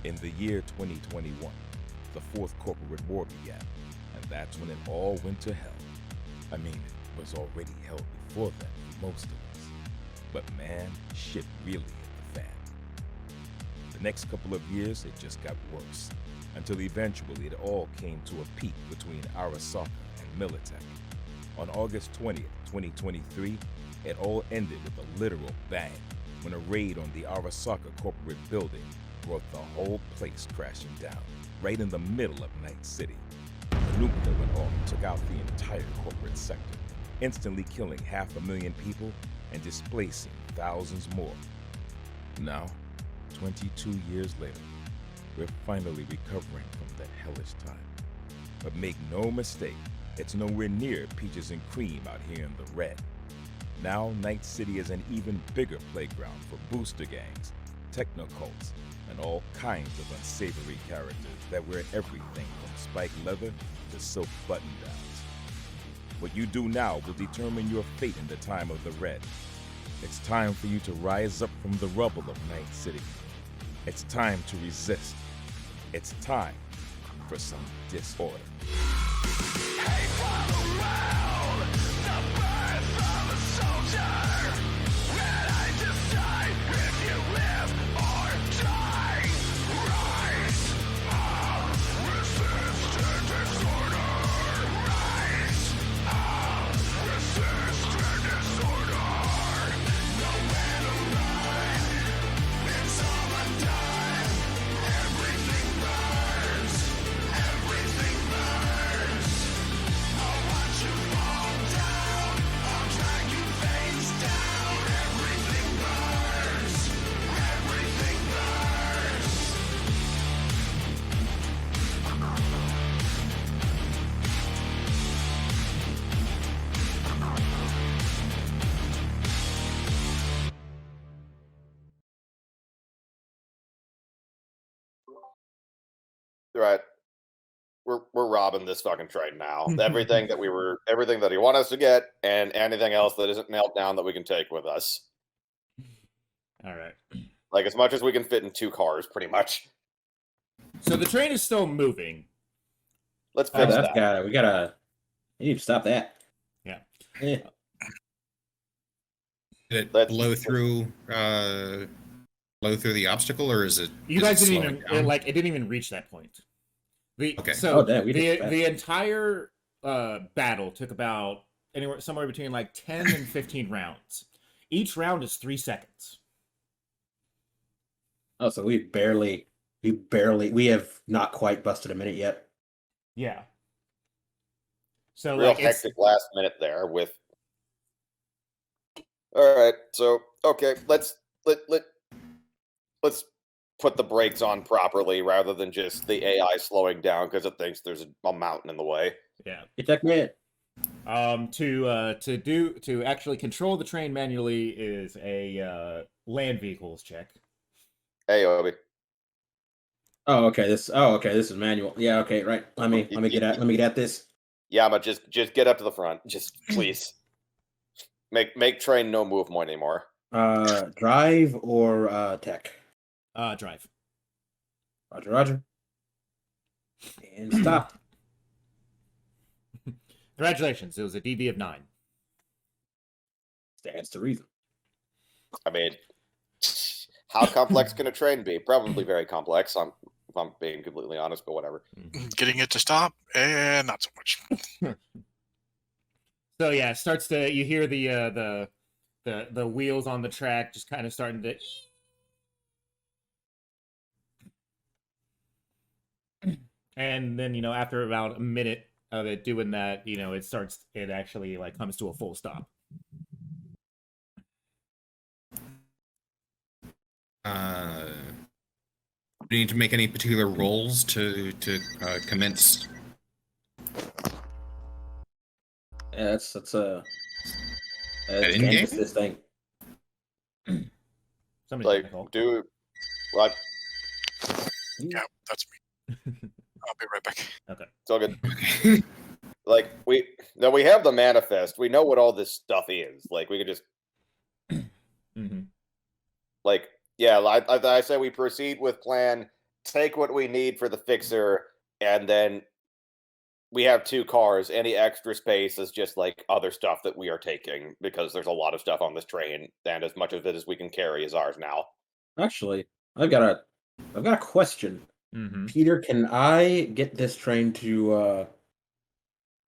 In the year 2021, the fourth corporate war began, and that's when it all went to hell. I mean, it was already hell before then for most of us. But man, shit really hit the fan. The next couple of years, it just got worse, until eventually it all came to a peak between Arasaka and Militech. On August 20th, 2023, it all ended with a literal bang when a raid on the Arasaka corporate building brought the whole place crashing down, right in the middle of Night City. The nuke that went off took out the entire corporate sector, instantly killing 500,000 people and displacing thousands more. Now, 22 years later, we're finally recovering from that hellish time. But make no mistake, it's nowhere near peaches and cream out here in the red. Now, Night City is an even bigger playground for booster gangs, technocults, and all kinds of unsavory characters that wear everything from spiked leather to silk button-downs. What you do now will determine your fate in the time of the Red. It's time for you to rise up from the rubble of Night City. It's time to resist. It's time for some disorder. Hey, follow around the birth of a soldier. Ready to die if you live or die. Rise up, resist disorder. Rise up, resist disorder. Nowhere to run, it's all undone. Everything burns, everything burns. I'll watch you fall down, I'll drag you face down. Everything burns, everything burns. Right. We're robbing this fucking train now. Everything that he wanted us to get, and anything else that isn't nailed down that we can take with us. All right. Like as much as we can fit in 2 cars, pretty much. So the train is still moving. Let's Oh, fix that's that. we need to stop that. Yeah. Eh. Did it Let's- blow through the obstacle, or is it? You is guys it didn't slowing even down? it didn't even reach that point. Okay. So Oh, damn, we did fast. the entire battle took about somewhere between like 10 and 15 rounds. Each round is 3 seconds. Oh, so we have not quite busted a minute yet. Yeah. So Real like it's hectic last minute there with. All right, so okay, let's put the brakes on properly rather than just the AI slowing down because it thinks there's a mountain in the way. yeah. Eject me. To actually control the train manually is a land vehicles check. Hey, Obi. Okay, this is manual. Yeah, okay, right. Let me get at this. Yeah, but just get up to the front, just please. Make train no move more anymore. Drive or tech? Drive. Roger. And stop. Congratulations, it was a DV of 9. Stands to reason. I mean, how complex can a train be? Probably very complex. If I'm being completely honest, but whatever. Getting it to stop, and not so much. So yeah, it starts to you hear the wheels on the track just kind of starting to. And then after about a minute of it doing that, it actually like comes to a full stop. Do you need to make any particular rolls to commence? Yeah, that's in-game? this thing. Somebody Like, technical. do what? Yeah, that's me. I'll be right back. Okay. It's all good. Okay. Like we have the manifest. We know what all this stuff is. Like we could just Mm-hmm. like yeah. I say we proceed with plan take what we need for the fixer, and then we have 2 cars. Any extra space is just like other stuff that we are taking because there's a lot of stuff on this train, and as much of it as we can carry is ours now. Actually, I've got a question. Mm-hmm. Peter, can I get this train to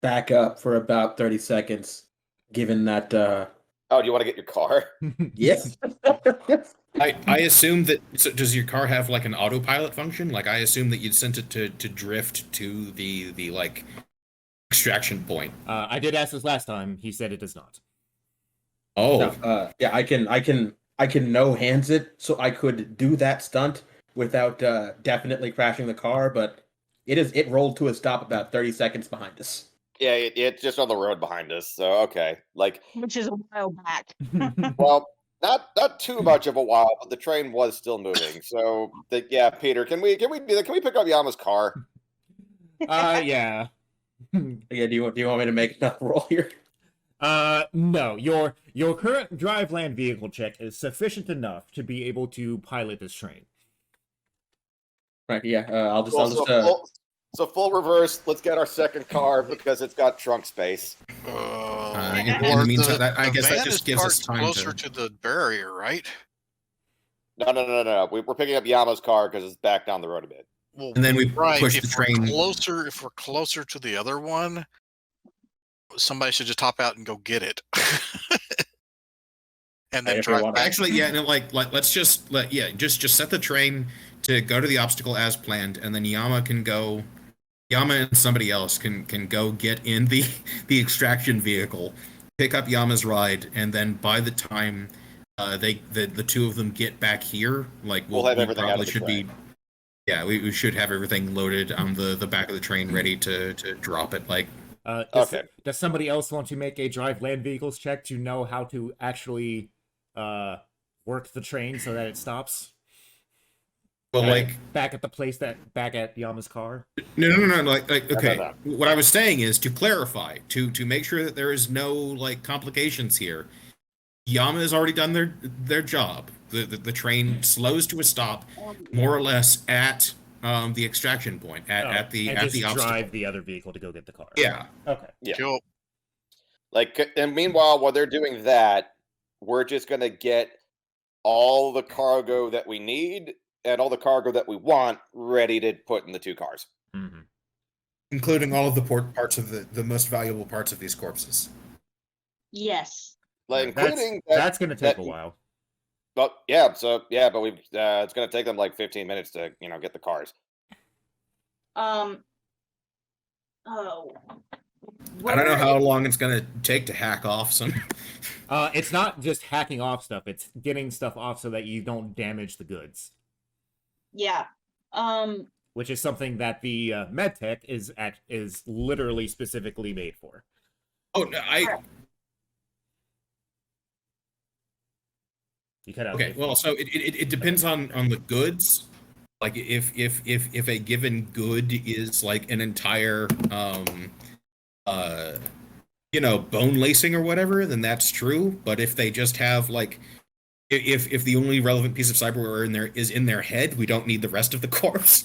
back up for about 30 seconds, given that Oh, do you want to get your car? yes. I assume that. So does your car have like an autopilot function? Like I assume that you'd sent it to drift to the like extraction point. I did ask this last time. He said it does not. Oh, No, yeah, I can no hands it, so I could do that stunt without definitely crashing the car, but it rolled to a stop about 30 seconds behind us. Yeah, it's just on the road behind us. So okay, like, Which is a while back. well, not too much of a while, but the train was still moving. So yeah, Peter, can we do that? Can we pick up Yama's car? Yeah. Yeah, do you want me to make another roll here? No. Your current drive land vehicle check is sufficient enough to be able to pilot this train. Right, yeah, I'll just So full reverse. Let's get our second car because it's got trunk space. in Or the meantime, I the guess that van just is gives us parked time closer to. to the barrier, right? No. We're picking up Yama's car because it's back down the road a bit. Well, And then we right. push If the we're train. closer, if we're closer to the other one, somebody should just hop out and go get it, and then If you drive want. back. Actually, yeah, no, like let's just just set the train to go to the obstacle as planned, and then Yama and somebody else can go get in the extraction vehicle, pick up Yama's ride, and then by the time the two of them get back here, like We'll have everything out of probably the should train. be. Yeah, we should have everything loaded on the back of the train, ready to drop it. Like, Okay. Does somebody else want to make a drive land vehicles check to know how to actually work the train so that it stops? well, like Back at the place back at Yama's car? no, like okay. No. What I was saying is to clarify, to make sure that there is no like complications here. Yama has already done their job. The train slows to a stop, more or less at the extraction point at the just obstacle. drive the other vehicle to go get the car. Yeah. Okay. Yeah. Cool. Like, and meanwhile, while they're doing that, we're just gonna get all the cargo that we need and all the cargo that we want ready to put in the 2 cars. Mm-hmm. Including all of the parts of the most valuable parts of these corpses. Yes. Like, including that. That's gonna take a while. But yeah, but we've it's gonna take them like 15 minutes to get the cars. Oh. I don't know how long it's gonna take to hack off some. It's not just hacking off stuff; it's getting stuff off so that you don't damage the goods. Yeah. Which is something that the medtech is literally specifically made for. Oh no, You cut out. Okay, well, so it depends on the goods. Like if a given good is like an entire bone lacing or whatever, then that's true. But if they just have like if the only relevant piece of cyberware in there is in their head, we don't need the rest of the corpse.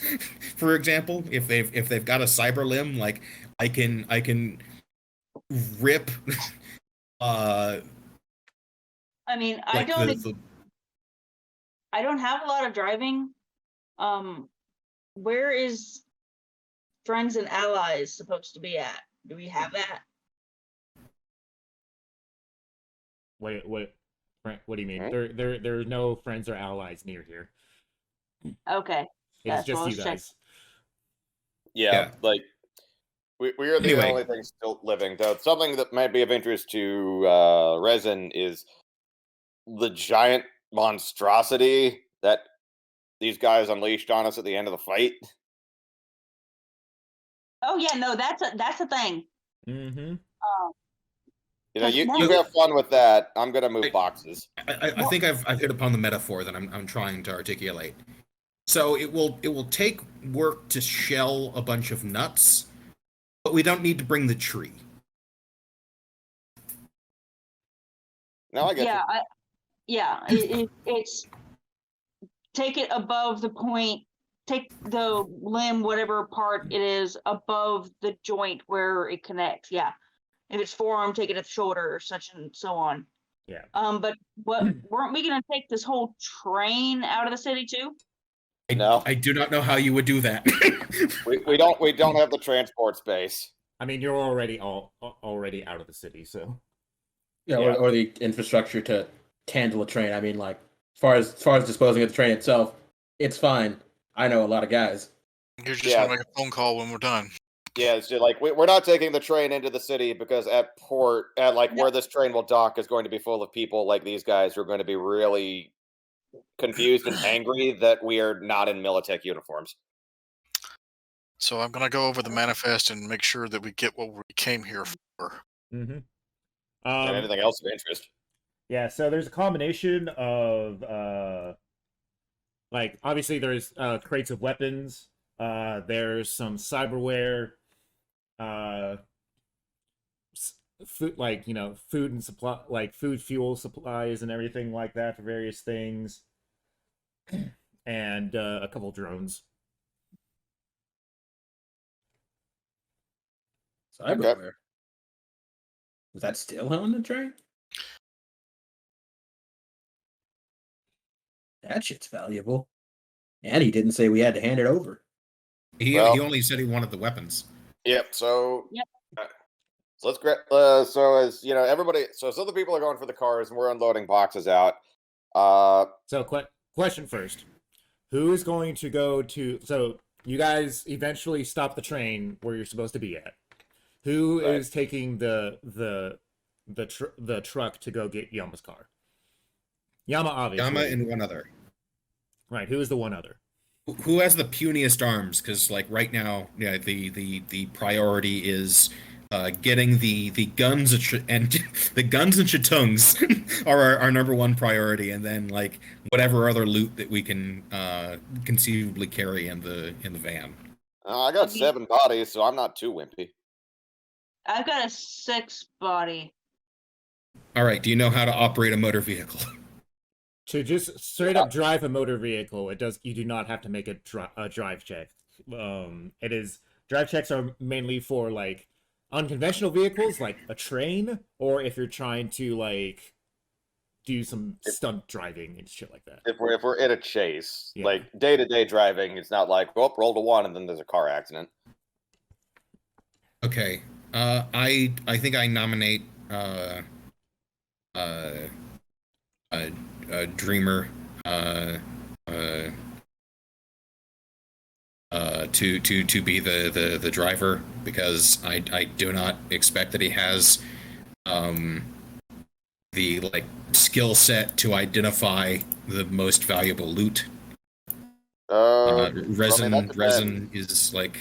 For example, if they've got a cyber limb, like I can rip I mean, like I don't have a lot of driving. Where is friends and allies supposed to be at? Do we have that? Wait, what do you mean? Hmm? There are no friends or allies near here. Okay. It's That's what I just you was guys. Yeah. Like we are the Anyway. only thing still living. Though something that might be of interest to Resin is the giant monstrosity that these guys unleashed on us at the end of the fight. Oh yeah, no, that's a thing. Mm-hmm. You have fun with that. I'm gonna move boxes. I think I've hit upon the metaphor that I'm trying to articulate. So it will take work to shell a bunch of nuts, but we don't need to bring the tree. No, I get you. It's take it above the point take the limb, whatever part it is, above the joint where it connects. Yeah. If it's forearm, take it at the shoulder, or such and so on. Yeah. But weren't we gonna take this whole train out of the city too? No. I do not know how you would do that. We don't have the transport space. I mean, you're already already out of the city, so. Yeah, Yeah. Or the infrastructure to handle a train. I mean, like as far as disposing of the train itself, it's fine. I know a lot of guys. You're just Yeah. gonna make a phone call when we're done. Yeah, it's just like we're not taking the train into the city because at where this train will dock is going to be full of people like these guys who are going to be really confused and angry that we are not in Militech uniforms. So I'm gonna go over the manifest and make sure that we get what we came here for. Mm-hmm. And anything else of interest. Yeah, so there's a combination of like obviously there's crates of weapons. There's some cyberware, food, like, you know, food and supply, like food, fuel supplies and everything like that for various things, and a couple drones. Cyberware. Was that still on the train? That shit's valuable. And he didn't say we had to hand it over. He Well- only said he wanted the weapons. Yep. So. Yep. So let's grab. So as you know, everybody. So some of the people are going for the cars, and we're unloading boxes out. So question first: who is going to go to? So you guys eventually stop the train where you're supposed to be at. Who Right. is taking the truck to go get Yama's car? Yama, obviously. Yama and one other. Right. Who is the one other? Who has the puniest arms? Because like right now, yeah, the priority is getting the guns and the guns and chitungs are our number one priority, and then like whatever other loot that we can conceivably carry in the van. I got 7 bodies, so I'm not too wimpy. I've got a 6 body. All right. Do you know how to operate a motor vehicle? To just straight up drive a motor vehicle, you do not have to make a drive check. It is drive checks are mainly for like unconventional vehicles, like a train, or if you're trying to like do some stunt driving and shit like that. If we're in a chase, Yeah. like day-to-day driving, it's not like roll to 1 and then there's a car accident. Okay. I think I nominate Dreamer to be the driver, because I do not expect that he has the like skill set to identify the most valuable loot. Resin is like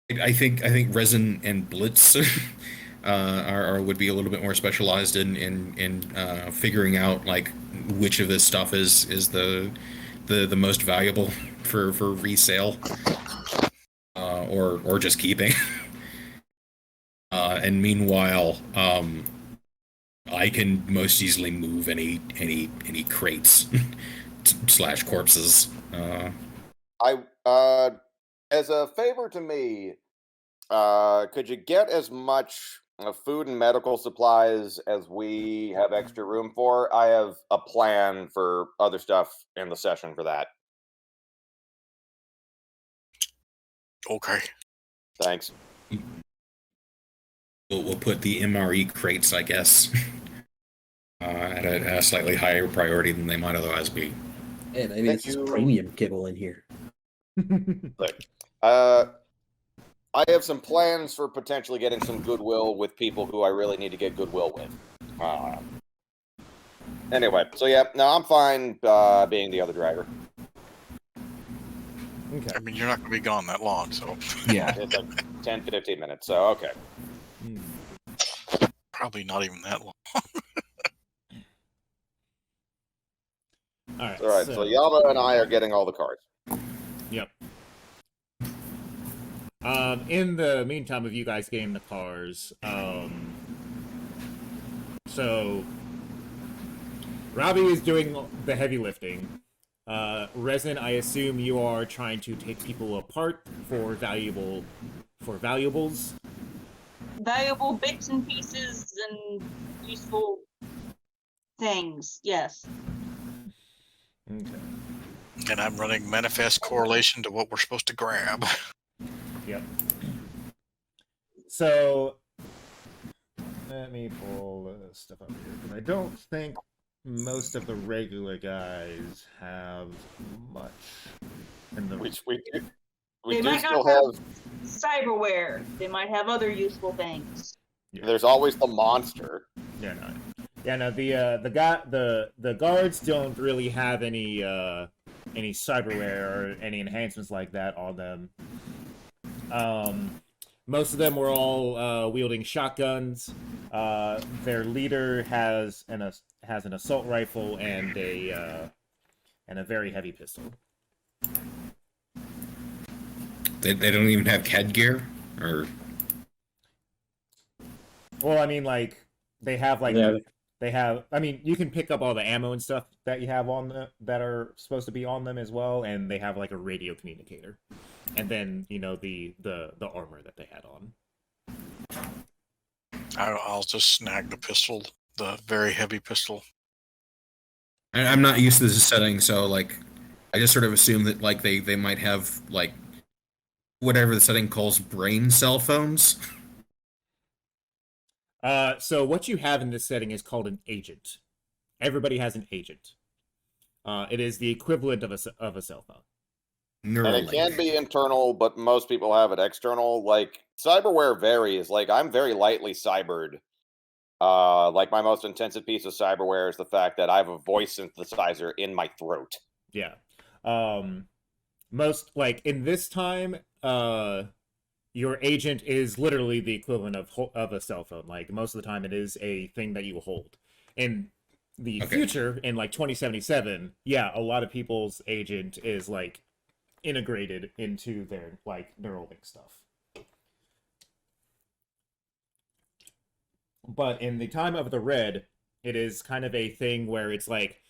I think Resin and Blitz would be a little bit more specialized in figuring out like which of this stuff is the most valuable for resale or just keeping. And meanwhile, I can most easily move any crates / corpses. As a favor to me, could you get as much food and medical supplies as we have extra room for? I have a plan for other stuff in the session for that. Okay. Thanks. We'll put the MRE crates, I guess, at a slightly higher priority than they might otherwise be. Hey, maybe Thank this is you. premium kibble in here. Look, I have some plans for potentially getting some goodwill with people who I really need to get goodwill with. Anyway, so yeah, no, I'm fine being the other driver. Okay. I mean, you're not going to be gone that long, so Yeah. It's like 10, 15 minutes, so okay. probably not even that long. All right. All right, so Yama and I are getting all the cars. Yep. In the meantime of you guys getting the cars, so Robbie is doing the heavy lifting. Resin, I assume you are trying to take people apart for valuables. Valuable bits and pieces and useful things. Yes. Okay. And I'm running manifest correlation to what we're supposed to grab. Yep. So let me pull this stuff up here because I don't think most of the regular guys have much. In the... We They do might still not have. cyberware. They might have other useful things. Yeah. There's always the monster. Yeah, no. Yeah, no. The guards don't really have any cyberware or any enhancements like that on them. Most of them were all wielding shotguns. Their leader has an assault rifle and a very heavy pistol. They don't even have headgear, or Well, I mean, like they have like Yeah. they have. I mean, you can pick up all the ammo and stuff that you have on that are supposed to be on them as well, and they have like a radio communicator, and then the armor that they had on. I'll just snag the pistol, the very heavy pistol. I'm not used to this setting, so like I just sort of assume that like they might have like whatever the setting calls brain cell phones. So what you have in this setting is called an agent. Everybody has an agent. It is the equivalent of a cell phone. And it can Neuralink. be internal, but most people have it external. Like, cyberware varies. Like, I'm very lightly cybered. Like, my most intensive piece of cyberware is the fact that I have a voice synthesizer in my throat. Yeah. Most like in this time, your agent is literally the equivalent of a cell phone. Like most of the time, it is a thing that you hold. In the Okay. future, in like 2077, yeah, a lot of people's agent is like integrated into their like Neuralink stuff. But in the time of the Red, it is kind of a thing where it's like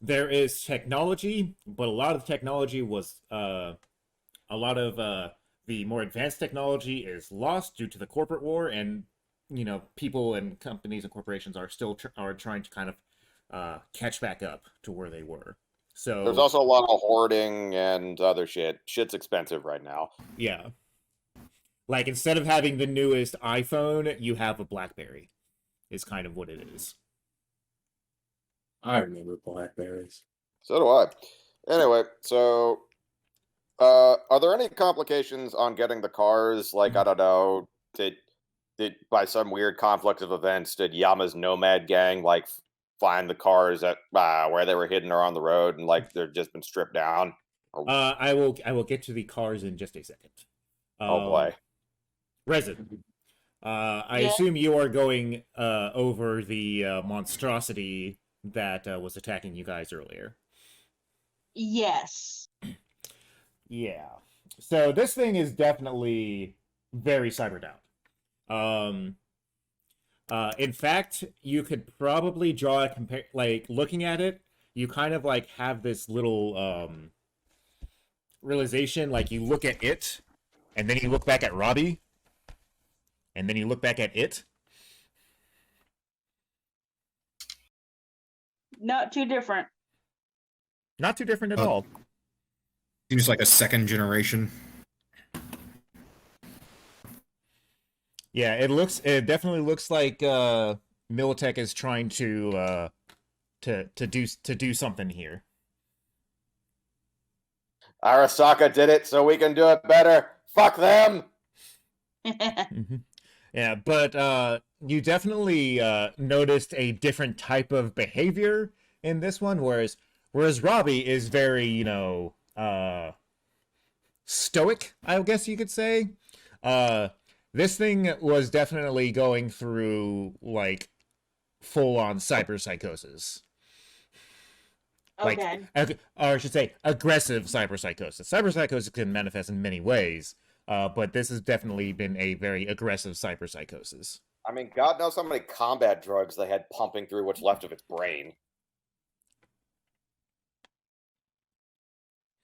there is technology, but a lot of the technology was a lot of the more advanced technology is lost due to the corporate war, and people and companies and corporations are still are trying to kind of catch back up to where they were. So There's also a lot of hoarding and other shit. Shit's expensive right now. yeah, like instead of having the newest iPhone, you have a BlackBerry. Is kind of what it is. I remember Blackberries. So do I. Anyway, so are there any complications on getting the cars? Like, I don't know, did by some weird conflict of events, did Yama's Nomad gang like find the cars at where they were hidden or on the road, and like they've just been stripped down? Or, I will get to the cars in just a second. oh boy. Resin. I Yeah. assume you are going over the monstrosity that was attacking you guys earlier. Yes. Yeah. So this thing is definitely very cybered out. In fact, you could probably draw a compare. Like looking at it, you kind of like have this little realization. Like you look at it, and then you look back at Robbie, and then you look back at it. Not too different. Not too different at all. Seems like a second generation. Yeah, it definitely looks like Militech is trying to do something here. Arasaka did it, so we can do it better. Fuck them. Yeah, but you definitely noticed a different type of behavior in this one, whereas Robbie is very, stoic, I guess you could say. This thing was definitely going through like full-on cyberpsychosis. Okay. Or I should say, aggressive cyberpsychosis. Cyberpsychosis can manifest in many ways, but this has definitely been a very aggressive cyberpsychosis. I mean, God knows how many combat drugs they had pumping through what's left of its brain.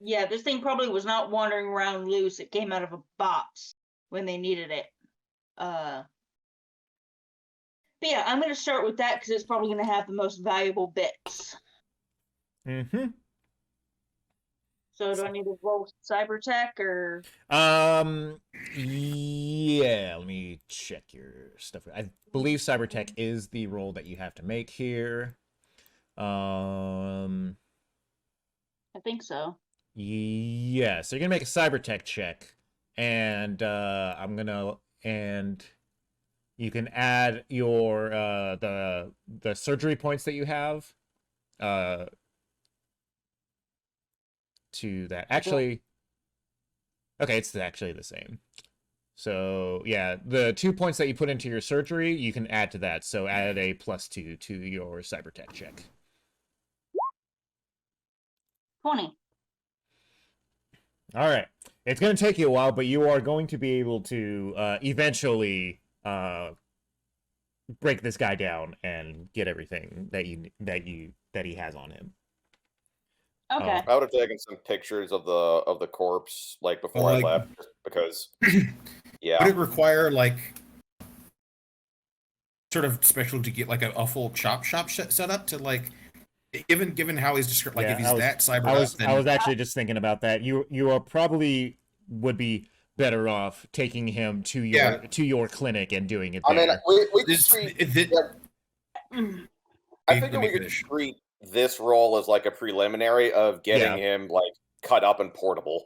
Yeah, this thing probably was not wandering around loose. It came out of a box when they needed it. But yeah, I'm going to start with that because it's probably going to have the most valuable bits. Mm-hmm. So do I need to roll cyber tech or? Yeah, let me check your stuff. I believe Cybertech is the roll that you have to make here. I think so. Yeah, so you're gonna make a Cybertech check, and and you can add your the surgery points that you have to that. Actually, okay, it's actually the same. So yeah, the 2 points that you put into your surgery, you can add to that. So add a +2 to your Cybertech check. 20. All right. It's going to take you a while, but you are going to be able to eventually break this guy down and get everything that he has on him. Okay. I would have taken some pictures of the corpse like before I left, just because. Yeah. Would it require like sort of special to get like a full chop shop set up to like, given how he's described, like Yeah, if he's that cybered I was up, then I was actually just thinking about that. You are probably would be better off taking him to your clinic and doing it there. I mean, we could This- treat. it- I figure we could treat this role as like a preliminary of getting him like cut up and portable.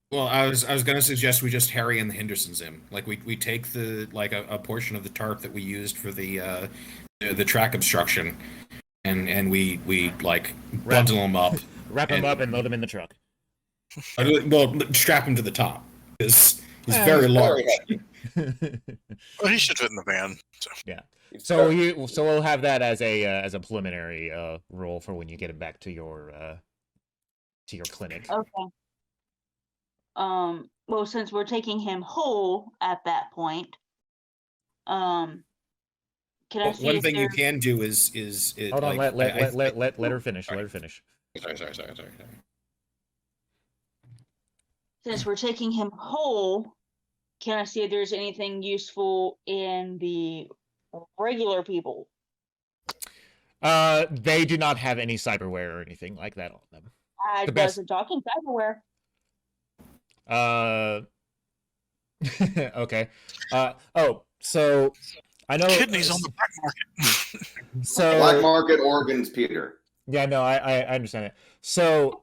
Well, I was gonna suggest we just Harry and the Hendersons in. Like we take the like a portion of the tarp that we used for the track obstruction, and we like bundle them up, wrap him up and load him in the truck. Well, strap him to the top because he's very large. Well, he should fit in the van. So. Yeah. So we'll have that as a preliminary role for when you get him back to your clinic. Okay. Well, since we're taking him whole at that point, can I see One if thing you there's- can do is Hold on, like, let her finish. Sorry. Let her finish. Sorry. Since we're taking him whole, can I see if there's anything useful in the regular people? They do not have any cyberware or anything like that on them. I The best- wasn't talking cyberware. Okay. So I know Kidneys on the black market. So Black market organs, Peter. Yeah, no, I understand it. So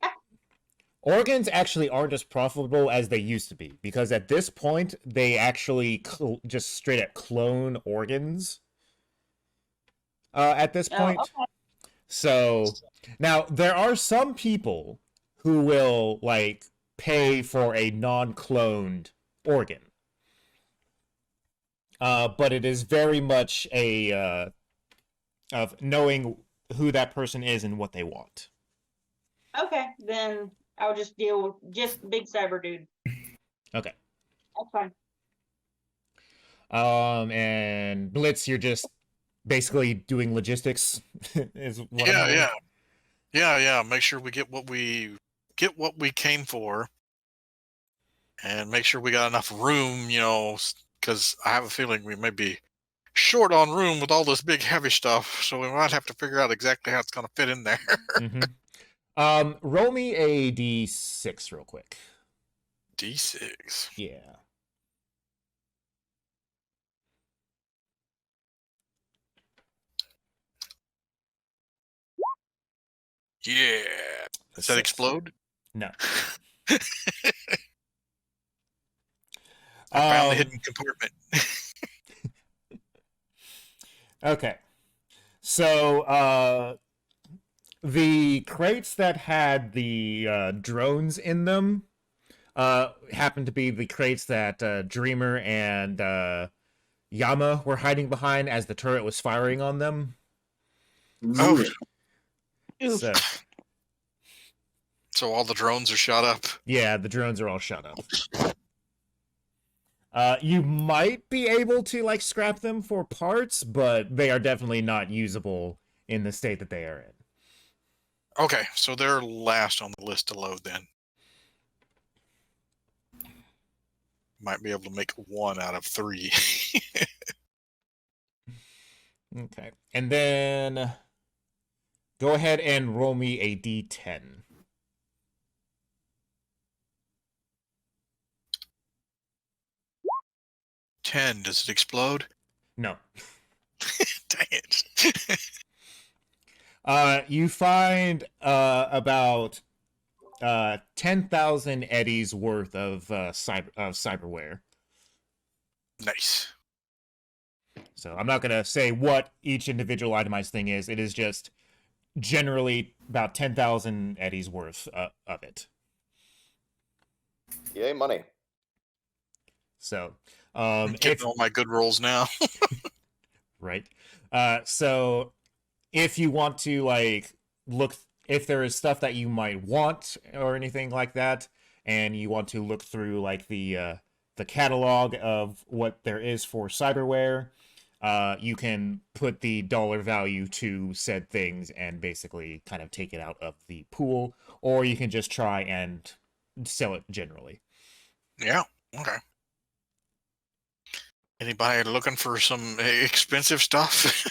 organs actually aren't as profitable as they used to be, because at this point they actually just straight up clone organs. At this point. Okay. So now there are some people who will like pay for a non-cloned organ. But it is very much a of knowing who that person is and what they want. Okay, then I'll just deal with just big cyber dude. Okay. That's fine. And Blitz, you're just basically doing logistics. Is what I'm hearing? Yeah. Make sure we get what we came for, and make sure we got enough room. Because I have a feeling we may be short on room with all this big heavy stuff, so we might have to figure out exactly how it's going to fit in there. Mm-hmm. Roll me a D6 real quick. D6. Yeah. Yeah. Does that explode? No. I found the hidden compartment. Okay. So, the crates that had the drones in them happened to be the crates that Dreamer and Yama were hiding behind as the turret was firing on them. Oh. So all the drones are shot up? Yeah, the drones are all shut up. You might be able to like scrap them for parts, but they are definitely not usable in the state that they are in. Okay, so they're last on the list to load then. Might be able to make 1 out of 3. Okay. And then go ahead and roll me a d10. 10. Does it explode? No. Dang it. You find about 10,000 eddies worth of cyberware. Nice. So I'm not gonna say what each individual itemized thing is. It is just generally about 10,000 eddies worth of it. Yay, money. So, I'm getting all my good rolls now. right. So if you want to like look, if there is stuff that you might want or anything like that, and you want to look through like the catalog of what there is for cyberware, you can put the dollar value to said things and basically kind of take it out of the pool, or you can just try and sell it generally. Yeah. Okay. Anybody looking for some expensive stuff?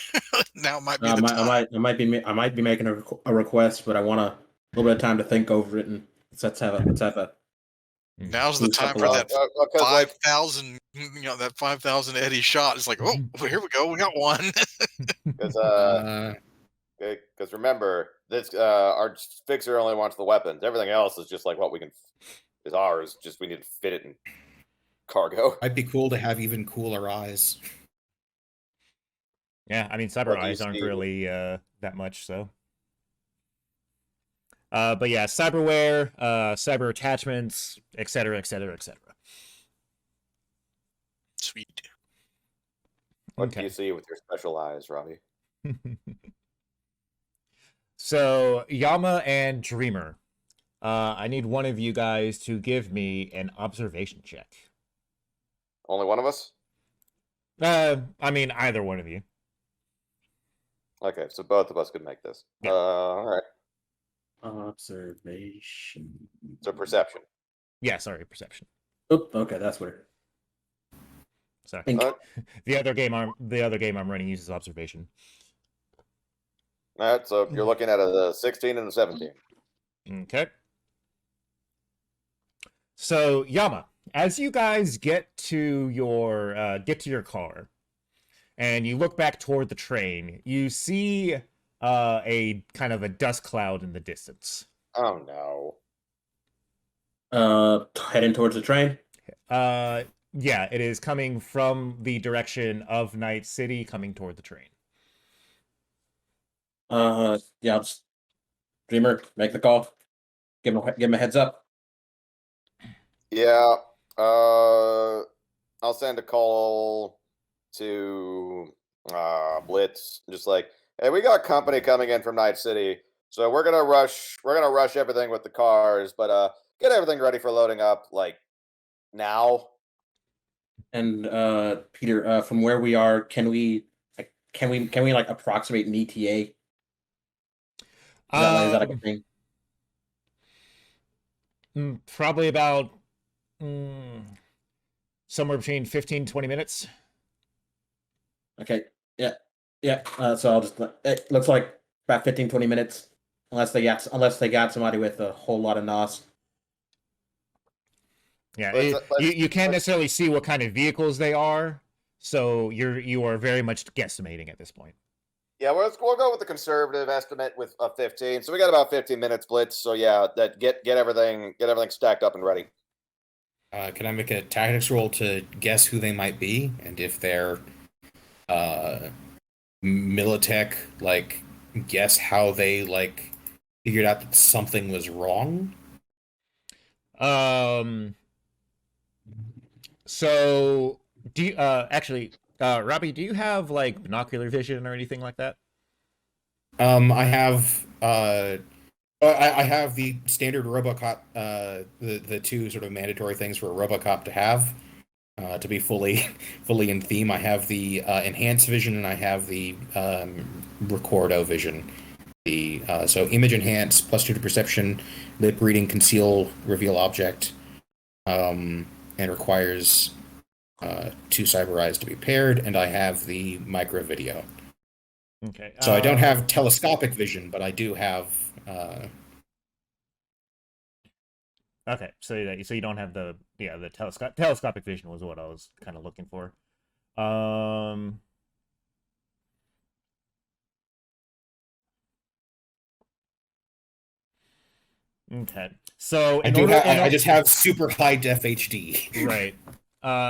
Now might be the time. I might be making a request, but I want a little bit of time to think over it, and let's have a. Now's the time for that 5,000. That 5,000 Eddie shot. It's like, oh, well, here we go. We got one. Because remember, this our fixer only wants the weapons. Everything else is just like what we can is ours. Just we need to fit it in cargo. Might be cool to have even cooler eyes. Yeah, I mean, cyber eyes aren't really that much, so. But yeah, cyberware, cyber attachments, etc., etc., etc. Sweet. What do you see with your special eyes, Robbie? So, Yama and Dreamer, I need one of you guys to give me an observation check. Only one of us? I mean, either one of you. Okay, so both of us could make this. Yeah. All right. Observation. So perception. Yeah, sorry, perception. Oh, okay, that's weird. Sorry. The other game I'm running uses observation. All right, so you're looking at a 16 and a 17. Okay. So Yama, as you guys get to your car, and you look back toward the train, you see a kind of a dust cloud in the distance. Oh no. Heading towards the train. Yeah, it is coming from the direction of Night City, coming toward the train. Yeah, I'll just Dreamer, make the call. Give him a heads up. Yeah. I'll send a call to Blitz, just like, hey, we got company coming in from Night City, so we're gonna rush everything with the cars, but get everything ready for loading up like now. And Peter, from where we are, can we like approximate an ETA? Is that like a thing? Probably about somewhere between 15 20 minutes. Okay. Yeah. So I'll just. It looks like about 15-20 minutes, unless they got somebody with a whole lot of NOS. Yeah, you can't necessarily see what kind of vehicles they are, so you are very much guesstimating at this point. Yeah, we'll go with the conservative estimate with 15. So we got about 15 minutes, Blitz. So yeah, that get everything stacked up and ready. Can I make a tactics roll to guess who they might be, and if they're Militech, like guess how they like figured out that something was wrong? So do you Robbie, do you have like binocular vision or anything like that? I have I have the standard Robocop, the two sort of mandatory things for a Robocop to have, to be fully in theme. I have the enhanced vision and I have the Recordo vision. So image enhance, +2 to perception, lip reading, conceal, reveal object, and requires 2 cyber eyes to be paired, and I have the micro video. Okay. So I don't have telescopic vision, but I do have. Okay, so you don't have the telescopic vision was what I was kind of looking for. Okay, so I just have super high def HD. Right.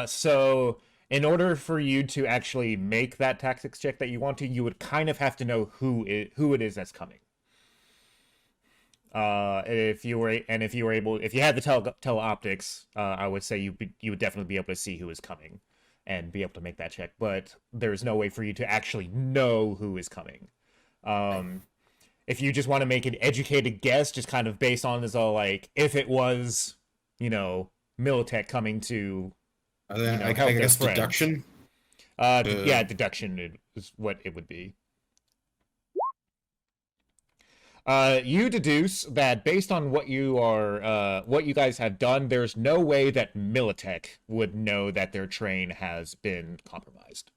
So in order for you to actually make that tactics check that you want to, you would kind of have to know who it is that's coming. If you were able, if you had the teleoptics, I would say you would definitely be able to see who is coming and be able to make that check. But there's no way for you to actually know who is coming. If you just want to make an educated guess, just kind of based on this all, like, if it was, Militech coming to, I help their guess friends. deduction. Yeah, deduction is what it would be. You deduce that based on what you guys have done, there's no way that Militech would know that their train has been compromised.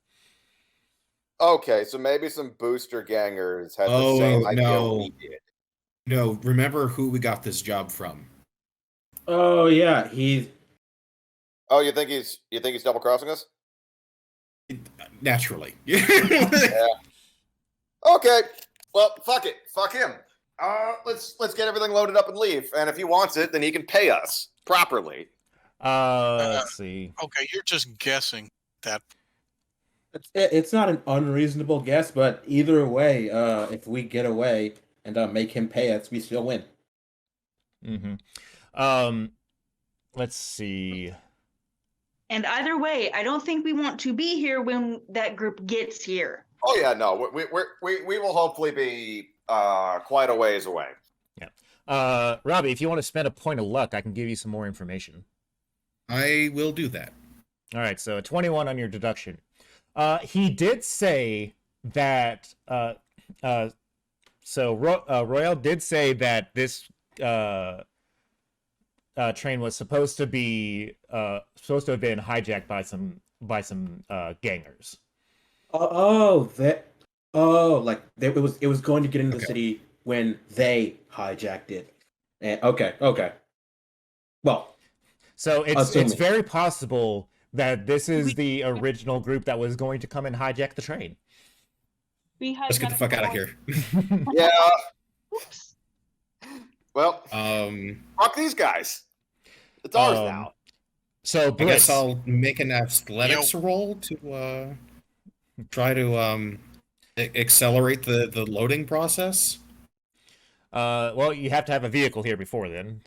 Okay, so maybe some booster gangers had the same idea we did. No, remember who we got this job from? Oh yeah, Oh, you think he's double crossing us? Naturally. Yeah. Okay. Well, fuck it. Fuck him. Let's get everything loaded up and leave. And if he wants it, then he can pay us properly. Let's see. Okay, you're just guessing that. it's not an unreasonable guess, but either way, if we get away and make him pay us, we still win. Let's see. And either way, I don't think we want to be here when that group gets here. Oh yeah, no, we will hopefully be quite a ways away. Yeah. Robbie, if you want to spend a point of luck, I can give you some more information. I will do that. All right, so 21 on your deduction. He did say that. Royale did say that this train was supposed to have been hijacked by some gangers. It was going to get into the city when they hijacked it. Okay. Well, so it's very possible that this is the original group that was going to come and hijack the train. Let's get the fuck out of here. Yeah. Oops. Well, fuck these guys. It's ours now. So I guess I'll make an athletics roll to try to accelerate the loading process. Well, you have to have a vehicle here before then.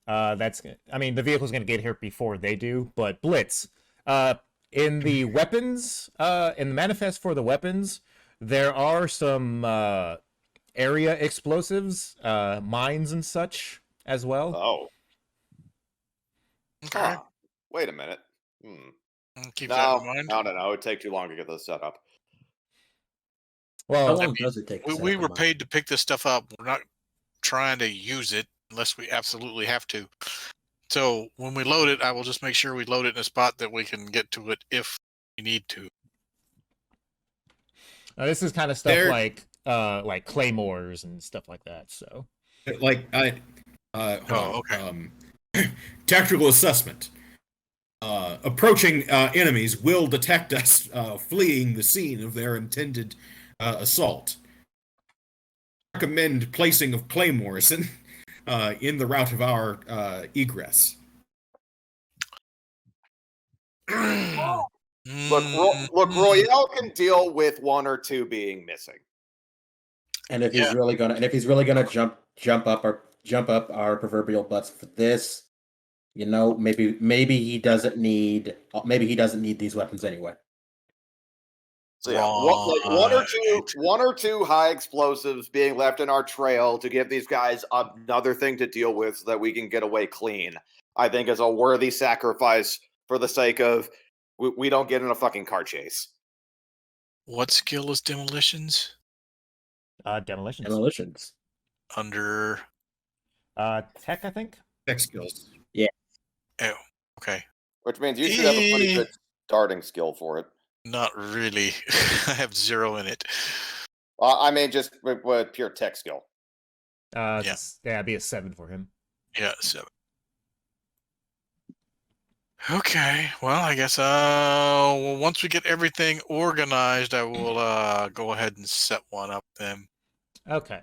The vehicle's going to get here before they do. But Blitz, in the weapons, in the manifest for the weapons, there are some area explosives, mines and such as well. Oh. Okay. Wait a minute. Keep that in mind. No. It would take too long to get this set up. Well, how long does it take? We were paid to pick this stuff up. We're not trying to use it unless we absolutely have to. So when we load it, I will just make sure we load it in a spot that we can get to it if we need to. This is kind of stuff like claymores and stuff like that. So, tactical assessment. Approaching enemies will detect us fleeing the scene of their intended assault. Recommend placing of claymores in the route of our egress. Look, Royale can deal with one or two being missing. And if he's really gonna jump up our proverbial butts for this, maybe he doesn't need these weapons anyway. So yeah, one or two high explosives being left in our trail to give these guys another thing to deal with so that we can get away clean, I think is a worthy sacrifice for the sake of we don't get in a fucking car chase. What skill is demolitions? Demolitions. Demolitions. Under. Tech, I think. Tech skills. Oh, okay. Which means you should have a pretty good starting skill for it. Not really. I have 0 in it. I mean, just with pure tech skill. Yeah, it'd be a 7 for him. Yeah, 7. Okay. Well, I guess once we get everything organized, I will go ahead and set one up then. Okay.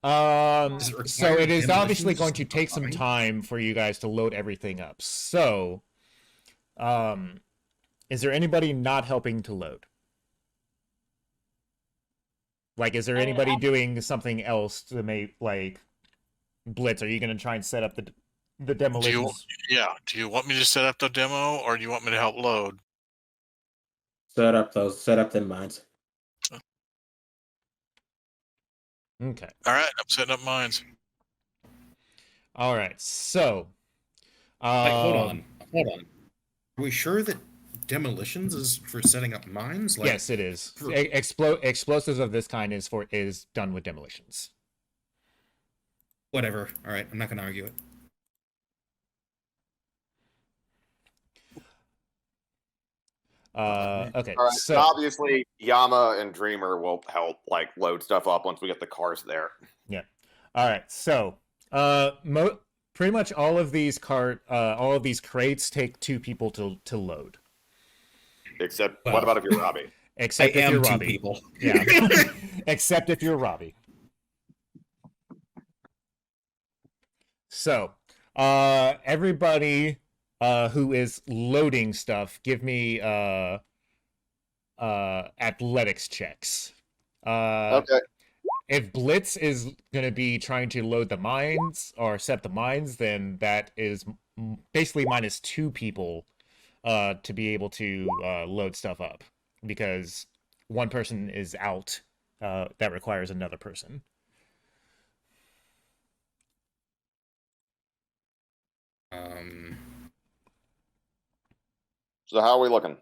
Does it So require it is obviously demolitions going to take some combined? time for you guys to load everything up. So, is there anybody not helping to load? Like, is there anybody doing something else to make, like, Blitz? Are you going to try and set up the demolitions? Do you want me to set up the demo, or do you want me to help load? Set up them mines. Okay. All right, I'm setting up mines. All right. So, Like, hold on. Are we sure that demolitions is for setting up mines? Like, yes, it is. Explosives of this kind is done with demolitions. Whatever. All right, I'm not going to argue it. Okay. All right. So Obviously, Yama and Dreamer will help like load stuff up once we get the cars there. yeah. All right. So, pretty much all of these crates take 2 people to load. Except, Well, what about if you're Robbie? Except I if am you're 2 Robbie. people. Yeah. Except if you're Robbie. So, everybody who is loading stuff, give me athletics checks. Okay. If Blitz is going to be trying to load the mines or set the mines, then that is basically minus 2 people to be able to load stuff up, because one person is out. That requires another person. So how are we looking?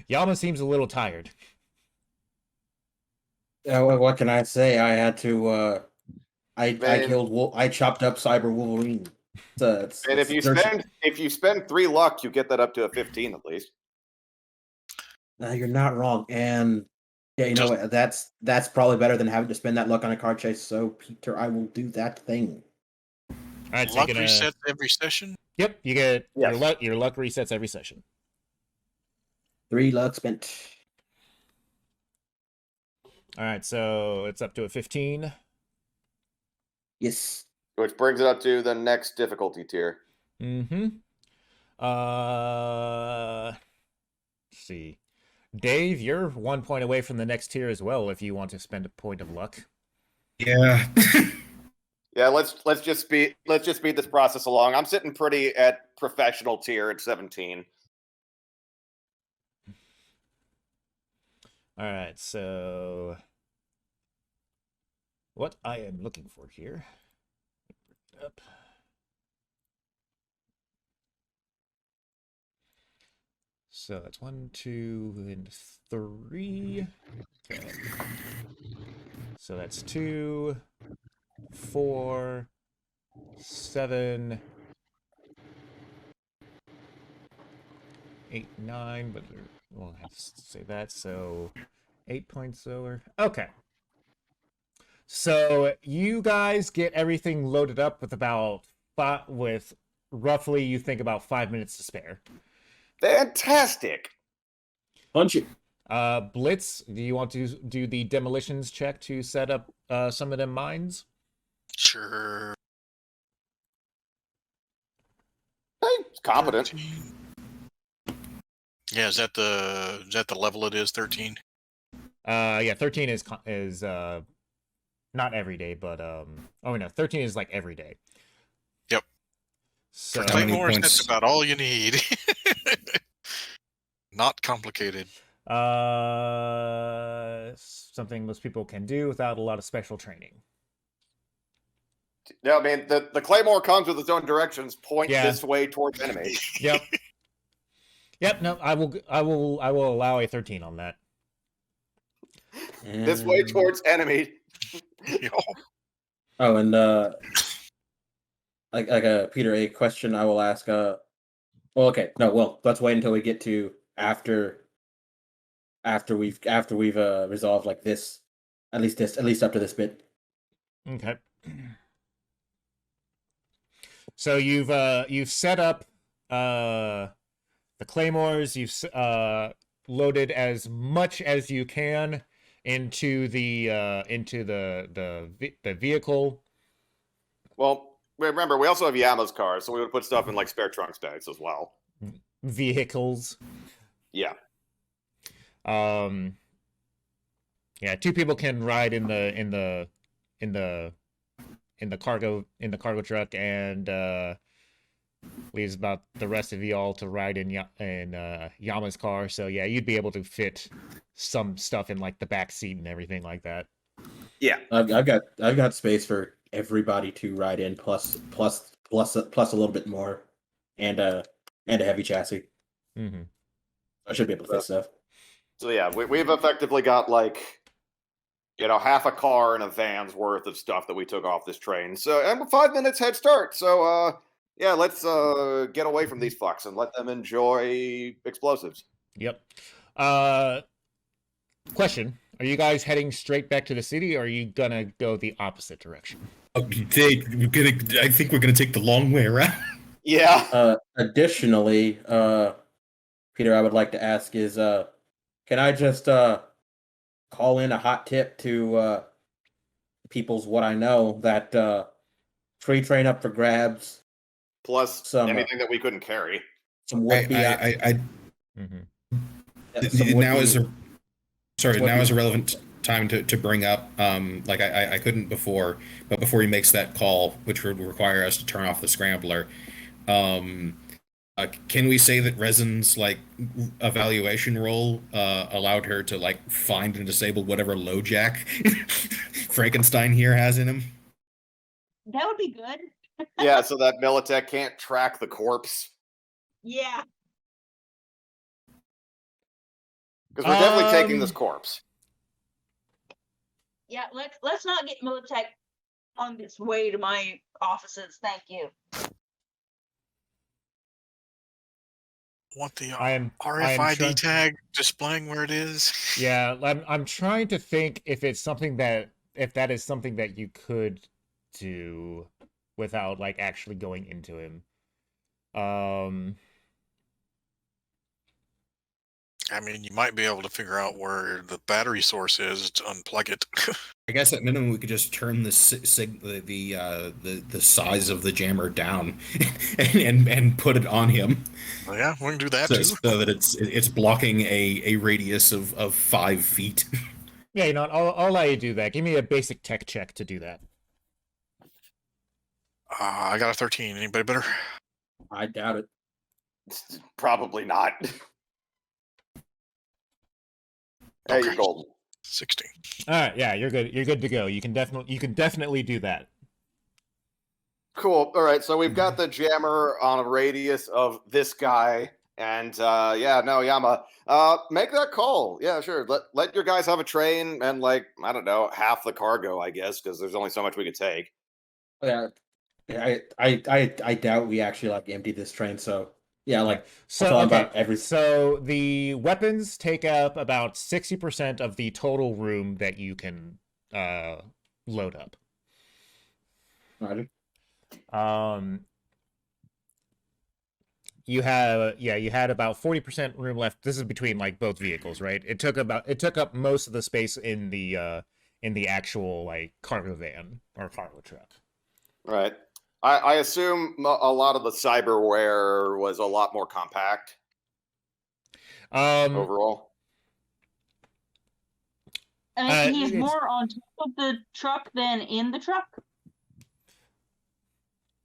Yama seems a little tired. What can I say? I had to. I Man. killed. I chopped up Cyber Wolverine. And if you spend 3 luck, you get that up to a 15 at least. No, you're not wrong. And yeah, you know what? That's probably better than having to spend that luck on a card chase. So Peter, I will do that thing. All right, so Luck resets every session? Yep, you get Yes. your luck resets every session. 3 luck spent. All right, so it's up to a 15. Yes. Which brings it up to the next difficulty tier. Mm-hmm. Let's see. Dave, you're 1 point away from the next tier as well if you want to spend a point of luck. Yeah. Yeah, let's just speed this process along. I'm sitting pretty at professional tier at 17. All right, so what I am looking for here. Up. So that's 1, 2, and 3. Okay. So that's 2, 4, 7, 8, 9, but we'll have to say that. So 8 points lower. Okay. So you guys get everything loaded up with roughly, you think, about 5 minutes to spare. Fantastic. Punch it. Blitz, do you want to do the demolitions check to set up some of them mines? Sure. Hey, it's competent. 13. Yeah, is that the level it is? 13. Yeah, 13 is not every day, but oh no, 13 is like every day. Yep. So For Claymores, that's about all you need. Not complicated. Something most people can do without a lot of special training. Yeah, I mean the Claymore comes with its own directions. Point Yeah. this way towards enemy. Yep. Yep. No, I will allow a 13 on that. This way And- towards enemy. Yo, Oh, and Peter, a question I will ask. Well, okay, no, well, let's wait until we get to after we've resolved like this, at least up to this bit. Okay. So you've set up the claymores. You've loaded as much as you can into the vehicle. Well, remember, we also have Yama's car, so we would put stuff in like spare trunk bags as well. Vehicles. Yeah. Yeah, two people can ride in the cargo truck, and leaves about the rest of y'all to ride in Yama's car. So yeah, you'd be able to fit some stuff in like the back seat and everything like that. Yeah. I've got space for everybody to ride in, plus a little bit more, and a heavy chassis. Mm-hmm. I should be able to fit stuff. So yeah, we've effectively got like, half a car and a van's worth of stuff that we took off this train. So and 5 minutes head start. So yeah, let's get away from these fucks and let them enjoy explosives. Yep. Question: are you guys heading straight back to the city, or are you gonna go the opposite direction? I think we're gonna take the long way around. Yeah. Additionally, Peter, I would like to ask is, can I just call in a hot tip to people's what I know that free train up for grabs, Plus some anything that we couldn't carry. some would be Now is a relevant time to bring up. Like I couldn't before, but before he makes that call, which would require us to turn off the scrambler. Can we say that Resin's like evaluation roll allowed her to like find and disable whatever LoJack Frankenstein here has in him? That would be good. Yeah, so that Militech can't track the corpse. Yeah. Because we're definitely taking this corpse. Yeah, let's not get Militech on its way to my offices. Thank you. want the I'm RFID tag displaying where it is. Yeah, I'm trying to think if that is something that you could do without like actually going into him. I mean, you might be able to figure out where the battery source is to unplug it. I guess at minimum we could just turn the size of the jammer down and put it on him. Well, yeah, we can do that too. So that it's blocking a radius of 5 feet. Yeah, I'll allow you to do that. Give me a basic tech check to do that. I got a 13. Anybody better? I doubt it. Probably not. Hey, Okay. you're golden. 16. All right, yeah, you're good. You're good to go. You can definitely do that. Cool. All right, so we've got the jammer on a radius of this guy, and Yama, make that call. Yeah, sure. Let your guys have a train and like I don't know, half the cargo, I guess, because there's only so much we could take. Yeah, I doubt we actually like empty this train. So yeah, like So the weapons take up about 60% of the total room that you can load up. Roger. You had about 40% room left. This is between like both vehicles, right? It took up most of the space in the actual like cargo van or cargo truck. Right. I assume a lot of the cyberware was a lot more compact overall. He's more on top of the truck than in the truck.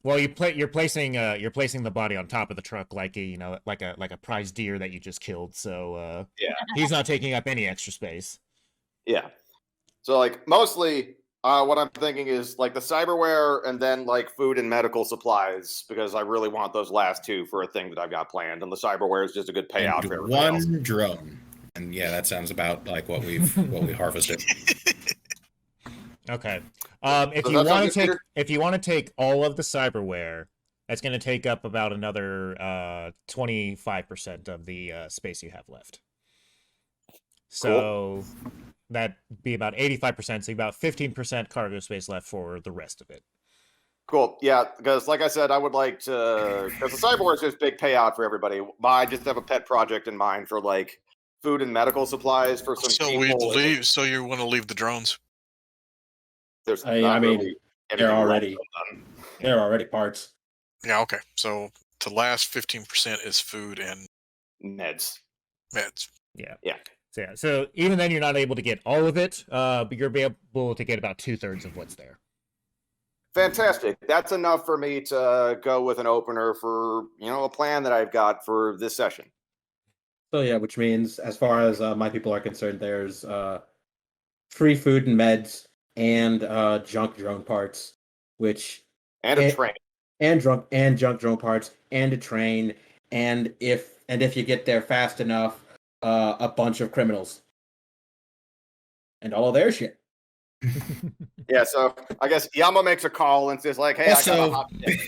Well, you're placing the body on top of the truck like a prize deer that you just killed. So yeah, he's not taking up any extra space. Yeah. So like mostly What I'm thinking is like the cyberware and then like food and medical supplies because I really want those last two for a thing that I've got planned, and the cyberware is just a good payout And for everybody else. one drone. And yeah, that sounds about like what we harvested. Okay. Does that sound good, Peter? If you want to take all of the cyberware, that's going to take up about another 25% of the space you have left. So that'd be about 85%, so about 15% cargo space left for the rest of it. Cool. Yeah, because like I said, I would like to because the cyberware is just big payout for everybody. I just have a pet project in mind for like food and medical supplies for some So people. So you want to leave the drones? There's I mean, really they're anything already left done. they're already parts. Yeah. Okay. So the last 15% is food and Meds. meds. Yeah. Yeah. So even then, you're not able to get all of it, but you're able to get about 2/3 of what's there. Fantastic. That's enough for me to go with an opener for a plan that I've got for this session. So yeah, which means as far as my people are concerned, there's free food and meds and junk drone parts, which And a train. and junk drone parts and a train, and if you get there fast enough, a bunch of criminals and all of their shit. Yeah, so I guess Yama makes a call and says like, "Hey, I got a hot tip."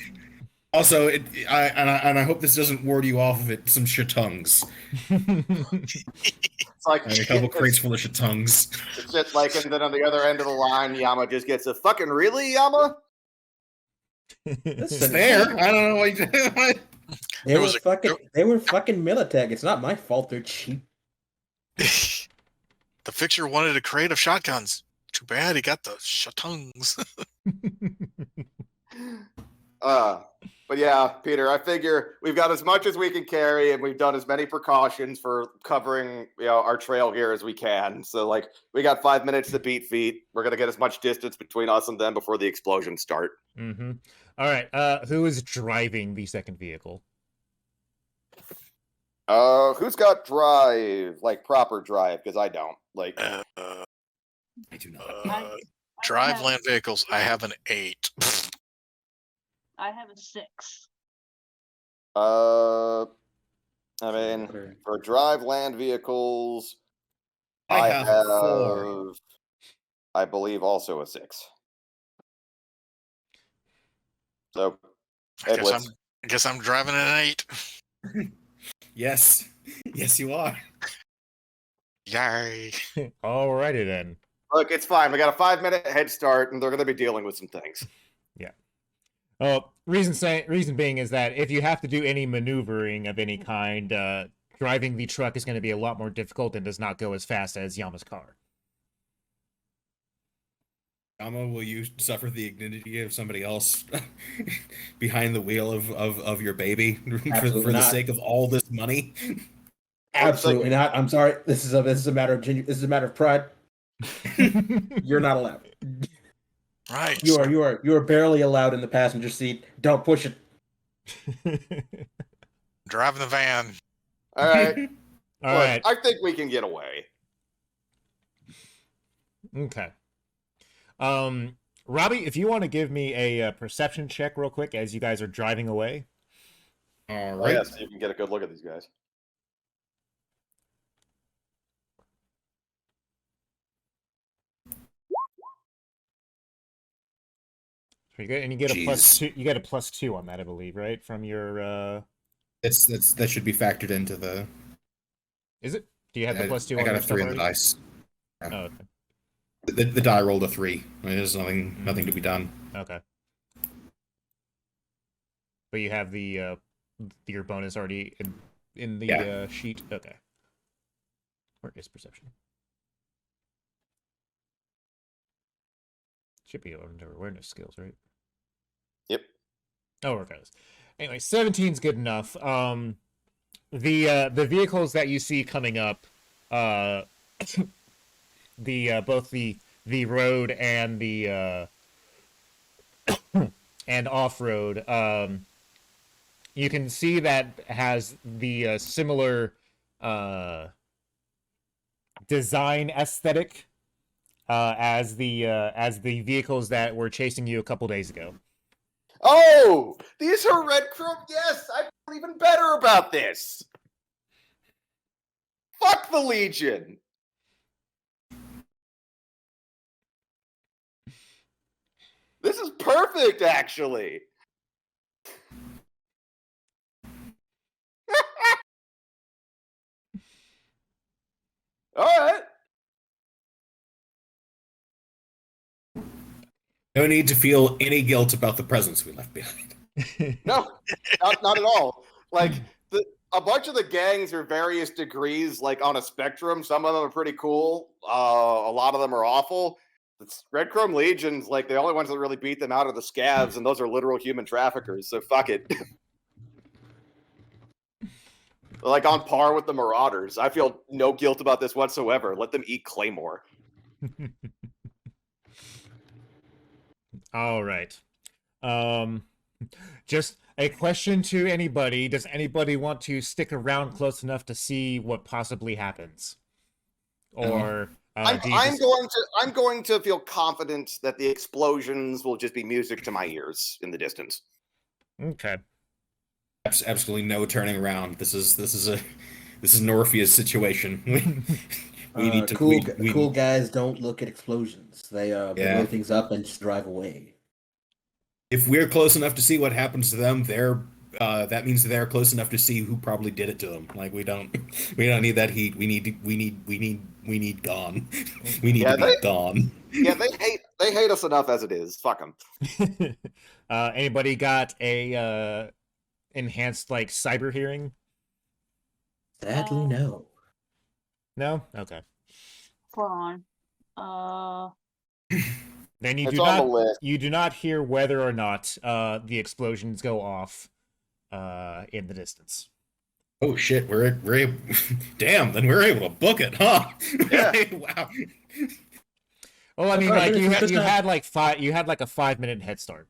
Also, I hope this doesn't ward you off of it. Some shatungs. It's like A couple crates full of shatungs. It's just like, and then on the other end of the line, Yama just gets a fucking really, Yama? It's there. I don't know what you They were fucking Militech. It's not my fault they're cheap. The fixer wanted a crate of shotguns. Too bad he got the shatungs. But yeah, Peter, I figure we've got as much as we can carry, and we've done as many precautions for covering our trail here as we can. So like, we got 5 minutes to beat feet. We're gonna get as much distance between us and them before the explosions start. Mm-hmm. All right. Who is driving the second vehicle? Who's got drive, like proper drive? Because I don't. Like, I do not. Drive land vehicles. I have an 8. I have a 6. I mean, for drive land vehicles, I have a 4. I believe, also a 6. So, I guess I'm driving an 8. Yes, you are. Yay! Alrighty then. Look, it's fine. We got a 5-minute head start, and they're going to be dealing with some things. Yeah. Reason being is that if you have to do any maneuvering of any kind, driving the truck is going to be a lot more difficult and does not go as fast as Yama's car. Yama, will you suffer the indignity of somebody else behind the wheel of your baby for the sake of all this money? Absolutely not. I'm sorry. This is a matter of pride. You're not allowed. Right. You are barely allowed in the passenger seat. Don't push it. Driving the van. All right. All right. I think we can get away. Okay. Robbie, if you want to give me a perception check real quick as you guys are driving away. All right. Yes, you can get a good look at these guys. Pretty good, and you get a +2. You get a +2 on that, I believe, right? From your. That should be factored into the. Is it? Do you have the +2? I got a 3 on the dice. Yeah. Oh, okay. The die rolled a 3. There's nothing to be done. Okay. But you have the your bonus already in the sheet. Okay. Where is perception? Should be under awareness skills, right? Yep. Oh, regardless. Anyway, 17's good enough. The vehicles that you see coming up, both the road and the and off-road, you can see that has the similar design aesthetic as the vehicles that were chasing you a couple days ago. Oh, these are red chrome. Yes, I feel even better about this. Fuck the Legion. This is perfect, actually. All right. No need to feel any guilt about the presents we left behind. No, not at all. Like a bunch of the gangs are various degrees, like on a spectrum. Some of them are pretty cool. A lot of them are awful. It's Red Chrome Legion's like the only ones that really beat them out are the scavs, and those are literal human traffickers. So fuck it. Like on par with the Marauders. I feel no guilt about this whatsoever. Let them eat Claymore. All right. Just a question to anybody. Does anybody want to stick around close enough to see what possibly happens? Or I'm going to feel confident that the explosions will just be music to my ears in the distance. Okay. Absolutely no turning around. This is Norphea's situation. We need to cool guys don't look at explosions. They blow things up and just drive away. If we're close enough to see what happens to them, that means they're close enough to see who probably did it to them. Like we don't need that heat. We need gone. We need to be gone. Yeah, they hate us enough as it is. Fuck them. Anybody got a enhanced like cyber hearing? Sadly, no. No? Okay. Hold on. Then you do not hear whether or not the explosions go off in the distance. Oh shit, we're damn, then we're able to book it, huh? Yeah. Wow. Well, I mean, like you had like a 5-minute head start.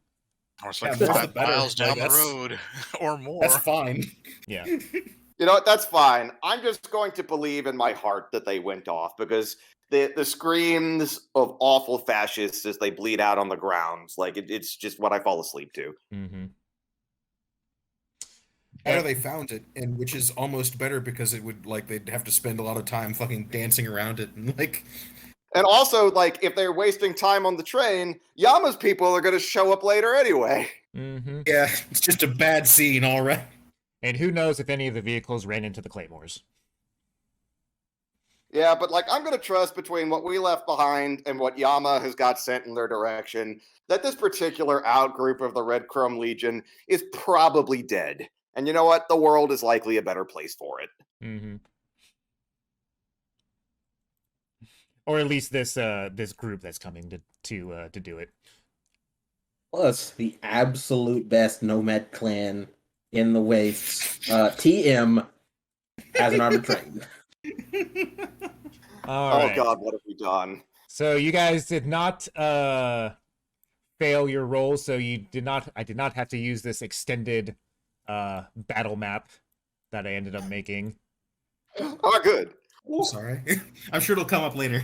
Or it's like Yeah, 5 miles down the road or more. That's fine. Yeah. You know what? That's fine. I'm just going to believe in my heart that they went off because the screams of awful fascists as they bleed out on the ground, like it's just what I fall asleep to. Mm-hmm. How they found it, and which is almost better because it would like they'd have to spend a lot of time fucking dancing around it and like. And also, like, if they're wasting time on the train, Yama's people are going to show up later anyway. Mm-hmm. Yeah, it's just a bad scene, all right. And who knows if any of the vehicles ran into the Claymores. Yeah, but, like, I'm going to trust between what we left behind and what Yama has got sent in their direction that this particular outgroup of the Red Chrome Legion is probably dead. And you know what? The world is likely a better place for it. Mm-hmm. Or at least this group that's coming to do it. Plus, the absolute best nomad clan in the wastes. TM has an armored train. Oh God, what have we done? So you guys did not fail your roll, so I did not have to use this extended battle map that I ended up making. Oh, good. Sorry. I'm sure it'll come up later.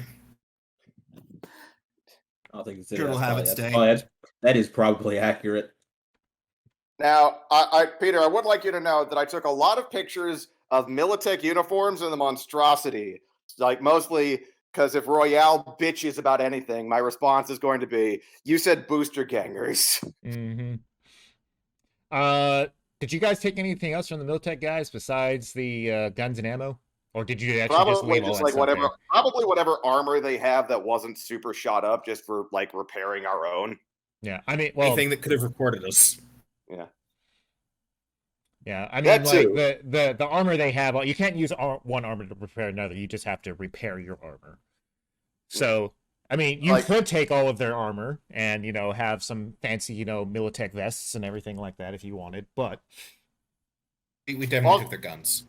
I think it's sure it'll have its day. That is probably accurate. Now, Peter, I would like you to know that I took a lot of pictures of Militech uniforms and the monstrosity. Like, mostly because if Royale bitches about anything, my response is going to be, you said booster gangers. Mm-hmm. Did you guys take anything else from the Militech guys besides the guns and ammo? Or did you actually just leave all that stuff there? Probably whatever armor they have that wasn't super shot up just for, like, repairing our own. Yeah, I mean, well... anything that could have recorded us. Yeah. Yeah, I mean, like, the armor they have, you can't use one armor to repair another. You just have to repair your armor. So, I mean, you could take all of their armor and, have some fancy, Militech vests and everything like that if you wanted, but... We definitely took their guns.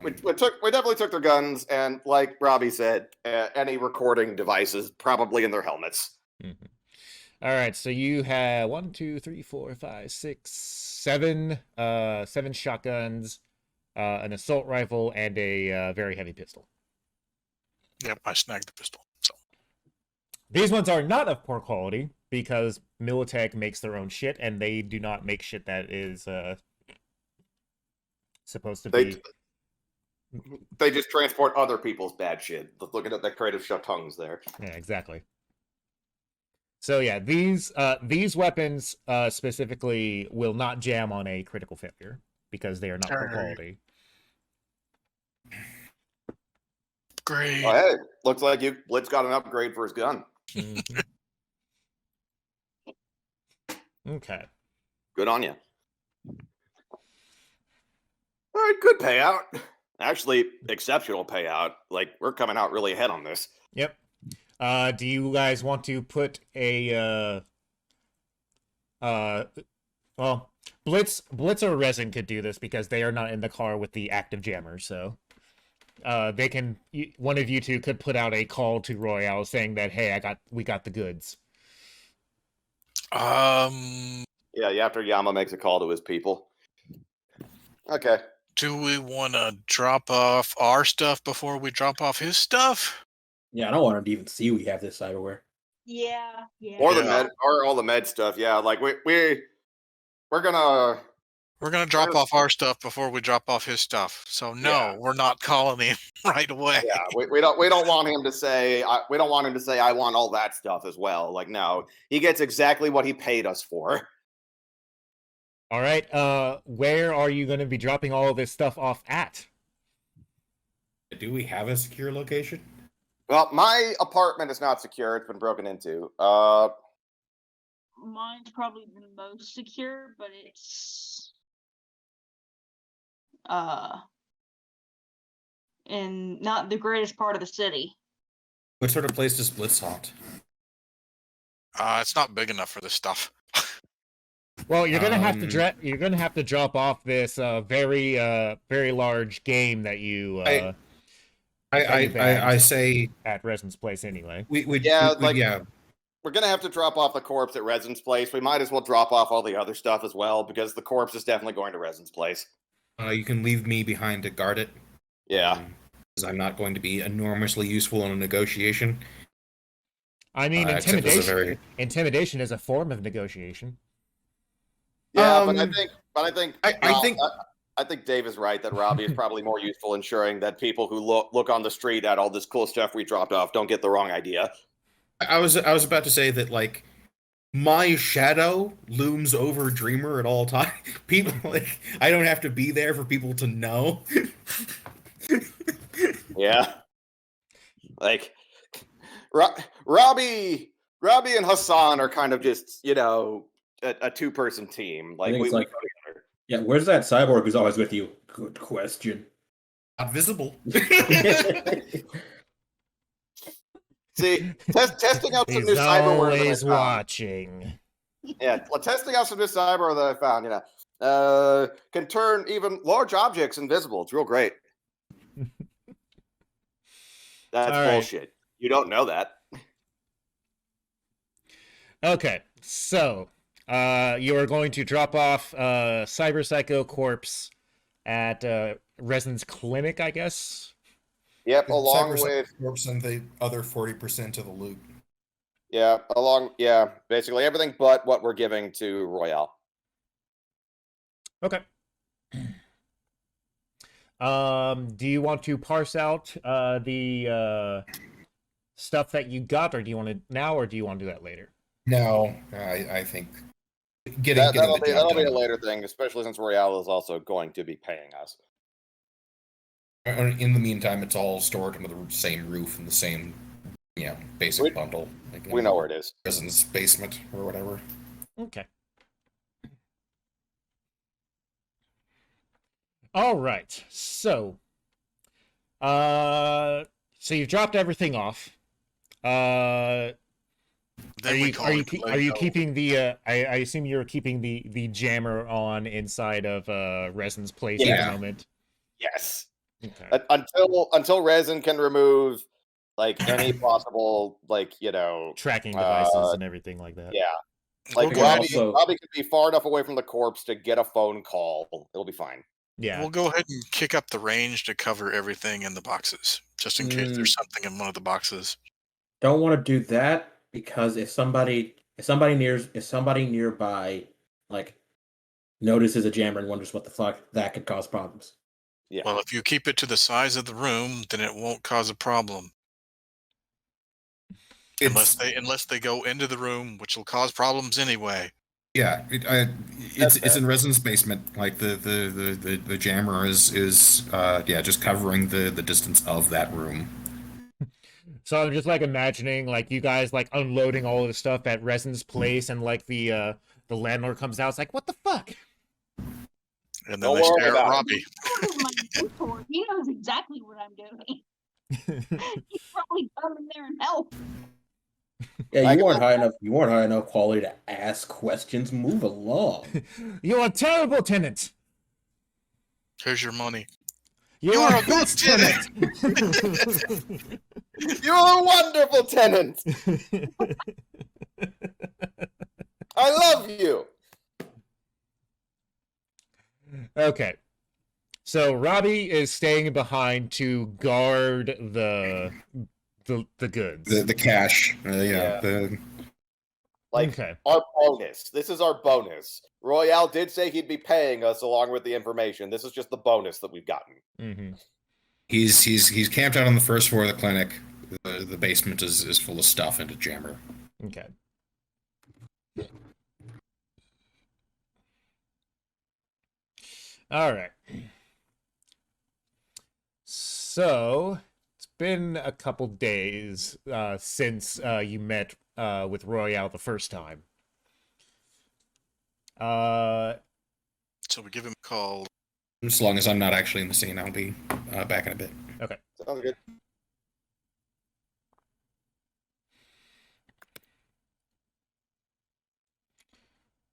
We definitely took their guns, and like Robbie said, any recording devices probably in their helmets. Mm-hmm. All right, so you have 1, 2, 3, 4, 5, 6, 7 shotguns, an assault rifle, and a very heavy pistol. Yep, I snagged the pistol. So. These ones are not of poor quality because Militech makes their own shit, and they do not make shit that is supposed to be. They just transport other people's bad shit. Looking at the creative shut tongues there. Yeah, exactly. So yeah, these weapons specifically will not jam on a critical failure because they are not poor quality. Great. Oh, hey, looks like Blitz got an upgrade for his gun. Mhm. Okay. Good on you. All right, good payout. Actually, exceptional payout. Like, we're coming out really ahead on this. Yep. Do you guys want to put a well, Blitz or Resin could do this because they are not in the car with the active jammer, so they can, one of you two could put out a call to Royale saying that, hey, we got the goods. Yeah, after Yama makes a call to his people. Okay. Do we want to drop off our stuff before we drop off his stuff? Yeah, I don't want him to even see we have this cyberware. Yeah. Or the med, or all the med stuff. Yeah, like we're gonna drop off our stuff before we drop off his stuff. So no, we're not calling him right away. Yeah, we don't want him to say we don't want him to say I want all that stuff as well. Like, no, he gets exactly what he paid us for. All right. Where are you going to be dropping all of this stuff off at? Do we have a secure location? Well, my apartment is not secure. It's been broken into. Mine's probably the most secure, but it's in not the greatest part of the city. What sort of place does Blitz haunt? It's not big enough for this stuff. Well, you're gonna have to drop off this very large game that you I say at Resin's place anyway. We're gonna have to drop off the corpse at Resin's place. We might as well drop off all the other stuff as well because the corpse is definitely going to Resin's place. You can leave me behind to guard it. Yeah, because I'm not going to be enormously useful in a negotiation. I mean, intimidation is a form of negotiation. Yeah, but I think Dave is right that Robbie is probably more useful ensuring that people who look on the street at all this cool stuff we dropped off don't get the wrong idea. I was about to say that, like, my shadow looms over Dreamer at all times. People, like, I don't have to be there for people to know. Yeah, like Robbie and Hassan are kind of just, you know, a two-person team. Like, we go together. Yeah, where's that cyborg who's always with you? Good question. Not visible. See, testing out some new He's cyberware. Always watching. Yeah, testing out some new cyber that I found. You know, can turn even large objects invisible. It's real great. That's all bullshit. Right. You don't know that. Okay, so you are going to drop off Cyber Psycho corpse at Resin's clinic, I guess. Yep, along with corpse and the other 40% of the loot. Yeah, basically everything but what we're giving to Royale. Okay. Do you want to parse out the stuff that you got, or do you want to now, or do you want to do that later? No, I think that'll be a later thing, especially since Royale is also going to be paying us. In the meantime, it's all stored under the same roof in the same, basic bundle. Like we know where it is. Prison's basement or whatever. Okay. All right. So, so you've dropped everything off. Are you keeping the? I assume you're keeping the jammer on inside of Resin's place at the moment. Yes. Okay. Until Resin can remove like any possible tracking devices and everything like that. Yeah. Like Robbie could be far enough away from the corpse to get a phone call. It'll be fine. Yeah. We'll go ahead and kick up the range to cover everything in the boxes, just in case there's something in one of the boxes. Don't want to do that because if somebody nearby like notices a jammer and wonders what the fuck, that could cause problems. Yeah. Well, if you keep it to the size of the room, then it won't cause a problem. Unless they go into the room, which will cause problems anyway. Yeah, it's in Resin's basement. Like the jammer is just covering the distance of that room. So I'm just like imagining like you guys like unloading all of the stuff at Resin's place, and like the landlord comes out. It's like, what the fuck? And then Don't they worry stare at about it. Robbie. My mentor, he knows exactly what I'm doing. He'd probably come in there and help. Yeah, you weren't high enough. You weren't high enough quality to ask questions. Move along. You're a terrible tenant. Here's your money. You're You're a a good best tenant. You're a wonderful tenant. I love you. Okay. So Robbie is staying behind to guard the goods. The cash. Yeah. Like Okay. our bonus. This is our bonus. Royale did say he'd be paying us along with the information. This is just the bonus that we've gotten. Mm-hmm. He's camped out on the first floor of the clinic. The basement is full of stuff and a jammer. Okay. All right. So it's been a couple days since you met with Royale the first time. So we give him a call. As long as I'm not actually in the scene, I'll be back in a bit. Okay. Sounds good.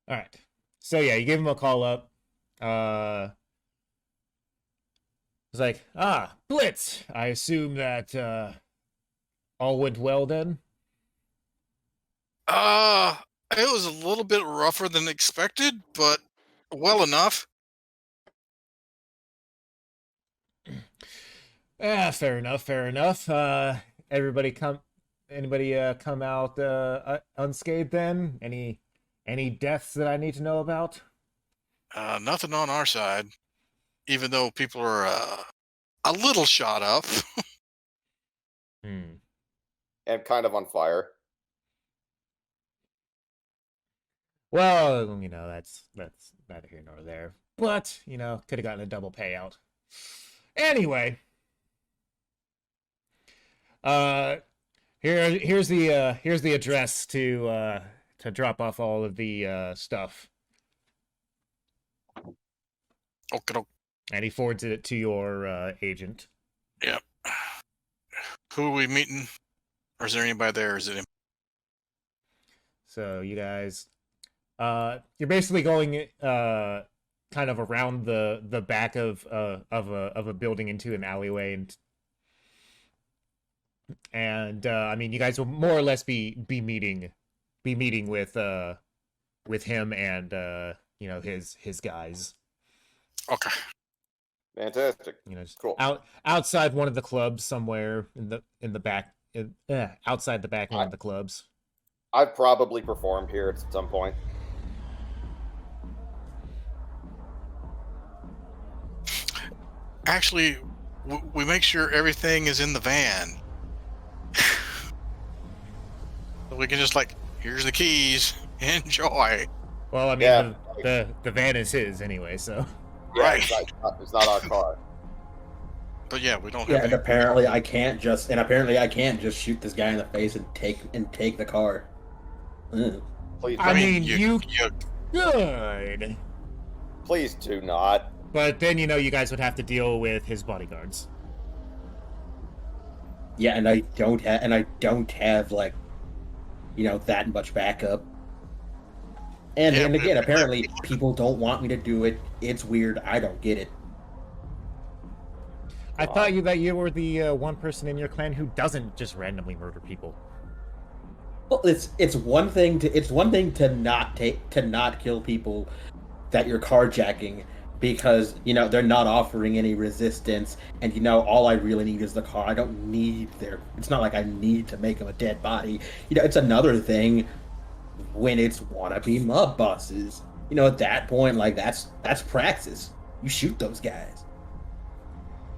All right. So yeah, you give him a call up. It's like, Blitz. I assume that all went well then. It was a little bit rougher than expected, but well enough. Fair enough. Fair enough. Anybody come out unscathed then? Any deaths that I need to know about? Nothing on our side, even though people are a little shot up. Hmm. And kind of on fire. Well, that's neither here nor there. But could have gotten a double payout. Anyway, here's the address to drop off all of the stuff. Okay. And he forwards it to your agent. Yep. Who are we meeting? Or is there anybody there? Is it him? So you guys, you're basically going kind of around the back of a building into an alleyway, and I mean, you guys will more or less be meeting with him and his guys. Okay. Fantastic. Just Cool. outside one of the clubs somewhere in the back, outside the back one of the clubs. I've probably performed here at some point. Actually, we make sure everything is in the van. So we can just here's the keys. Enjoy. Well, I mean, Yeah. the van is his anyway, so. Yeah, Right. It's not our car. But yeah, we don't Yeah, have and any. apparently I can't just shoot this guy in the face and take the car. Ugh. Please, I mean, you you could, please do not. but then you guys would have to deal with his bodyguards. Yeah, and I don't have that much backup. And Yeah, and but- again, apparently people don't want me to do it. It's weird. I don't get it. I thought that you were the one person in your clan who doesn't just randomly murder people. Well, it's one thing to not kill people that you're carjacking, because they're not offering any resistance, and all I really need is the car. I don't need their. It's not like I need to make them a dead body. It's another thing when it's wannabe mob bosses. At that point, like that's praxis. You shoot those guys.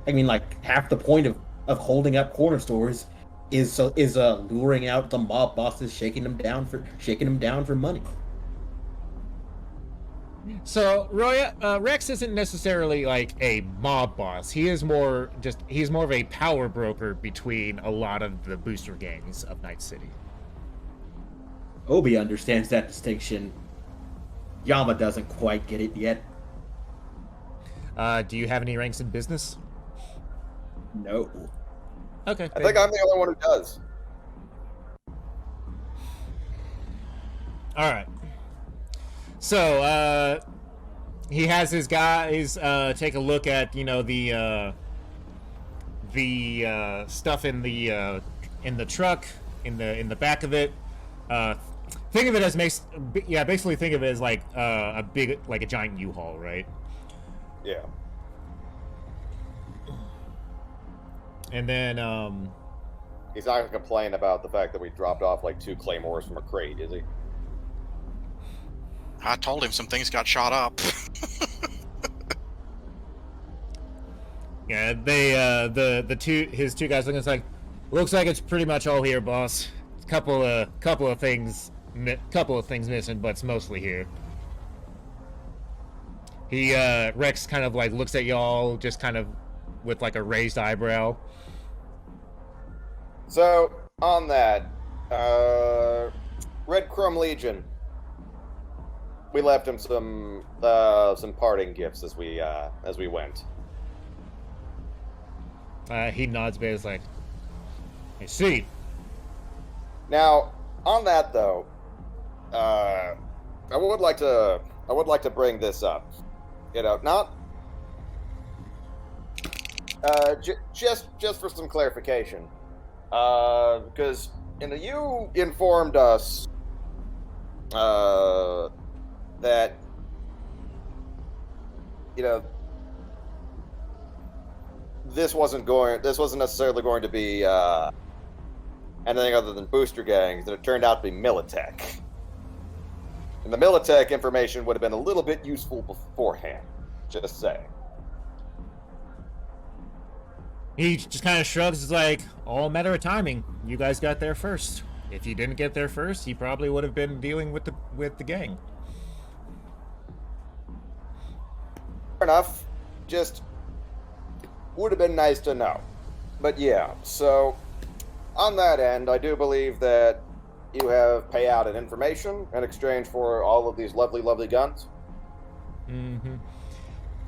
I mean, like half the point of holding up corner stores is luring out the mob bosses, shaking them down for money. So Rex isn't necessarily like a mob boss. He's more of a power broker between a lot of the booster gangs of Night City. Obi understands that distinction. Yama doesn't quite get it yet. Do you have any ranks in business? No. Okay. I think I'm the only one who does. All right. So he has his guys take a look at the stuff in the truck in the back of it. Think of it as basically think of it as like a big, like a giant U-Haul, right? Yeah. And then He's not gonna complain about the fact that we dropped off like 2 claymores from a crate, is he? I told him some things got shot up. yeah, they his two guys looks like it's pretty much all here, boss. Couple of things missing, but it's mostly here. Rex kind of like looks at y'all just kind of with like a raised eyebrow. So on that, Red Chrome Legion, we left him some parting gifts as we went. He nods, but is like, I see. Now, on that though, I would like to bring this up. Not just for some clarification, because you informed us that this wasn't necessarily going to be anything other than booster gangs, that it turned out to be Militech. And the Militech information would have been a little bit useful beforehand, just saying. He just kind of shrugs. It's like, all a matter of timing. You guys got there first. If you didn't get there first, he probably would have been dealing with the gang. Fair enough. Just would have been nice to know. But yeah, so on that end, I do believe that you have payout and information in exchange for all of these lovely, lovely guns. Mm-hmm.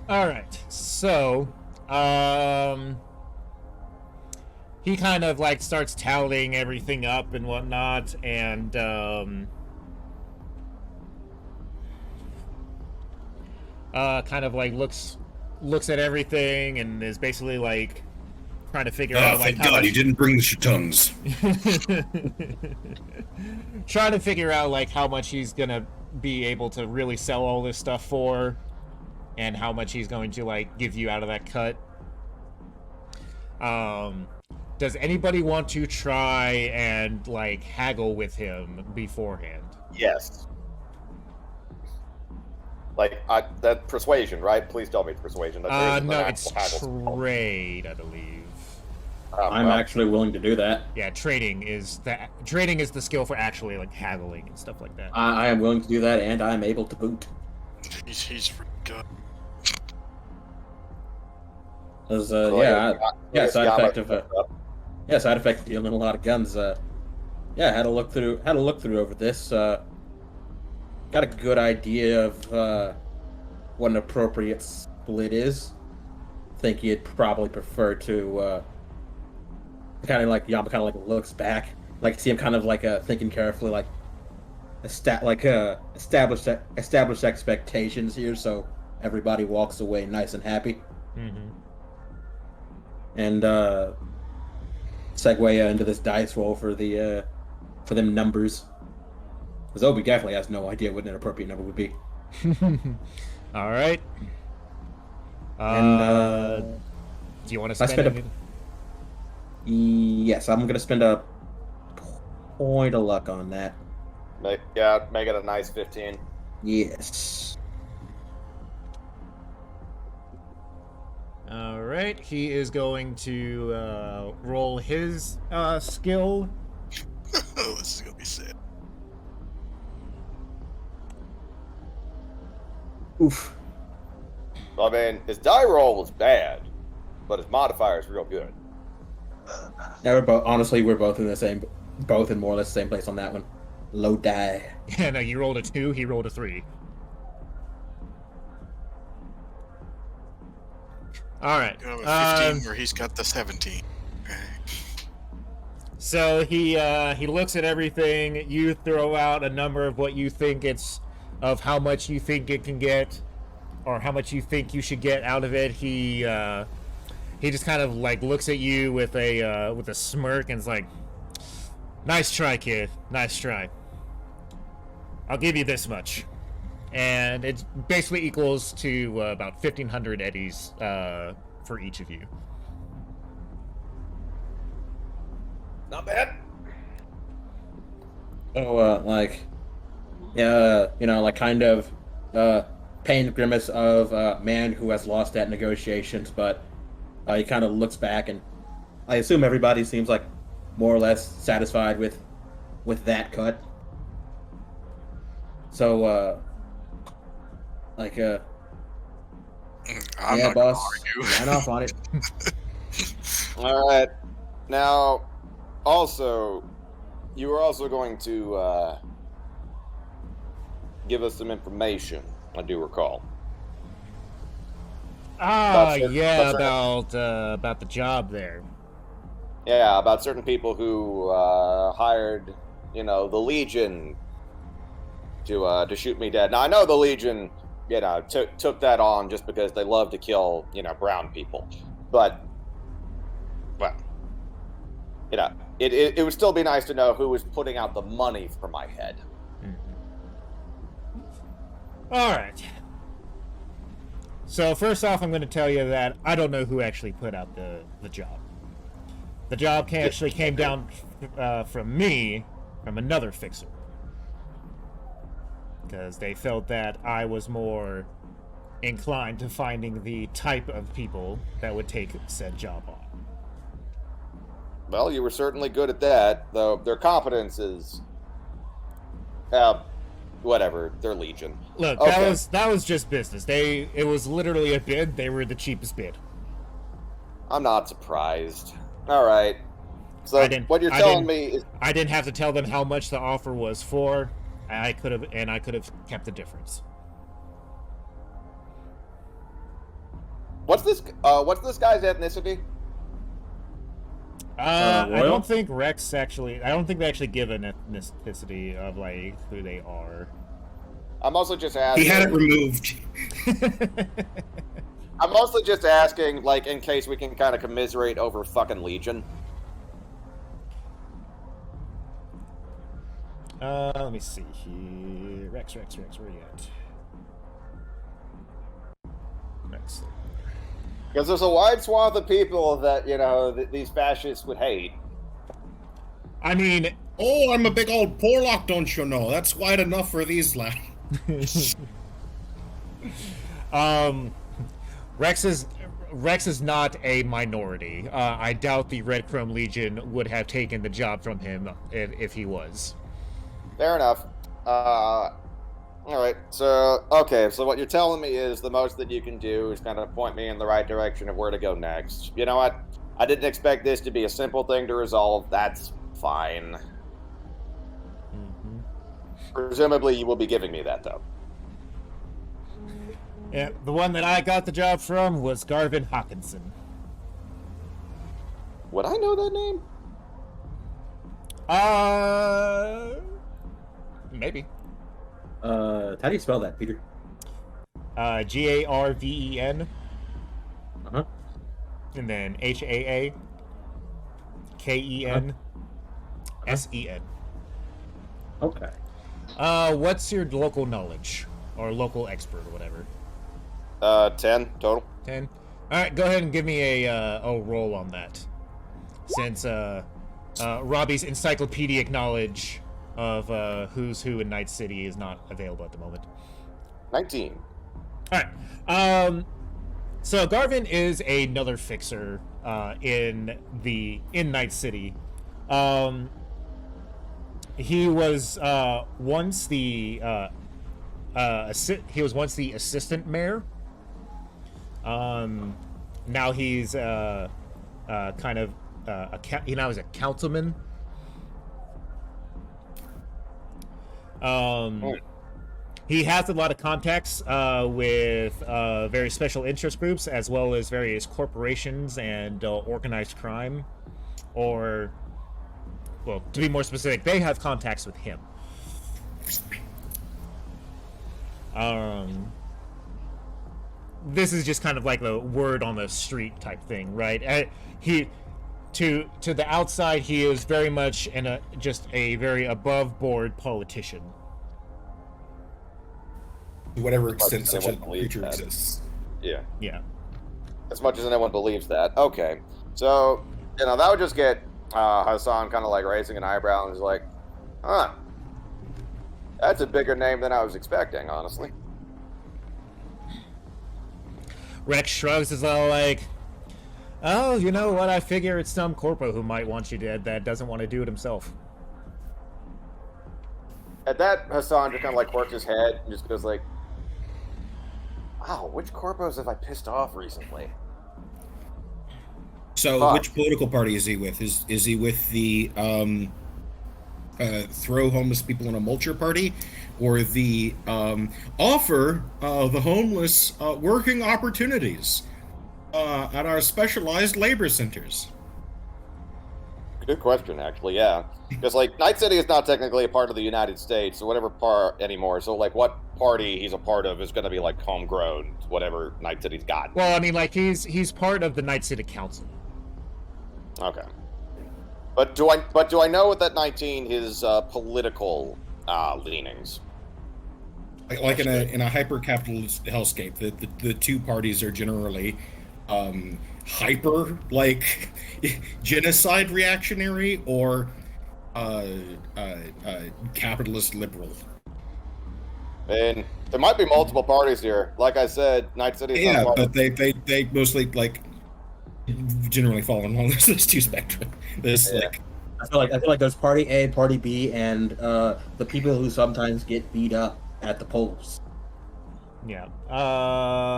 All right. So, he kind of like starts tallying everything up and whatnot, and kind of like looks at everything and is basically like trying to figure out like thank God you didn't bring the shetons. trying to figure out like how much he's gonna be able to really sell all this stuff for, and how much he's going to like give you out of that cut. Does anybody want to try and like haggle with him beforehand? Yes. Like that persuasion, right? Please tell me it's persuasion. No, it's trade, I believe. I'm actually willing to do that. Yeah, trading is the skill for actually like haggling and stuff like that. I am willing to do that, and I'm able to boot. He's pretty good. Side effect of dealing a lot of guns. Had to look through over this. Got a good idea of what an appropriate split is. Think he'd probably prefer to kind of like Yama kind of like looks back, like see him kind of like thinking carefully, like establish expectations here, so everybody walks away nice and happy. Mm-hmm. And segue into this dice roll for them numbers. Because Obi definitely has no idea what an appropriate number would be. All right. And Do you want to I spend spend yes, I'm gonna spend a point of luck on that. Make it a nice 15. Yes. All right, he is going to roll his skill. Oh, this is gonna be sad. Oof. I mean, his die roll was bad, but his modifier is real good. Yeah, we're both in more or less the same place on that one. Low die. Yeah, no, you rolled a 2, he rolled a 3. All right. You have a 15 where he's got the 17. Okay. So he looks at everything. You throw out a number of what you think of how much you think it can get, or how much you think you should get out of it. He just kind of like looks at you with a smirk and is like, "Nice try, kid. Nice try. I'll give you this much," and it basically equals to about 1,500 eddies for each of you. Not bad. Oh, kind of pained grimace of a man who has lost at negotiations, but he kind of looks back, and I assume everybody seems like more or less satisfied with that cut. So, I'm yeah, not boss, gonna argue. sign off on it. All right. Now, also, you were also going to give us some information, I do recall. Ah, About yeah, certain- about the job there. Yeah, about certain people who hired, the Legion to shoot me dead. Now I know the Legion, took that on just because they love to kill, brown people. But, well, it would still be nice to know who was putting out the money for my head. All right. So first off, I'm going to tell you that I don't know who actually put out the job. The job actually came down from me, from another fixer. Because they felt that I was more inclined to finding the type of people that would take said job on. Well, you were certainly good at that, though their competence is... whatever, they're Legion. Look, Okay. that was just business. It was literally a bid. They were the cheapest bid. I'm not surprised. All right. So what you're I telling didn't- me is... I didn't have to tell them how much the offer was for. I could have kept the difference. What's this guy's ethnicity? I Royal? don't think Rex actually. I don't think they actually give an ethnicity of like who they are. I'm also just asking. He had it removed. I'm mostly just asking, like, in case we can kind of commiserate over fucking Legion. Let me see here. Rex, where are you at? Rex. Because there's a wide swath of people that, these fascists would hate. I mean, Oh, I'm a big old Porlock, don't you know? That's quite enough for these lads. Rex is not a minority. I doubt the Red Chrome Legion would have taken the job from him if he was. Fair enough. All right. So what you're telling me is the most that you can do is kind of point me in the right direction of where to go next. You know what? I didn't expect this to be a simple thing to resolve. That's fine. Mm-hmm. Presumably, you will be giving me that, though. Yeah, the one that I got the job from was Garvin Hawkinson. Would I know that name? Maybe. How do you spell that, Peter? Garven. Uh-huh. And then HAAKENSEN. Okay. What's your local knowledge? Or local expert or whatever? 10 total. 10. All right, go ahead and give me a roll on that. Since Robbie's encyclopedic knowledge of who's who in Night City is not available at the moment. 19. All right. So Garvin is another fixer in Night City. He was once the assistant mayor. Now he's kind of he now is a councilman. He has a lot of contacts with various special interest groups, as well as various corporations and organized crime. Or, well, to be more specific, they have contacts with him. This is just kind of like the word on the street type thing, right? To the outside, he is very much just a very above board politician. To whatever extent such a creature exists. Yeah. Yeah. As much as anyone believes that. Okay. So, that would just get Hassan kind of like raising an eyebrow and is like, huh. That's a bigger name than I was expecting, honestly. Rex shrugs as well, like, oh, you know what? I figure it's some corpo who might want you dead that doesn't want to do it himself. At that, Hassan just kind of like quirks his head and just goes like, wow, which corpos have I pissed off recently? So, which political party is he with? Is he with the throw homeless people in a mulcher party, or the offer the homeless working opportunities at our specialized labor centers? Good question, actually, yeah. Because, like, Night City is not technically a part of the United States, or whatever part anymore. So, like, what party he's a part of is going to be, like, homegrown, whatever Night City's got. Well, I mean, like, he's part of the Night City Council. Okay. But do I know with that 19 his political leanings? Like in a hyper capitalist hellscape, the two parties are generally hyper like genocide reactionary or capitalist liberal. And there might be multiple parties here. Like I said, Night City. Yeah, but they mostly like generally fall on one of those two spectrum. Like I feel like there's party A, party B, and the people who sometimes get beat up at the polls. Yeah.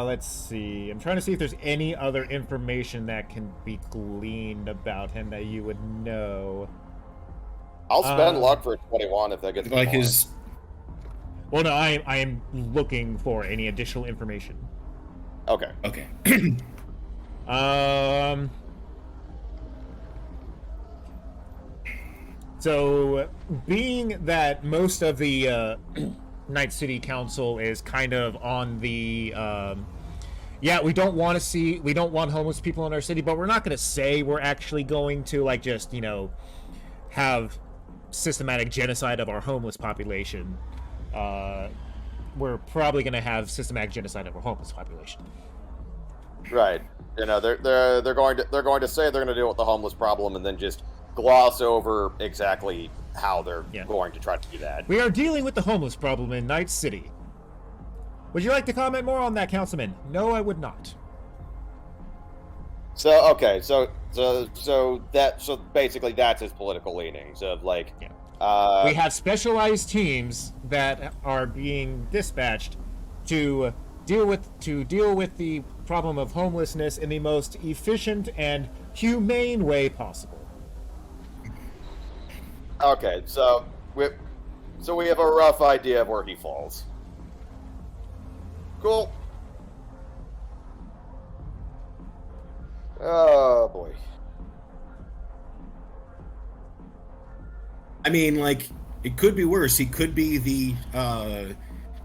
Let's see. I'm trying to see if there's any other information that can be gleaned about him that you would know. I'll spend luck for 21 if that gets like his. Well, no, I am looking for any additional information. Okay. Okay. So, being that most of the Night City Council is kind of on the, we don't want homeless people in our city, but we're not going to say we're actually going to, like, just, have systematic genocide of our homeless population. We're probably going to have systematic genocide of our homeless population. Right. They're going to say they're going to deal with the homeless problem and then just gloss over exactly how they're going to try to do that. We are dealing with the homeless problem in Night City. Would you like to comment more on that, Councilman? No, I would not. So okay, so basically that's his political leanings of like. Yeah. We have specialized teams that are being dispatched to deal with the problem of homelessness in the most efficient and humane way possible. Okay, so we have a rough idea of where he falls. Cool. Oh boy. I mean, like, it could be worse. He could be the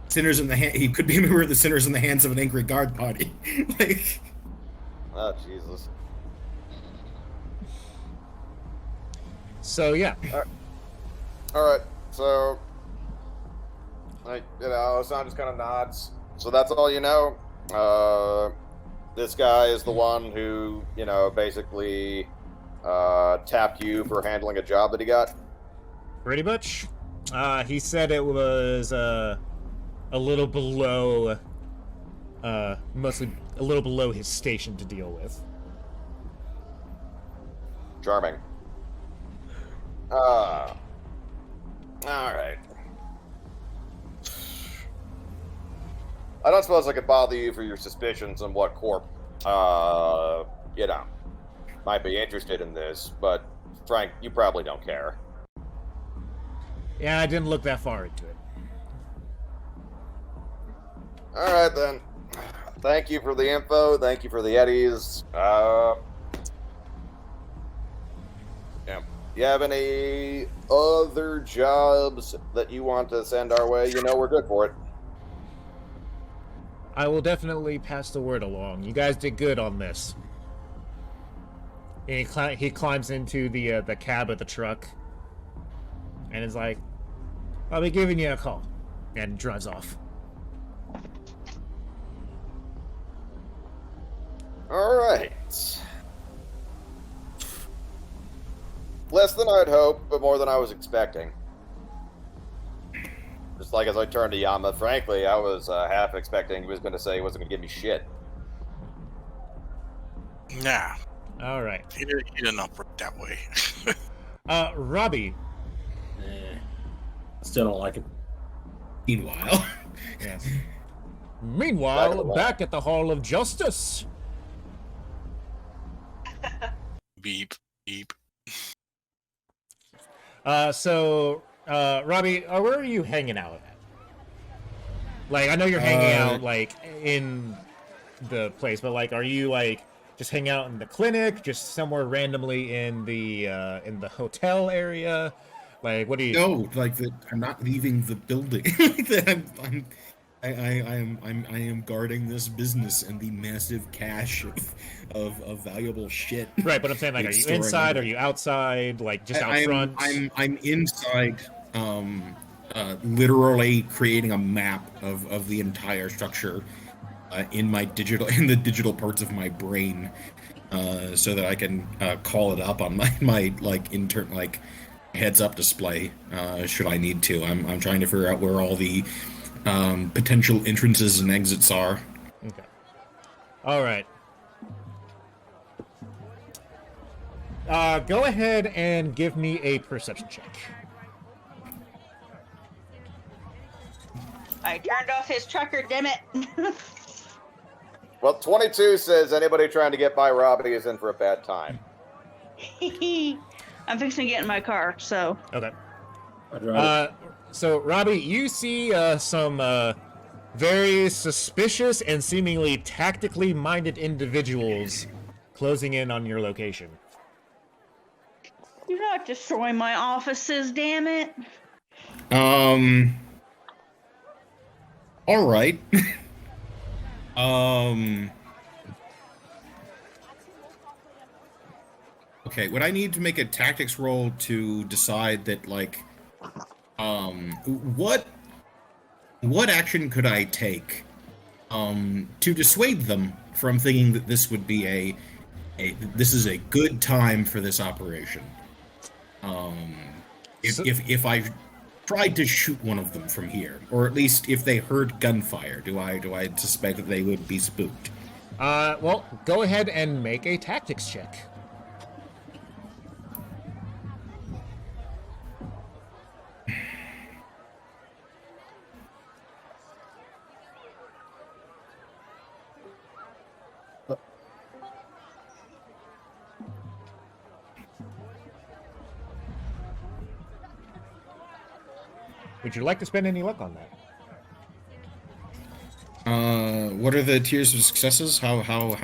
sinners in the hand. He could be a member of the sinners in the hands of an angry guard party. Like, oh Jesus. So yeah. All right. So, like, Hassan just kind of nods. So that's all you know. This guy is the one who, basically tapped you for handling a job that he got? Pretty much. He said it was a little below, mostly a little below his station to deal with. Charming. All right. I don't suppose I could bother you for your suspicions on what Corp, might be interested in this, but Frank, you probably don't care. Yeah, I didn't look that far into it. All right, then. Thank you for the info. Thank you for the eddies. Yeah. You have any other jobs that you want to send our way? We're good for it. I will definitely pass the word along. You guys did good on this. And he climbs into the cab of the truck and is like, I'll be giving you a call. And drives off. All right. Less than I'd hoped, but more than I was expecting. Just like as I turned to Yama, frankly, I was half expecting he was going to say he wasn't going to give me shit. Nah, All right. he didn't operate that way. Robbie. Still don't like it. Meanwhile, Yes. Meanwhile, back at the Hall of Justice. Beep, beep. Robbie, where are you hanging out at? Like, I know you're hanging out, like, in the place, but, like, are you, like, just hanging out in the clinic, just somewhere randomly in the hotel area? Like, what do you... no, like that. I'm not leaving the building. I am guarding this business and the massive cache of valuable shit. Right, but I'm saying, like, are you storing inside? under- Are you outside? Like, just out I'm, front? I'm inside, literally creating a map of the entire structure in the digital parts of my brain, so that I can call it up on my heads up display should I need to. I'm trying to figure out where all the potential entrances and exits are. Okay. All right. Go ahead and give me a perception check. I turned off his trucker, damn it. Well, 22 says anybody trying to get by Robbie is in for a bad time. I'm fixing to get in my car, so. Okay. I'd rather- So, Robbie, you see some very suspicious and seemingly tactically minded individuals closing in on your location. You're not destroying my offices, damn it. All right. Okay, would I need to make a tactics roll to decide that, like, what action could I take, to dissuade them from thinking that this would be this is a good time for this operation? If I tried to shoot one of them from here, or at least if they heard gunfire, do I suspect that they would be spooked? Well, go ahead and make a tactics check. Would you like to spend any luck on that? What are the tiers of successes? How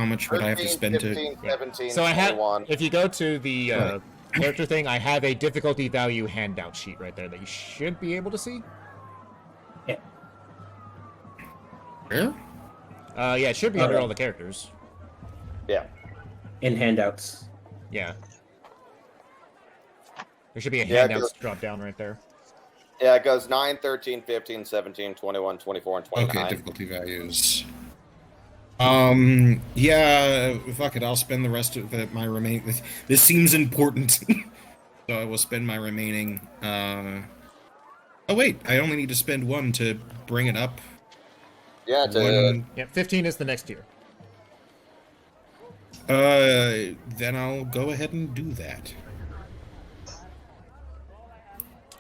much would I have to 13, spend 15, 17, So I have, 21. if you go to the Right. character thing, I have a difficulty value handout sheet right there that you should be able to see. Where? Yeah, it should be under Okay. all the characters. Yeah. In handouts. Yeah. There should be a Yeah, handouts drop down right there. Yeah, it goes 9, 13, 15, 17, 21, 24, and 29. Okay, difficulty values. Yeah, fuck it. I'll spend the rest of my remaining. This seems important, so I will spend my remaining. Oh wait, I only need to spend one to bring it up. Yeah, One. Yeah, 15 is the next tier. Then I'll go ahead and do that.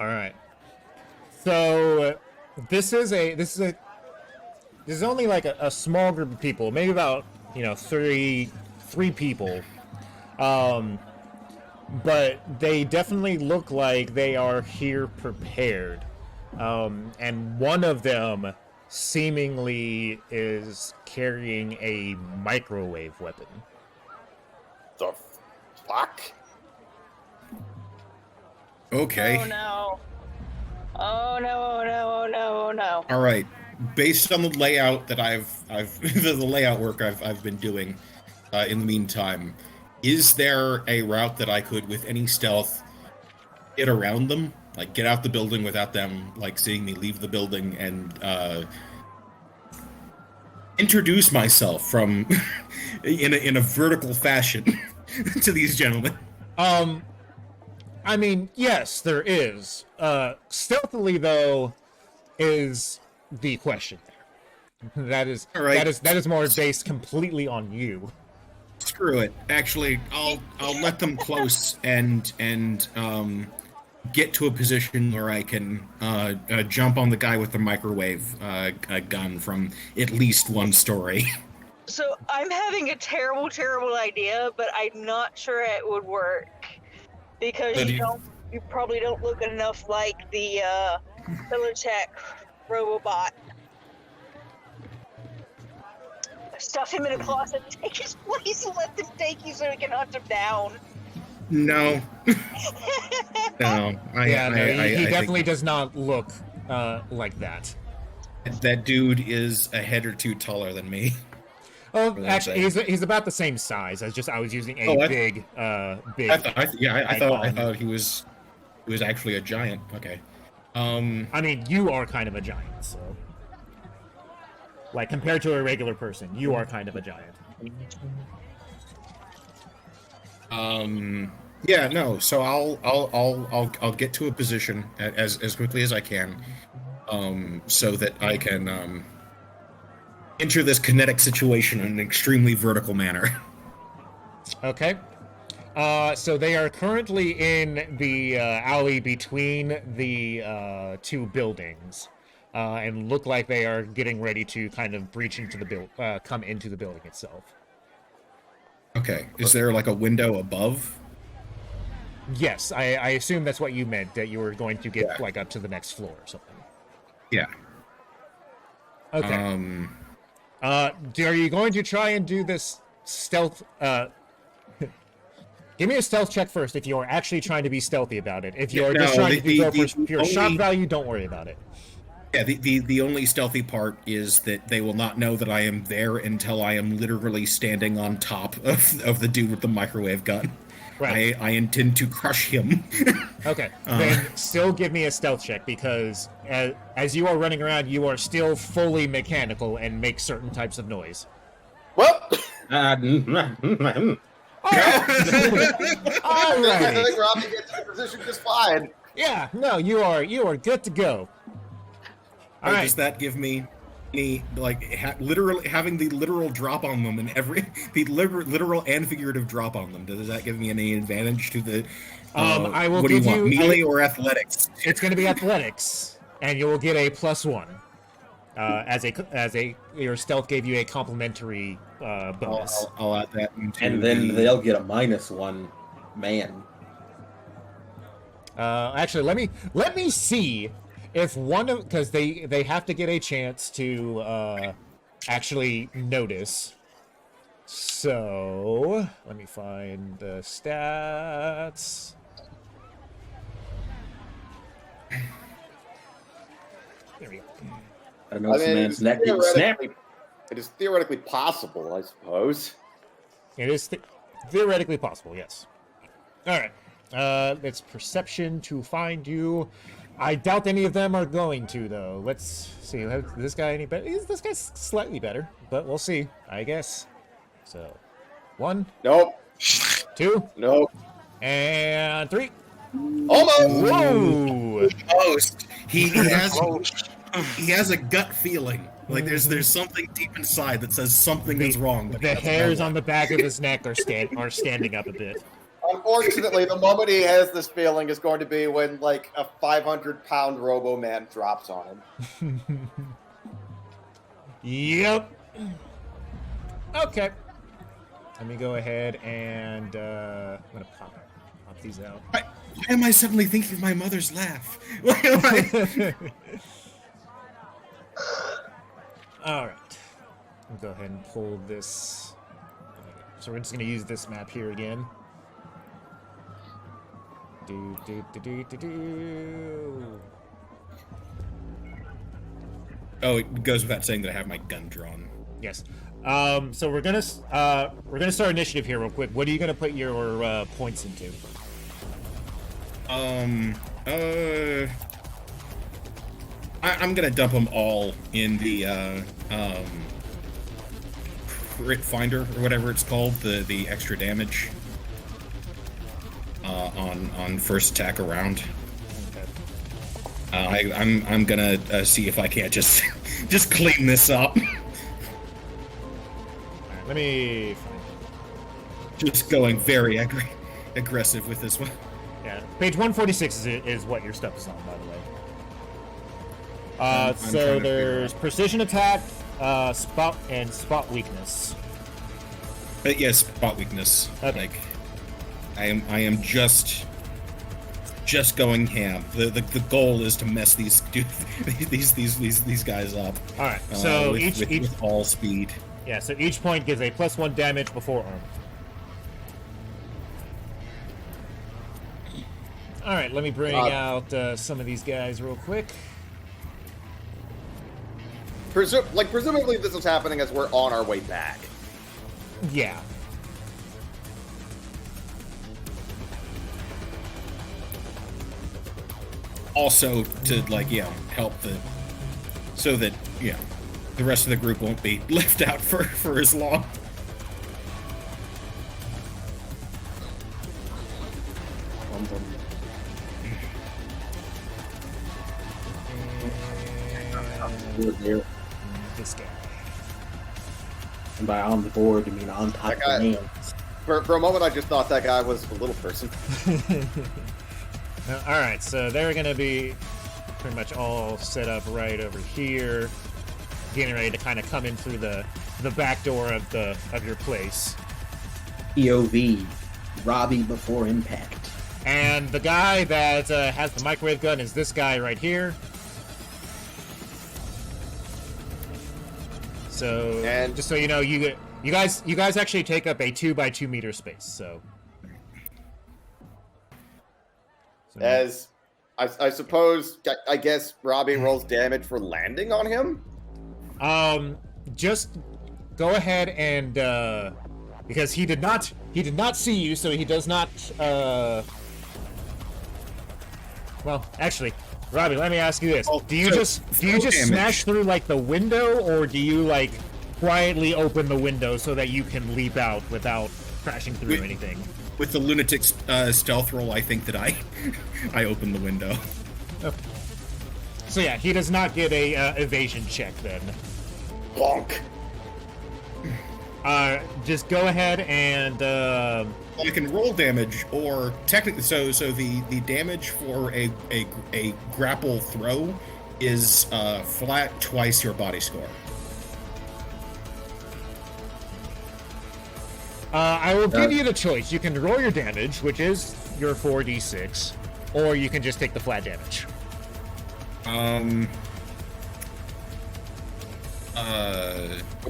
All right. So this is only like a small group of people, maybe about three people, but they definitely look like they are here prepared, and one of them seemingly is carrying a microwave weapon. the fuck? Okay. Oh no. Oh no, no, no, no. All right. Based on the layout that I've the layout work I've been doing, in the meantime, is there a route that I could, with any stealth, get around them, like get out the building without them like seeing me leave the building, and introduce myself from in a vertical fashion to these gentlemen? I mean, yes, there is. Stealthily, though, is the question there. That is All right. that is more based completely on you. Screw it. Actually, I'll let them close and get to a position where I can jump on the guy with the microwave gun from at least one story. So I'm having a terrible, terrible idea, but I'm not sure it would work because But you probably don't look enough like the Militech robot. Stuff him in a closet and take his place and let them take you so he can hunt him down. No. No. He I definitely think does not look like that. that dude is a head or two taller than me. Oh, What actually, I'm saying. he's about the same size. As just I was using a Oh, big. I thought icon. he was actually a giant. Okay. I mean, you are kind of a giant, so like compared to a regular person, you are kind of a giant. Yeah, no. So I'll get to a position as quickly as I can, so that I can enter this kinetic situation in an extremely vertical manner. Okay. So they are currently in the alley between the two buildings, and look like they are getting ready to kind of breach into the come into the building itself. Okay. Is there like a window above? Yes, I assume that's what you meant, that you were going to get Yeah. like up to the next floor or something. Yeah. Okay. Are you going to try and do this stealth? Give me a stealth check first if you're actually trying to be stealthy about it. If you're just trying to go for pure shock value, don't worry about it. Yeah, the only stealthy part is that they will not know that I am there until I am literally standing on top of the dude with the microwave gun. Right. I intend to crush him. Okay. Then still give me a stealth check because as you are running around, you are still fully mechanical and make certain types of noise. Well, All right. I think Robbie gets in position just fine. Yeah. No, you are good to go. All right. Does that give me any literally having the literal drop on them and the literal and figurative drop on them? Does that give me any advantage to the? I will what do you give want, you melee or athletics? It's going to be athletics, and you will get a +1. As your stealth gave you a complimentary bonus. I'll add that into And then they'll get a -1. Man. Actually, let me see if one of, because they have to get a chance to actually notice. So let me find the stats. There we go. I know some man's neck getting snapped. It is theoretically possible, I suppose. It is theoretically possible, yes. All right. It's perception to find you. I doubt any of them are going to, though. Let's see. Is this guy any better? This guy's slightly better, but we'll see, I guess. So, 1, Nope. 2, Nope. and 3. Almost. Whoa! Almost. He has a gut feeling. Like there's something deep inside that says something is wrong. But The hairs on the back of his neck are standing up a bit. Unfortunately, the moment he has this feeling is going to be when, like, a 500-pound Robo-Man drops on him. Yep. Okay. Let me go ahead and I'm gonna pop these out. Why am I suddenly thinking of my mother's laugh? Why am I? All right. I'll go ahead and pull this. So we're just gonna use this map here again. Oh, it goes without saying that I have my gun drawn. Yes. So we're gonna start initiative here real quick. What are you gonna put your points into? I'm gonna dump them all in the crit finder or whatever it's called, the extra damage on first attack around. Okay. I'm gonna see if I can't just clean this up. All right, let me find it. Just going very aggressive with this one. Yeah, page 146 is what your stuff is on, by the way. I'm So trying to figure there's out. precision attack, spot weakness. But yes, spot weakness. Okay. Like I am just going ham. The goal is to mess these guys up. All right. So with all speed. Yeah. So each point gives a +1 damage before armor. All right. Let me bring out some of these guys real quick. Presumably this is happening as we're on our way back. Yeah. Also to help so that the rest of the group won't be left out for as long. This guy. And by on the board, you mean on top That of guy- the nails. For a moment, I just thought that guy was a little person. All right, so they're gonna be pretty much all set up right over here, getting ready to kind of come in through the back door of your place. POV, Robbie before impact. And the guy that has the microwave gun is this guy right here. So, And- just so you know, you guys actually take up a 2 by 2 meter space. So As I suppose, I guess Robbie rolls damage for landing on him. just go ahead and because he did not see you, so he does not. Well, actually, Robbie, let me ask you this: do you just damage. smash through like the window, or do you like quietly open the window so that you can leap out without crashing through anything? With the lunatic's stealth roll, I think that I open the window. Okay. So yeah, he does not get a evasion check then. Bonk. Just go ahead and I can roll damage, or technically, so the damage for a grapple throw is flat twice your body score. I will give you the choice. You can roll your damage, which is your 4d6, or you can just take the flat damage. Wouldn't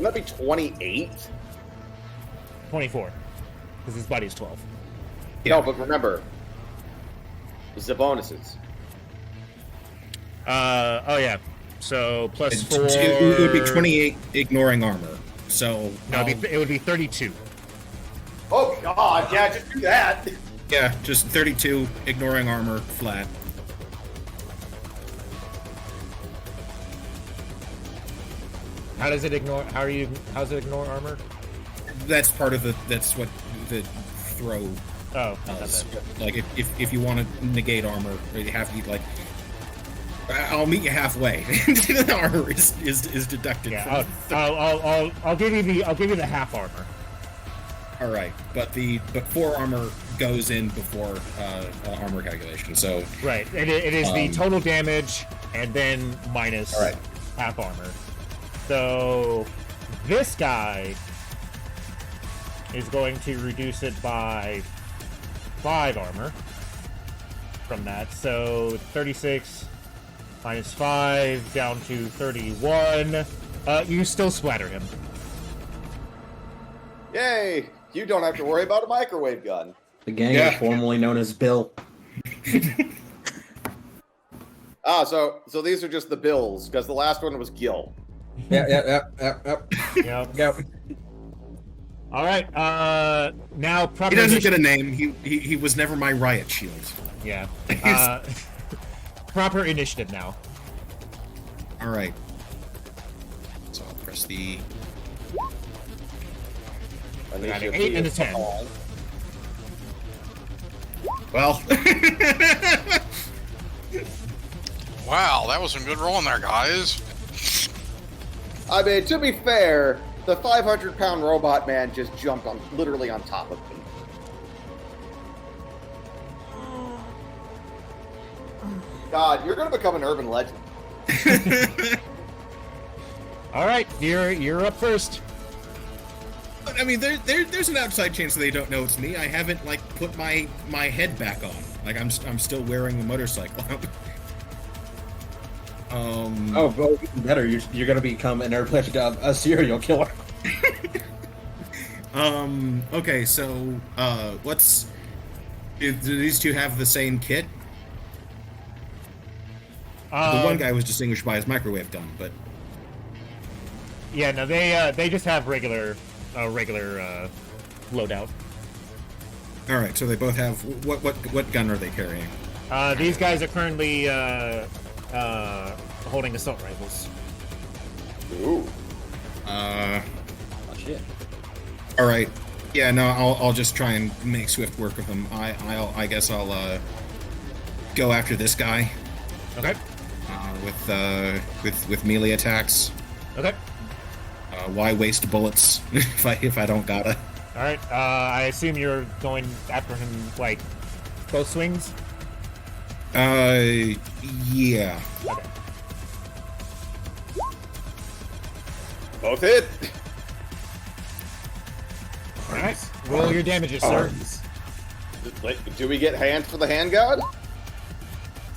that be 28? 24, because his body is 12. No, but remember, the bonuses. Oh yeah. So plus 4. It would be 28 ignoring armor. So No, it would be 32. Oh God! Yeah, just do that. yeah, just 32 ignoring armor flat. How does it ignore? How's it ignore armor? That's part of the. That's what the throw Oh, does. Like if you want to negate armor, you have to like. I'll meet you halfway. Armor is deducted. Yeah, I'll give you the half armor. All right, but 4 armor goes in before armor calculation. So right, it is the total damage and then minus half armor. So this guy is going to reduce it by 5 armor from that. So 36 minus 5 down to 31. You still splatter him. Yay! You don't have to worry about a microwave gun. The gang is formerly known as Bill. So these are just the Bills, because the last one was Gil. Yep. Yep. All right. Now proper. He doesn't get a name. He was never my riot shield. Yeah. Proper initiative now. All right. So I'll press the. We got an 8 and a 10. Well. Wow, that was some good rolling there, guys. I mean, to be fair, the 500-pound robot man just jumped literally on top of me. God, you're gonna become an urban legend. All right, you're up first. I mean, there's an outside chance that they don't know it's me. I haven't put my head back on. I'm still wearing the motorcycle. Oh, well, even better. You're gonna become an urban legend of a serial killer. Okay, so do these two have the same kit? The one guy was distinguished by his microwave gun, but yeah, no, they just have regular loadout. All right, so they both have what gun are they carrying? These guys are currently holding assault rifles. Ooh. Oh, shit. All right. Yeah, no, I'll just try and make swift work of them. I guess I'll go after this guy. Okay. With melee attacks. Okay. Why waste bullets if I don't gotta? All right. I assume you're going after him both swings. Yeah. Okay. Both hit. All right. Roll your damages, sir. Do we get hands for the hand god?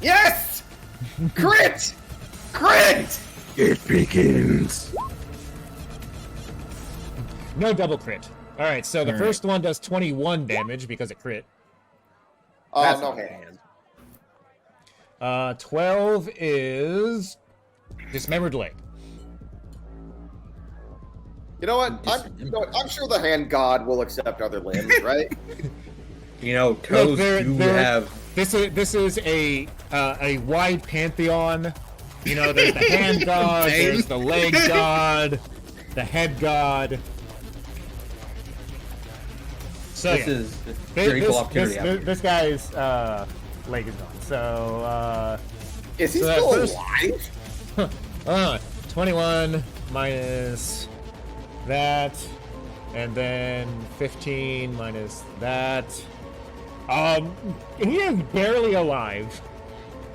Yes! Crit! Crit! It begins. No double crit. All right. So the first one does 21 damage because it crit. Oh, no hand. 12 is dismembered leg. You know what? I'm sure the hand god will accept other limbs, right? Toes do have. This is a wide pantheon. There's the hand god, there's the leg god, the head god. So This is very equal opportunity. This guy's leg is gone. So Is he so still alive? 21 minus that, and then 15 minus that. He is barely alive.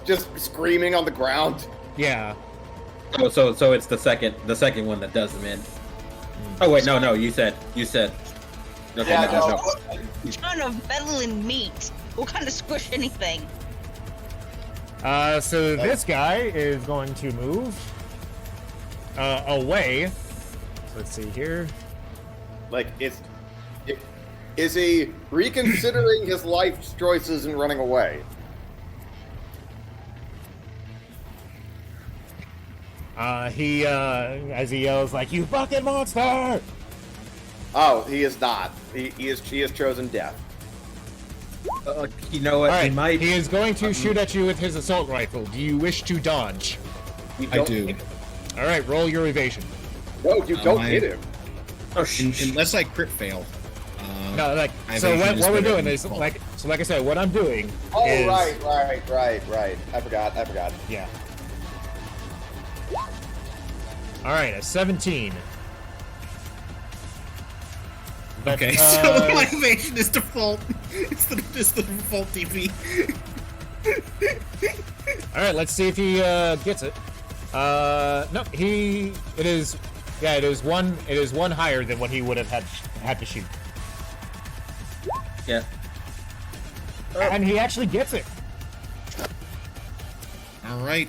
Just screaming on the ground. Yeah. Oh, so it's the second one that does them in. Oh wait, no, you said. Okay, Yeah, no. Ton of meddling meat. What kind of squish anything? So this guy is going to move away. So let's see here. Is he reconsidering his life choices and running away? He as he yells "You fucking monster!" Oh, he is not. He has chosen death. You know what? All right. He might. He is going to shoot at you with his assault rifle. Do you wish to dodge? I do. All right, roll your evasion. No, you don't hit him. Oh, Unless I crit fail. No, like I so. evasion is What we're better doing than is default. like I said, what I'm doing. Oh, is, right. I forgot. Yeah. All right, a 17. But, Okay, so my evasion is default. It's the default DP. all right, let's see if he gets it. No, it is one higher than what he would have had to shoot. Yeah. And he actually gets it. All right.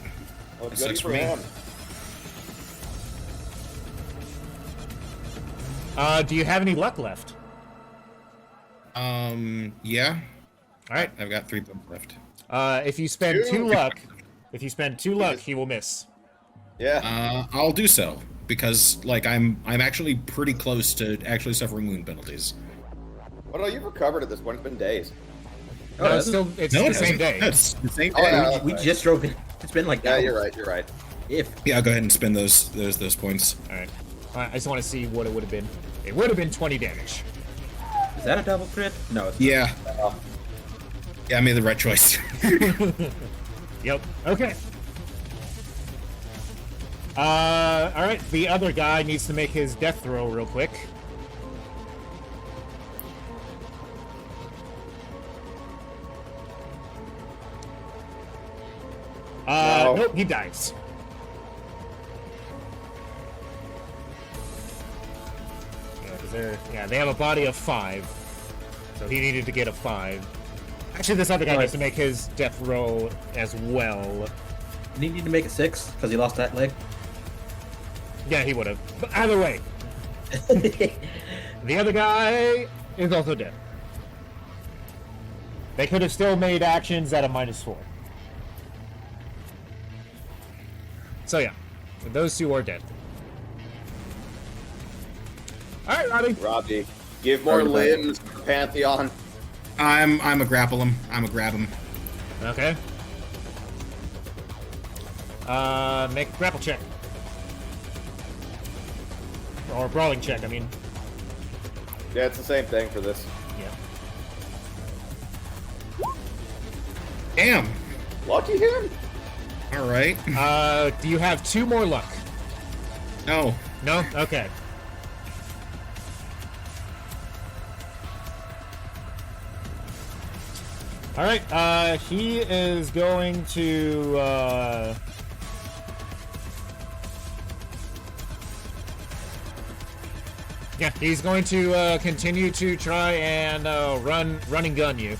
Well, That goody sucks for for me. him. Do you have any luck left? Yeah. All right. I've got 3 bumps left. If you spend two luck, he will miss. Yeah. I'll do so because like I'm actually pretty close to actually suffering wound penalties. Oh no, you've recovered at this point. It's been days. Oh, No, it's the it same hasn't. day. It's the same Oh, day. yeah. We just drove in. It's been like Yeah, that. you're right. If Yeah, I'll go ahead and spend those points. All right. I just want to see what it would have been. It would have been 20 damage. is that a double crit? No. It's Yeah. Oh. Yeah, I made the right choice. Yep. Okay. All right. The other guy needs to make his death throw real quick. No. Nope, he dies. Yeah, 'cause they have a body of 5, so he needed to get a 5. Actually, this other guy needs to make his death roll as well. Did he need to make it 6 because he lost that leg? Yeah, he would have. But either way, the other guy is also dead. They could have still made actions at a -4. So yeah, those two are dead. All right, Robbie. Robbie, give more Everybody. limbs, Pantheon. I'm a grapple him. I'm a grab him. Okay. Make a grapple check. Or brawling check, I mean. Yeah, it's the same thing for this. Yeah. Damn. Lucky him. All right. Do you have 2 more luck? No. No? Okay. Alright, he is going to, yeah, he's going to, continue to try and, run and gun you.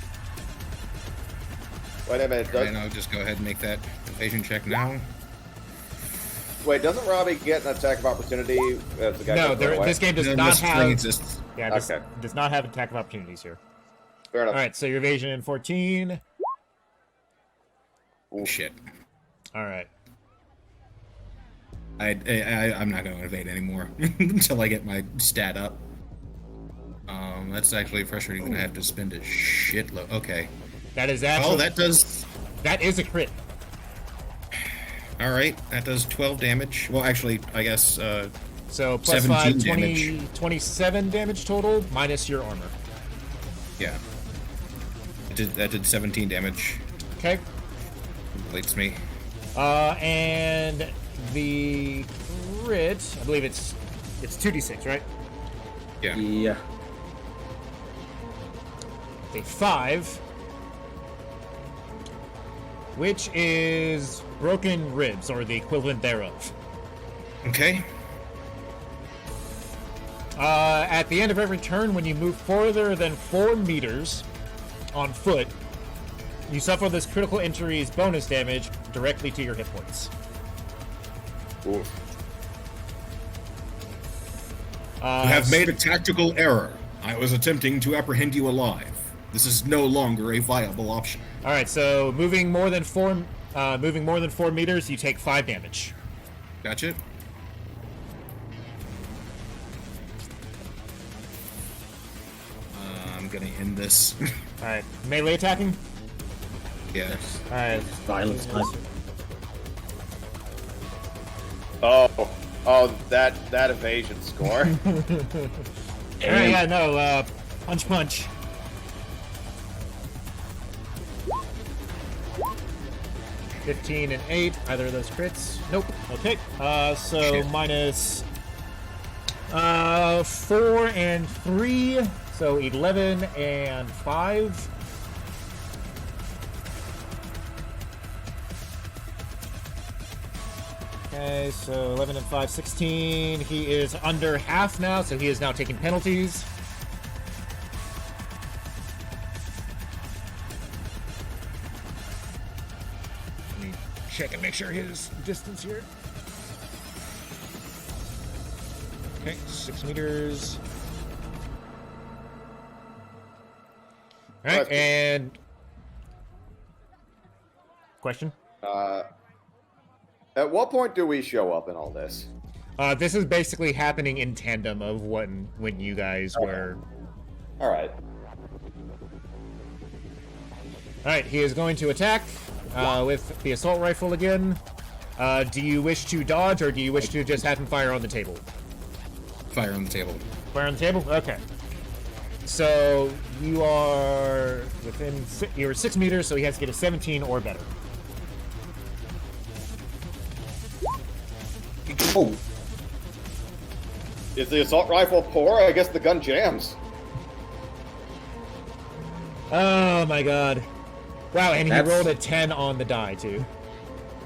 Wait a minute. And I'll just go ahead and make that evasion check now. Wait, doesn't Robbie get an attack of opportunity? As the guy No, gets run away? this game does No, not this thing have, exists. yeah, this Okay. does not have attack of opportunities here. Fair enough. Alright, so your evasion in 14. Oh shit. Alright. I'm not going to evade anymore until I get my stat up. That's actually frustrating that I have to spend a shitload. Okay. That is actually, Oh, that is a crit. All right. That does 12 damage. Well, actually, I guess. So plus 17 5, 20, damage. 27 damage total, minus your armor. Yeah. That did 17 damage. Okay. Completes me. And the crit, I believe it's 2d6, right? Yeah. Yeah. A 5, which is broken ribs, or the equivalent thereof. Okay. At the end of every turn, when you move further than 4 meters on foot, you suffer this critical injury's bonus damage directly to your hit points. Ooh. You have made a tactical error. I was attempting to apprehend you alive. This is no longer a viable option. All right, so moving more than 4 meters, you take 5 damage. Gotcha. I'm gonna end this. All right, melee attacking. Yeah. All right, Violence. Oh, Oh, that evasion score. Yeah, no, punch. $15 and 8. Either of those crits? Nope. Okay. So Shit. minus 4 and 3. So 11 and 5. Okay, so 11 and 5, 16. He is under half now, so he is now taking penalties. Let me check and make sure his distance here. Okay, 6 meters. All right, and question? At what point do we show up in all this? This is basically happening in tandem of when you guys were. All right. All right, he is going to attack with the assault rifle again. Do you wish to dodge, or do you wish to just have him fire on the table? Fire on the table. Fire on the table. Okay. So you are you're 6 meters, so he has to get a 17 or better. Oh, Is the assault rifle poor? I guess the gun jams. Oh my god! Wow, and he That's- rolled a 10 on the die too.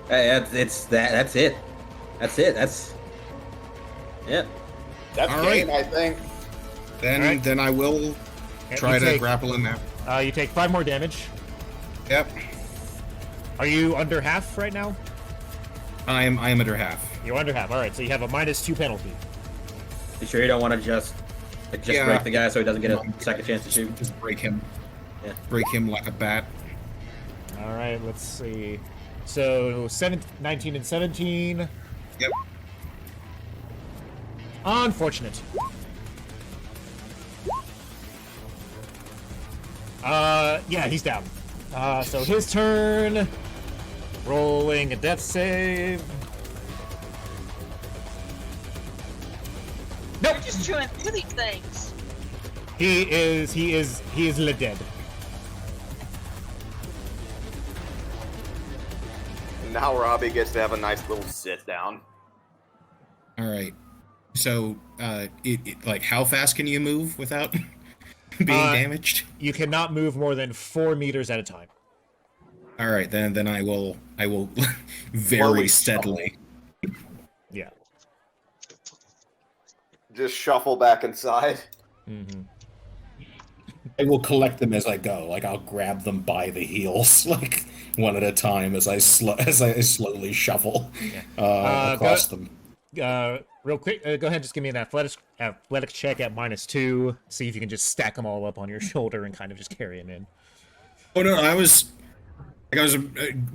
that's it. That's it. That's it. That's All game, right. I think. Then Alright. then I will And try you to take- grapple in there. You take 5 more damage. Yep. Are you under half right now? I am under half. You're under half. All right, so you have a -2 penalty. You sure you don't want to just Yeah. break the guy so he doesn't get a second chance to shoot? Just break him. Yeah. Break him like a bat. All right, let's see. So 19 and 17. Yep. Unfortunate. Yeah, he's down. So his turn. Rolling a death save. Nope. You're just chewing through these things. He is le dead. Now Robbie gets to have a nice little sit down. All right. So, like, how fast can you move without being damaged? You cannot move more than 4 meters at a time. All right, then I will very Slowly steadily. Yeah. Just shuffle back inside. Mm-hmm. I will collect them as I go. Like, I'll grab them by the heels, like one at a time, as I slowly shuffle across them. Real quick, go ahead and just give me an athletics check at -2. See if you can just stack them all up on your shoulder and kind of just carry them in. Oh no, I was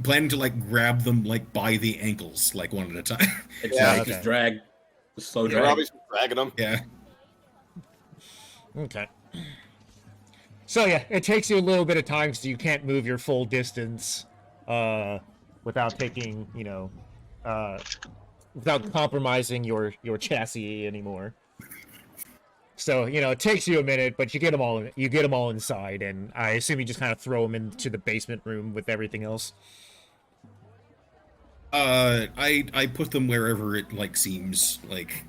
planning to like grab them like by the ankles, like one at a time. Exactly. Yeah, okay. Just drag. Just slow Yeah, drag. Robbie's dragging them. Yeah. Okay. So yeah, it takes you a little bit of time because you can't move your full distance without taking, without compromising your chassis anymore. So it takes you a minute, but you get them all inside, and I assume you just kind of throw them into the basement room with everything else. I put them wherever it like seems like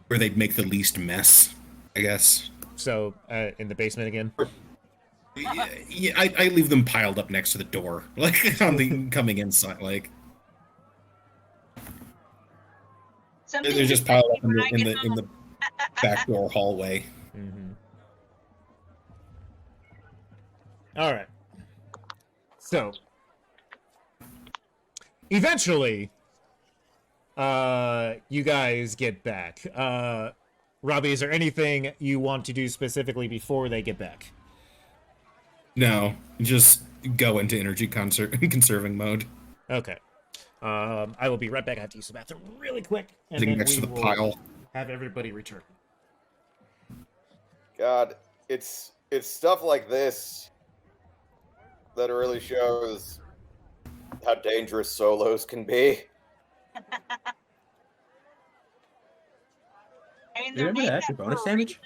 where they'd make the least mess, I guess. So in the basement again. Yeah, I leave them piled up next to the door, like on the coming inside, like Something they're just piled up in when I get in the back door hallway. Mm-hmm. All right. So, eventually, you guys get back. Robbie, is there anything you want to do specifically before they get back? No, just go into energy conserving mode. Okay. I will be right back. I have to use the bathroom really quick, and Sitting then next we to the will pile. have everybody return. God, it's stuff like this that really shows how dangerous solos can be. I mean, You remember made that? Your for bonus a damage?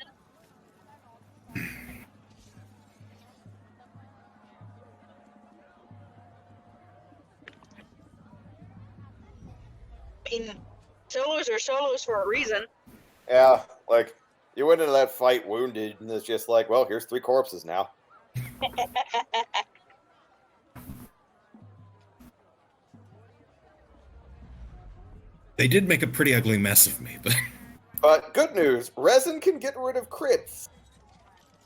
I mean, solos are solos for a reason. Yeah, like you went into that fight wounded, and it's just like, well, here's 3 corpses now. They did make a pretty ugly mess of me, but But good news, resin can get rid of crits.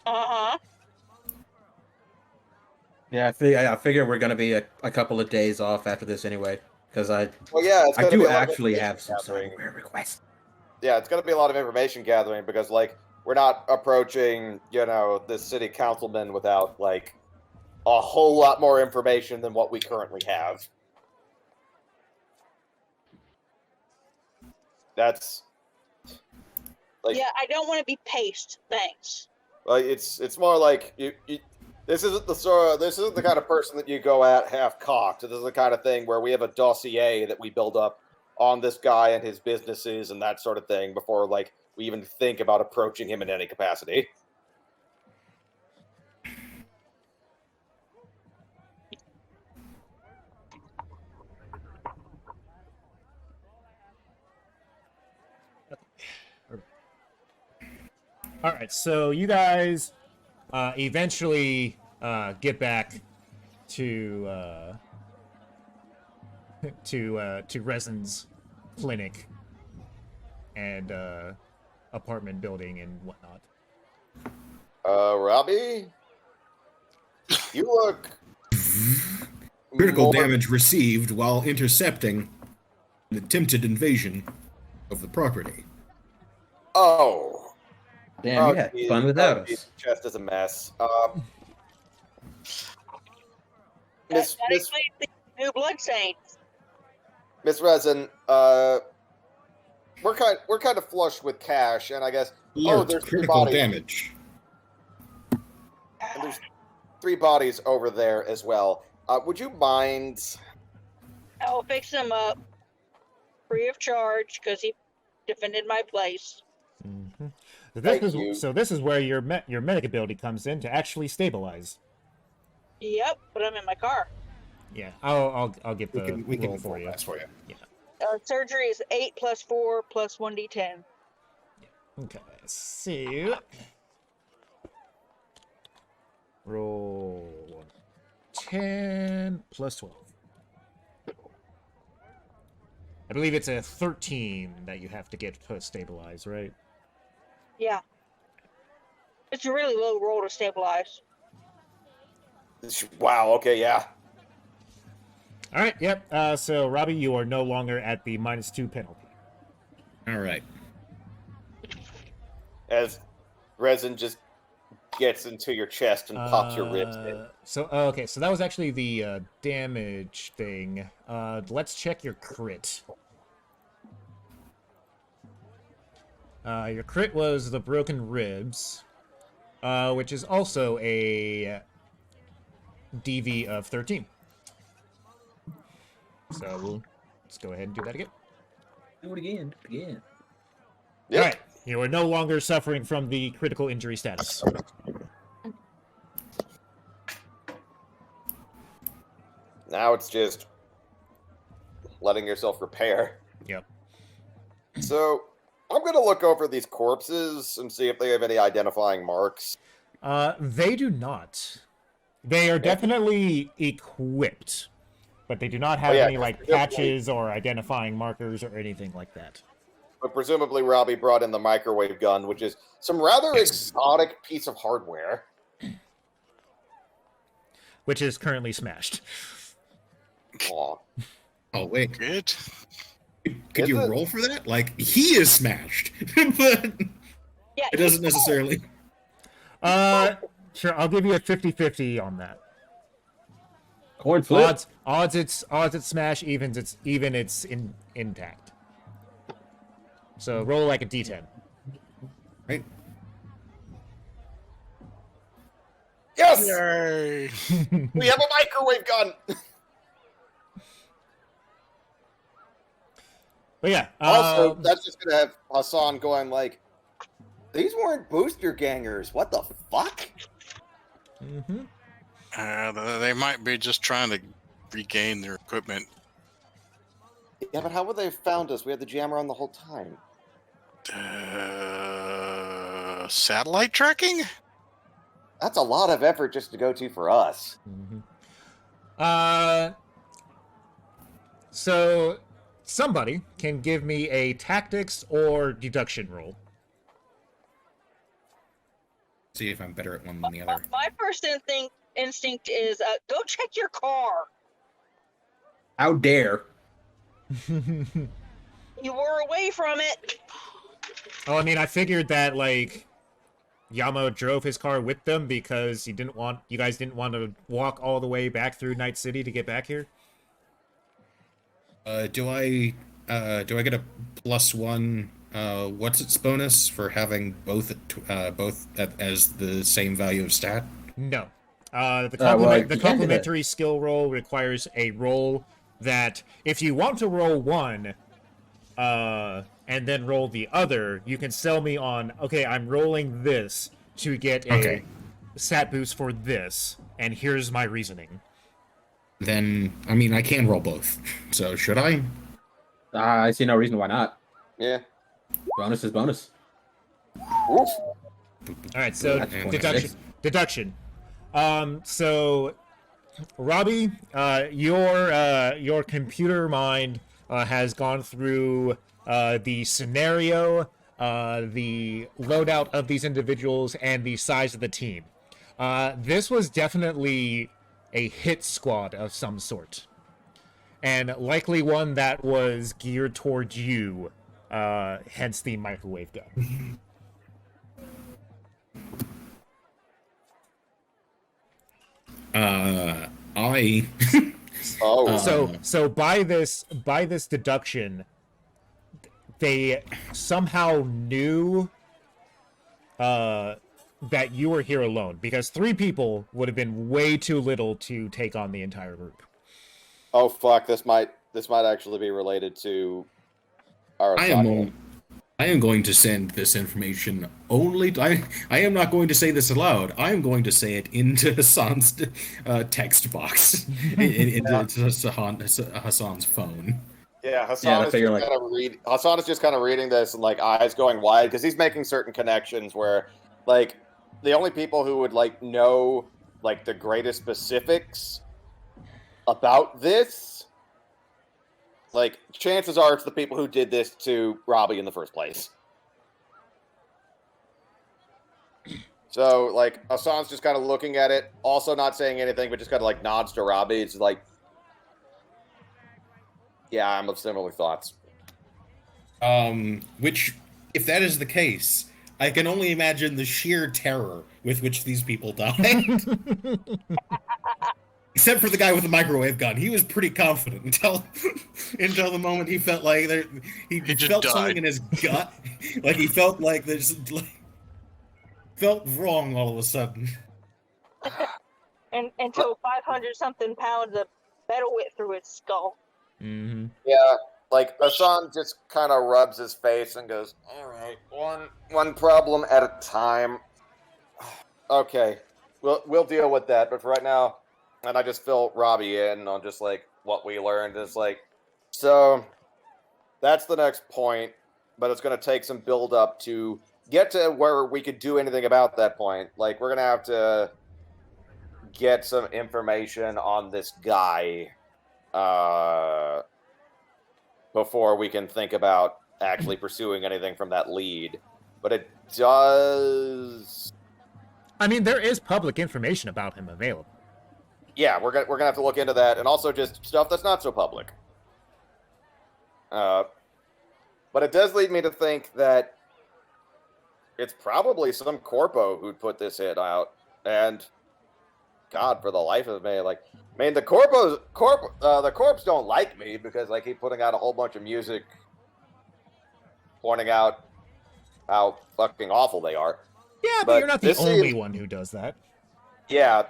Uh-huh. Yeah, I figure we're gonna be a couple of days off after this anyway, because Well, yeah, it's I going to be do a lot of actually information have some gathering. cyberware requests. Yeah, it's going to be a lot of information gathering because, like, we're not approaching, the city councilman without, like, a whole lot more information than what we currently have. That's like, Yeah, I don't want to be paced. Thanks. like it's more like this isn't the kind of person that you go at half cocked. This is the kind of thing where we have a dossier that we build up on this guy and his businesses and that sort of thing before like we even think about approaching him in any capacity. All right, so you guys eventually get back to to Resin's clinic and apartment building and whatnot. Robbie, you look critical more- damage received while intercepting an attempted invasion of the property. Oh. Damn, you had geez. fun without Geez, us. chest is a mess. That Miss explains the new blood stains. Miss Resin, we're kind of flush with cash, and I guess Alert, there's 3 critical bodies. damage. And there's 3 bodies over there as well. Would you mind? I'll fix him up free of charge because he defended my place. Mm-hmm. Thank you. So this is where your medic ability comes in to actually stabilize. Yep, but I'm in my car. Yeah, I'll get the We can roll for inform you. that for you. Surgery is 8 plus 4 plus 1d10. Okay, so roll 10 plus 12. I believe it's a 13 that you have to get to stabilize, right? Yeah. It's a really low roll to stabilize. Wow. Okay. Yeah. All right. Yep. So Robbie, you are no longer at the -2 penalty. All right. As resin just gets into your chest and pops your ribs in. So okay. So that was actually the damage thing. Let's check your crit. Your crit was the broken ribs, which is also a DV of 13. So let's go ahead and do that again. Do it again. Yep. All right. You are no longer suffering from the critical injury status. Now it's just letting yourself repair. Yep. So I'm gonna look over these corpses and see if they have any identifying marks. They do not. They are definitely equipped, but they do not have yeah, any like patches or identifying markers or anything like that. But presumably Robbie brought in the microwave gun, which is some rather exotic piece of hardware. Which is currently smashed. Aw. Oh wait, Good. could Is you it? roll for that? Like he is smashed, but Yeah, it doesn't necessarily. Sure, I'll give you a 50-50 on that. Coin flip. Odds it's smash, even it's intact. So roll like a D10. Right. Yes! Yay. We have a microwave gun! But yeah. Also, that's just gonna have Hassan going like, "These weren't booster gangers. What the fuck?" Mm-hmm. They might be just trying to regain their equipment. Yeah, but how would they have found us? We had the jammer on the whole time. Satellite tracking? That's a lot of effort just to go to for us. Mm-hmm. So somebody can give me a tactics or deduction roll. See if I'm better at one than the other. My first instinct is go check your car. How dare? You were away from it. Oh, I mean, I figured that like Yama drove his car with them because you guys didn't want to walk all the way back through Night City to get back here. Do I get a +1? What's its bonus for having both as the same value of stat? No. The you can do complementary skill roll requires a roll that if you want to roll one, and then roll the other, you can sell me on, okay, I'm rolling this to get a stat boost for this, and here's my reasoning. Then, I mean, I can roll both. So, should I? I see no reason why not. Yeah. Bonus is bonus. Oof. Alright, so That's deduction. So Robbie, your computer mind has gone through the scenario, the loadout of these individuals, and the size of the team. This was definitely a hit squad of some sort, and likely one that was geared towards you, hence the microwave gun. Oh. So by this deduction, they somehow knew that you were here alone, because 3 people would have been way too little to take on the entire group. Oh fuck! This might actually be related to our assignment. I am going to send this information only. I am not going to say this aloud. I am going to say it into Hassan's text box, into Hassan's phone. Yeah, Hassan is just kind of reading this and like eyes going wide because he's making certain connections where like the only people who would like know like the greatest specifics about this, like chances are it's the people who did this to Robbie in the first place. So like Hassan's just kind of looking at it, also not saying anything, but just kind of like nods to Robbie. It's like, yeah, I'm of similar thoughts. Which, if that is the case, I can only imagine the sheer terror with which these people died. Except for the guy with the microwave gun, he was pretty confident until the moment he felt like he felt died. something in his gut, like he felt like felt wrong all of a sudden. And until 500 something pounds of metal went through its skull. Mm-hmm. Yeah, like Hassan just kind of rubs his face and goes, "All right, one problem at a time. Okay, we'll deal with that. But for right now," and I just fill Robbie in on just like what we learned is like, so that's the next point, but it's going to take some build up to get to where we could do anything about that point. Like we're going to have to get some information on this guy before we can think about actually pursuing anything from that lead. But it does. I mean, there is public information about him available. Yeah, we're gonna have to look into that, and also just stuff that's not so public. But it does lead me to think that it's probably some corpo who'd put this hit out, and God, for the life of me, like, I mean, the corps don't like me because I keep putting out a whole bunch of music pointing out how fucking awful they are. Yeah, but you're not the only one who does that. Yeah,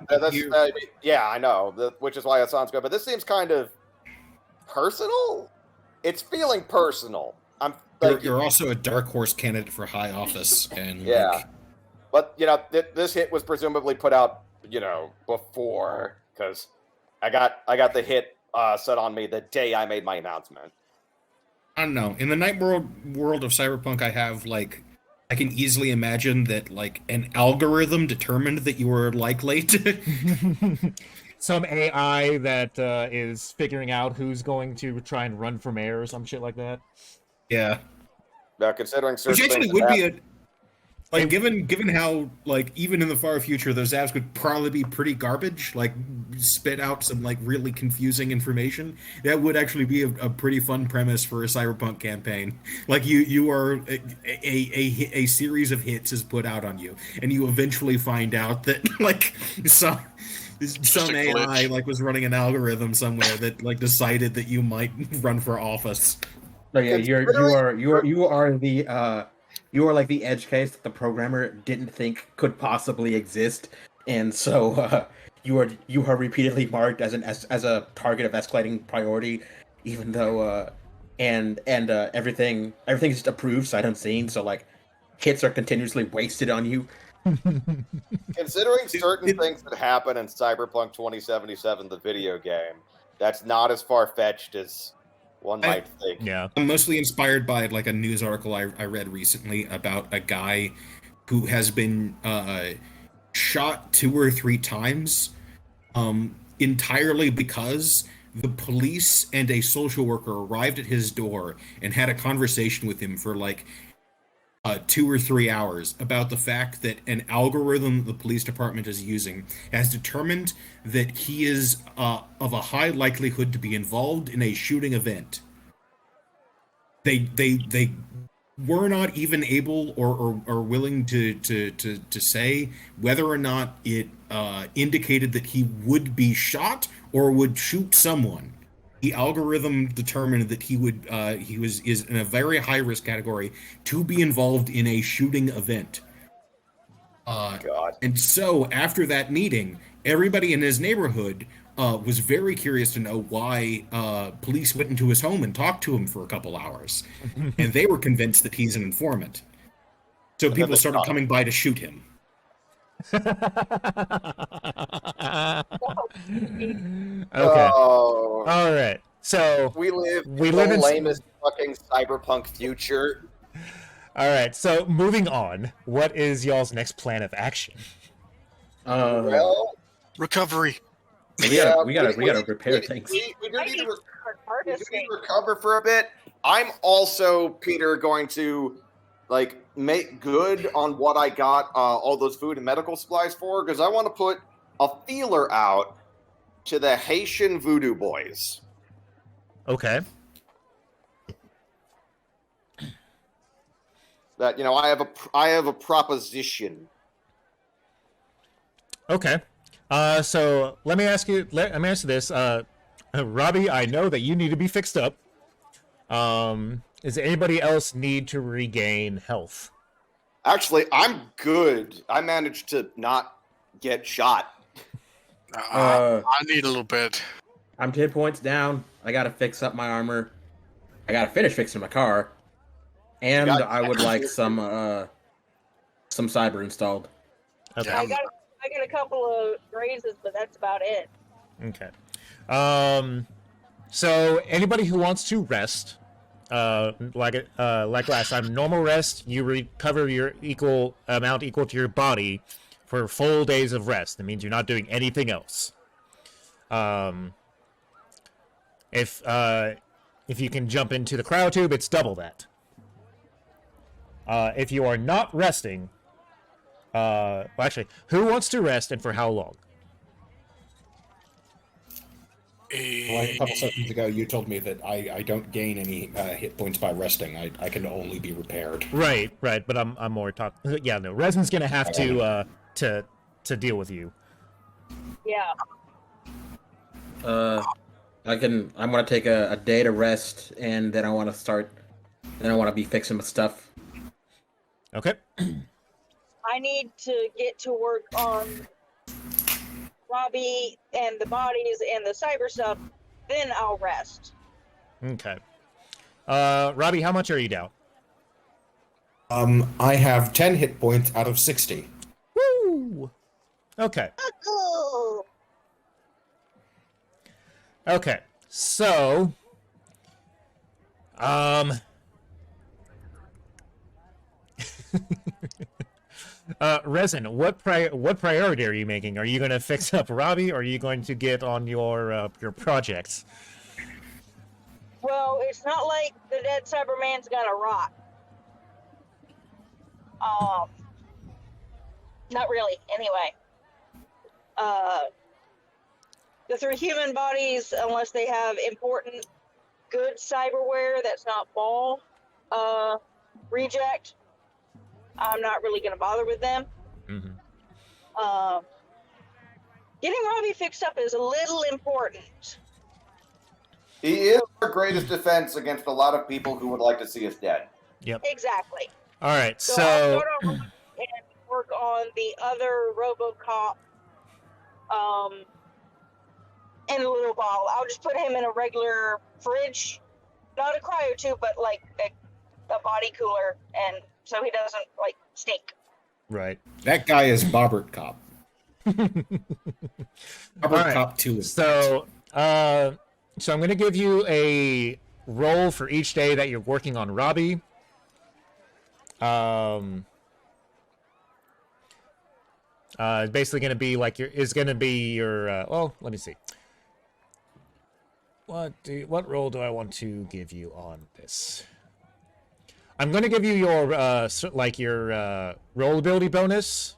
yeah, I know, which is why it sounds good. But this seems kind of personal. it's feeling personal. I'm You're, like, you're also a dark horse candidate for high office, and yeah. like, But this hit was presumably put out, before, because I got the hit set on me the day I made my announcement. I don't know. In the night world of Cyberpunk, I can easily imagine that like an algorithm determined that you were like late. Some AI that is figuring out who's going to try and run for mayor or some shit like that. Yeah. Now, considering certain Which actually things would that be a like given how like even in the far future those apps would probably be pretty garbage, like spit out some like really confusing information. That would actually be a pretty fun premise for a Cyberpunk campaign. Like you are a series of hits is put out on you, and you eventually find out that like some a AI glitch. like was running an algorithm somewhere that like decided that you might run for office. No, yeah, you are like the edge case that the programmer didn't think could possibly exist, and so you are repeatedly marked as as a target of escalating priority, even though everything's just approved sight unseen. So like hits are continuously wasted on you. considering certain things that happen in Cyberpunk 2077, the video game, that's not as far fetched as one might think. Yeah. I'm mostly inspired by like a news article I read recently about a guy who has been shot 2 or 3 times entirely because the police and a social worker arrived at his door and had a conversation with him for like 2 or 3 hours about the fact that an algorithm the police department is using has determined that he is of a high likelihood to be involved in a shooting event. They were not even able or willing to say whether or not it indicated that he would be shot or would shoot someone. The algorithm determined that he is in a very high risk category to be involved in a shooting event. God. And so after that meeting, everybody in his neighborhood was very curious to know why police went into his home and talked to him for a couple hours. And they were convinced that he's an informant. So people started coming by to shoot him. Okay. Oh, All right. So we live in live the in lamest fucking cyberpunk future. all right. So moving on. What is y'all's next plan of action? Well, Recovery. We gotta repair things. We do need to recover for a bit. I'm also, Peter, going to like make good on what I got all those food and medical supplies for, because I want to put a feeler out to the Haitian voodoo boys. Okay. That I have a proposition. Okay. So let me ask you this. Robbie, I know that you need to be fixed up. Does anybody else need to regain health? Actually, I'm good. I managed to not get shot. I need a little bit. I'm 10 points down. I gotta fix up my armor. I gotta finish fixing my car. And I would like some cyber installed. Okay. Yeah, I got a couple of raises, but that's about it. Okay. So anybody who wants to rest, like last time, normal rest, you recover your equal to your body for full days of rest. That means you're not doing anything else. If you can jump into the cryotube, it's double that. If you are not resting, well, actually, who wants to rest and for how long? Well, a couple sessions ago, you told me that I don't gain any hit points by resting. I can only be repaired. Right. But I'm more talking. Yeah, no, Resin's gonna have to deal with you. Yeah. I'm gonna take a day to rest, and then I want to be fixing my stuff. Okay. I need to get to work on Robbie and the bodies and the cyber stuff. Then I'll rest. Okay. Robbie, how much are you down? I have 10 hit points out of 60. Woo! Okay. Okay. So, Resin, what priority are you making? Are you going to fix up Robbie, or are you going to get on your projects? Well, it's not like the dead Cyberman's gonna rot. Not really. Anyway, the 3 human bodies, unless they have important good cyberware that's not ball reject, I'm not really gonna bother with them. Mm-hmm. Getting Robbie fixed up is a little important. He is our greatest defense against a lot of people who would like to see us dead. Yep. Exactly. All right. So So I'll start on and work on the other RoboCop in a little while. I'll just put him in a regular fridge, not a cryo tube, but like a body cooler, and so he doesn't like stink. right. That guy is Bobbert Cop. Bobbert Alright, Cop 2 is So I'm going to give you a roll for each day that you're working on Robbie. It's basically going to be like well, let me see. What role do I want to give you on this? I'm going to give you your roll ability bonus.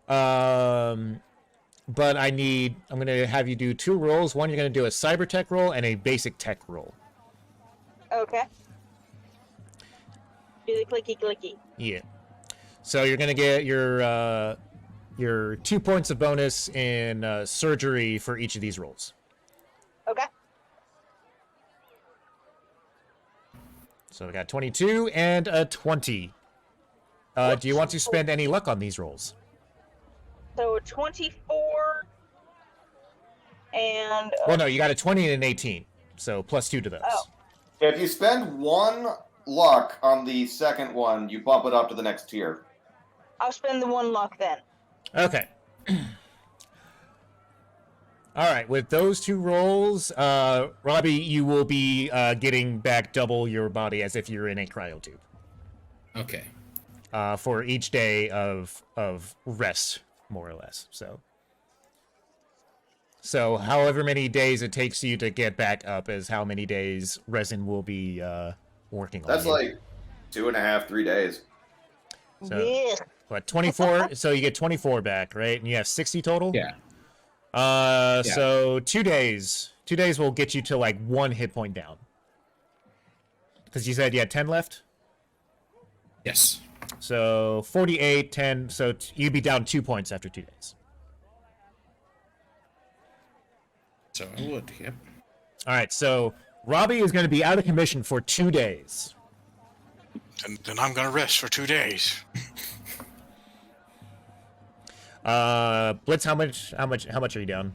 But I'm going to have you do 2 rolls. One, you're going to do a cyber tech roll and a basic tech roll. Okay. Do the clicky clicky. Yeah. So you're going to get your 2 points of bonus in surgery for each of these rolls. Okay. So we got 22 and a 20. Do you want to spend any luck on these rolls? So 24 and Well, no, you got a 20 and an 18. So plus 2 to those. Oh. If you spend 1 luck on the second one, you bump it up to the next tier. I'll spend the 1 luck then. Okay. All right, with those 2 rolls, Robbie, you will be getting back double your body as if you're in a cryo tube. Okay. For each day of rest, more or less. So however many days it takes you to get back up is how many days Resin will be working on. That's you. like 2.5, 3 days. So, Yeah. what, 24? So you get 24 back, right? And you have 60 total? Yeah. So 2 days. 2 days will get you to like 1 hit point down. Because you said you had 10 left? Yes. So 48, 10. So you'd be down 2 points after 2 days. So I would, yep. All right. So Robbie is going to be out of commission for 2 days. And then I'm gonna rest for 2 days. Blitz, how much are you down?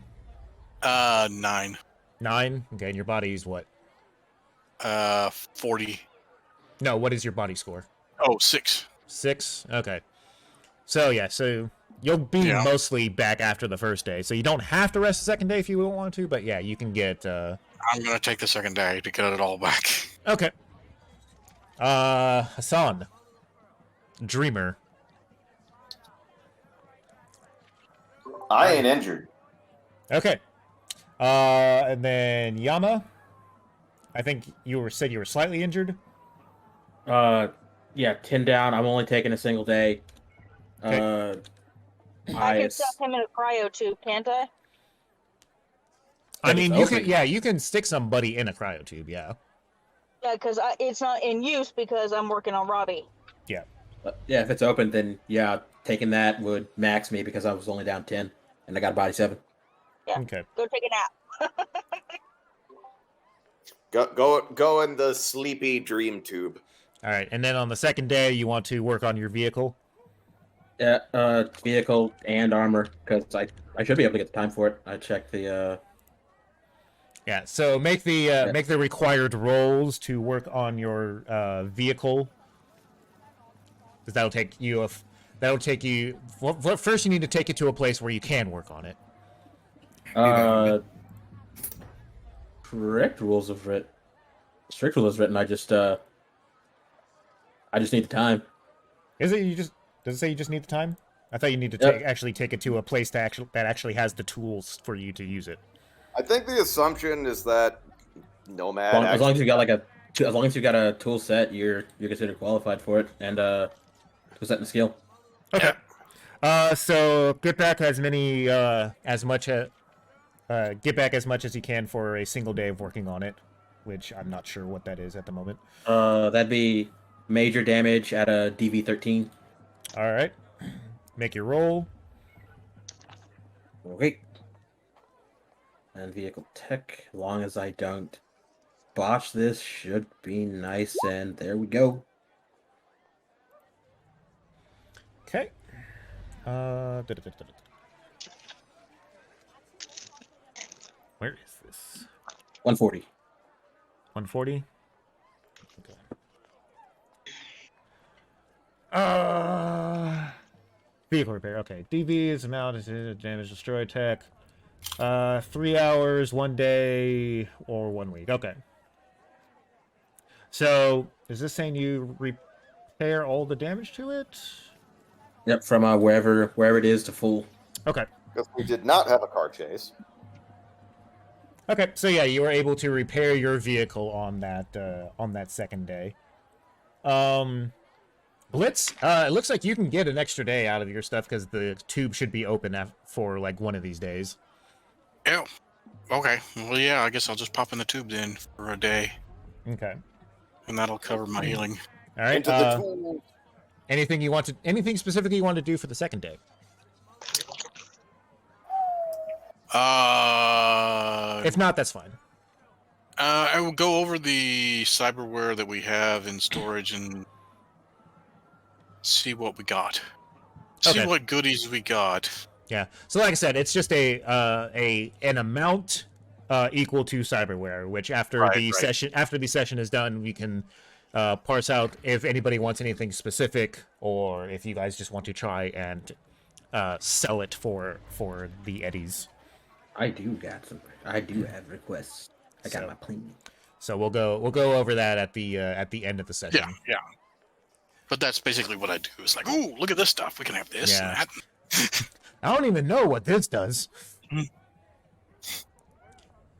9. 9. Okay. And your body's what? 40. No. What is your body score? Oh, 6. 6. Okay. So yeah. So you'll be mostly back after the first day. So you don't have to rest the second day if you don't want to. But yeah, you can get. I'm gonna take the second day to get it all back. Okay. Hassan. Dreamer. I ain't injured. Okay. And then Yama. I think said you were slightly injured. Yeah, 10 down. I'm only taking a single day. Okay. I can stuff him in a cryo tube, can't I? I mean, you can stick somebody in a cryo tube, yeah. Yeah, because it's not in use because I'm working on Robbie. Yeah. Yeah, if it's open, then yeah, taking that would max me because I was only down 10 and I got a body 7. Yeah. Okay. Go take a nap. Go in the sleepy dream tube. All right, and then on the second day, you want to work on your vehicle. Vehicle and armor because I should be able to get the time for it. I checked the. Yeah. So make the required rolls to work on your vehicle, because that'll take you. First, you need to take it to a place where you can work on it. Strict rules of writ. Strict rules written. I just need the time. Is it does it say you just need the time? I thought you need to actually take it to a place that actually has the tools for you to use it. I think the assumption is that Nomad. As long as you got as long as you got a tool set, you're considered qualified for it, and tool set and skill. Okay. So get back as much as you can for a single day of working on it, which I'm not sure what that is at the moment. That'd be major damage at a DV13. All right. Make your roll. Okay. And vehicle tech. As long as I don't botch this, should be nice. And there we go. Okay. Where is this? 140. 140. Vehicle repair. Okay. DV is amount is damage destroy tech. 3 hours, 1 day, or 1 week. Okay. So is this saying you repair all the damage to it? Yep, from wherever it is to full. Okay. Because we did not have a car chase. Okay, so yeah, you were able to repair your vehicle on that second day. Blitz, it looks like you can get an extra day out of your stuff because the tube should be open for like one of these days. Yeah. Okay. Well, yeah. I guess I'll just pop in the tube then for a day, Okay. and that'll cover my healing. All right. Into the tools. Anything specifically you want to do for the second day? If not, that's fine. I will go over the cyberware that we have in storage and see what we got. See Okay. what goodies we got. Yeah. So like I said, it's just an amount equal to cyberware, which after the session is done, we can parse out if anybody wants anything specific, or if you guys just want to try and sell it for the eddies. I do have requests. I got my plan. So we'll go over that at the end of the session. Yeah. But that's basically what I do. It's like, ooh, look at this stuff. We can have this and that. I don't even know what this does.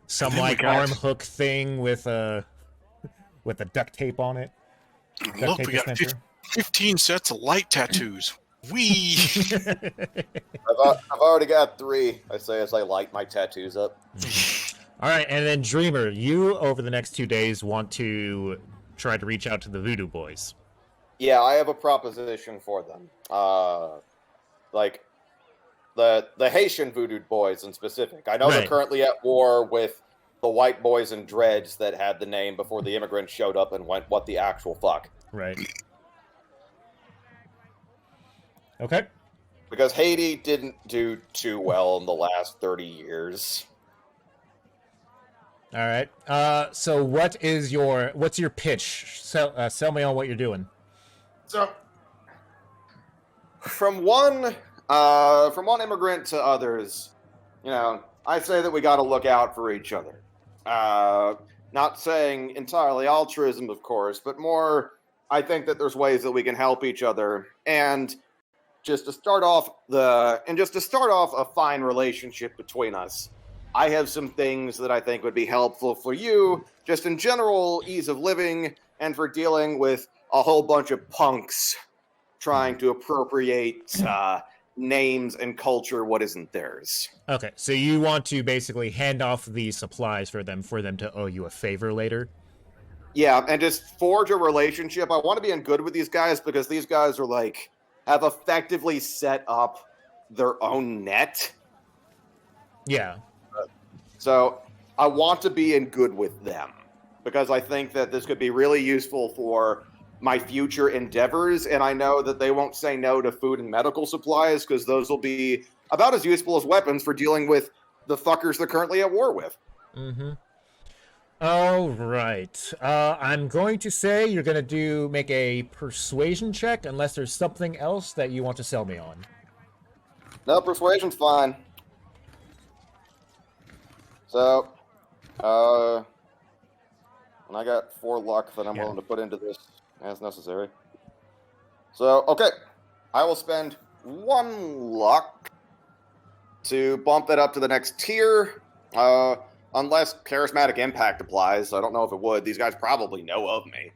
Some like arm hook thing with a duct tape on it. Look, we got 15 sets of light tattoos. Wee! I've already got 3. I say as I light my tattoos up. All right, and then Dreamer, you over the next 2 days want to try to reach out to the Voodoo Boys. Yeah, I have a proposition for them. Like the Haitian Voodoo Boys in specific. I know they're currently at war with the white boys and dreads that had the name before the immigrants showed up and went, what the actual fuck? Right. Okay. Because Haiti didn't do too well in the last 30 years. All right. So what's your pitch? Sell me on what you're doing. So, from one immigrant to others, I say that we got to look out for each other. Not saying entirely altruism, of course, but more, I think that there's ways that we can help each other, and just to start off a fine relationship between us. I have some things that I think would be helpful for you, just in general ease of living, and for dealing with a whole bunch of punks trying to appropriate names and culture what isn't theirs. Okay, so you want to basically hand off the supplies for them to owe you a favor later? Yeah, and just forge a relationship. I want to be in good with these guys because these guys are have effectively set up their own net. Yeah. So I want to be in good with them because I think that this could be really useful for my future endeavors, and I know that they won't say no to food and medical supplies because those will be about as useful as weapons for dealing with the fuckers they're currently at war with. Mm-hmm. All right. I'm going to say you're going to make a persuasion check unless there's something else that you want to sell me on. No, persuasion's fine. So, and I got 4 luck that I'm willing to put into this as necessary. So, okay. I will spend 1 luck to bump that up to the next tier. Unless charismatic impact applies. I don't know if it would. These guys probably know of me.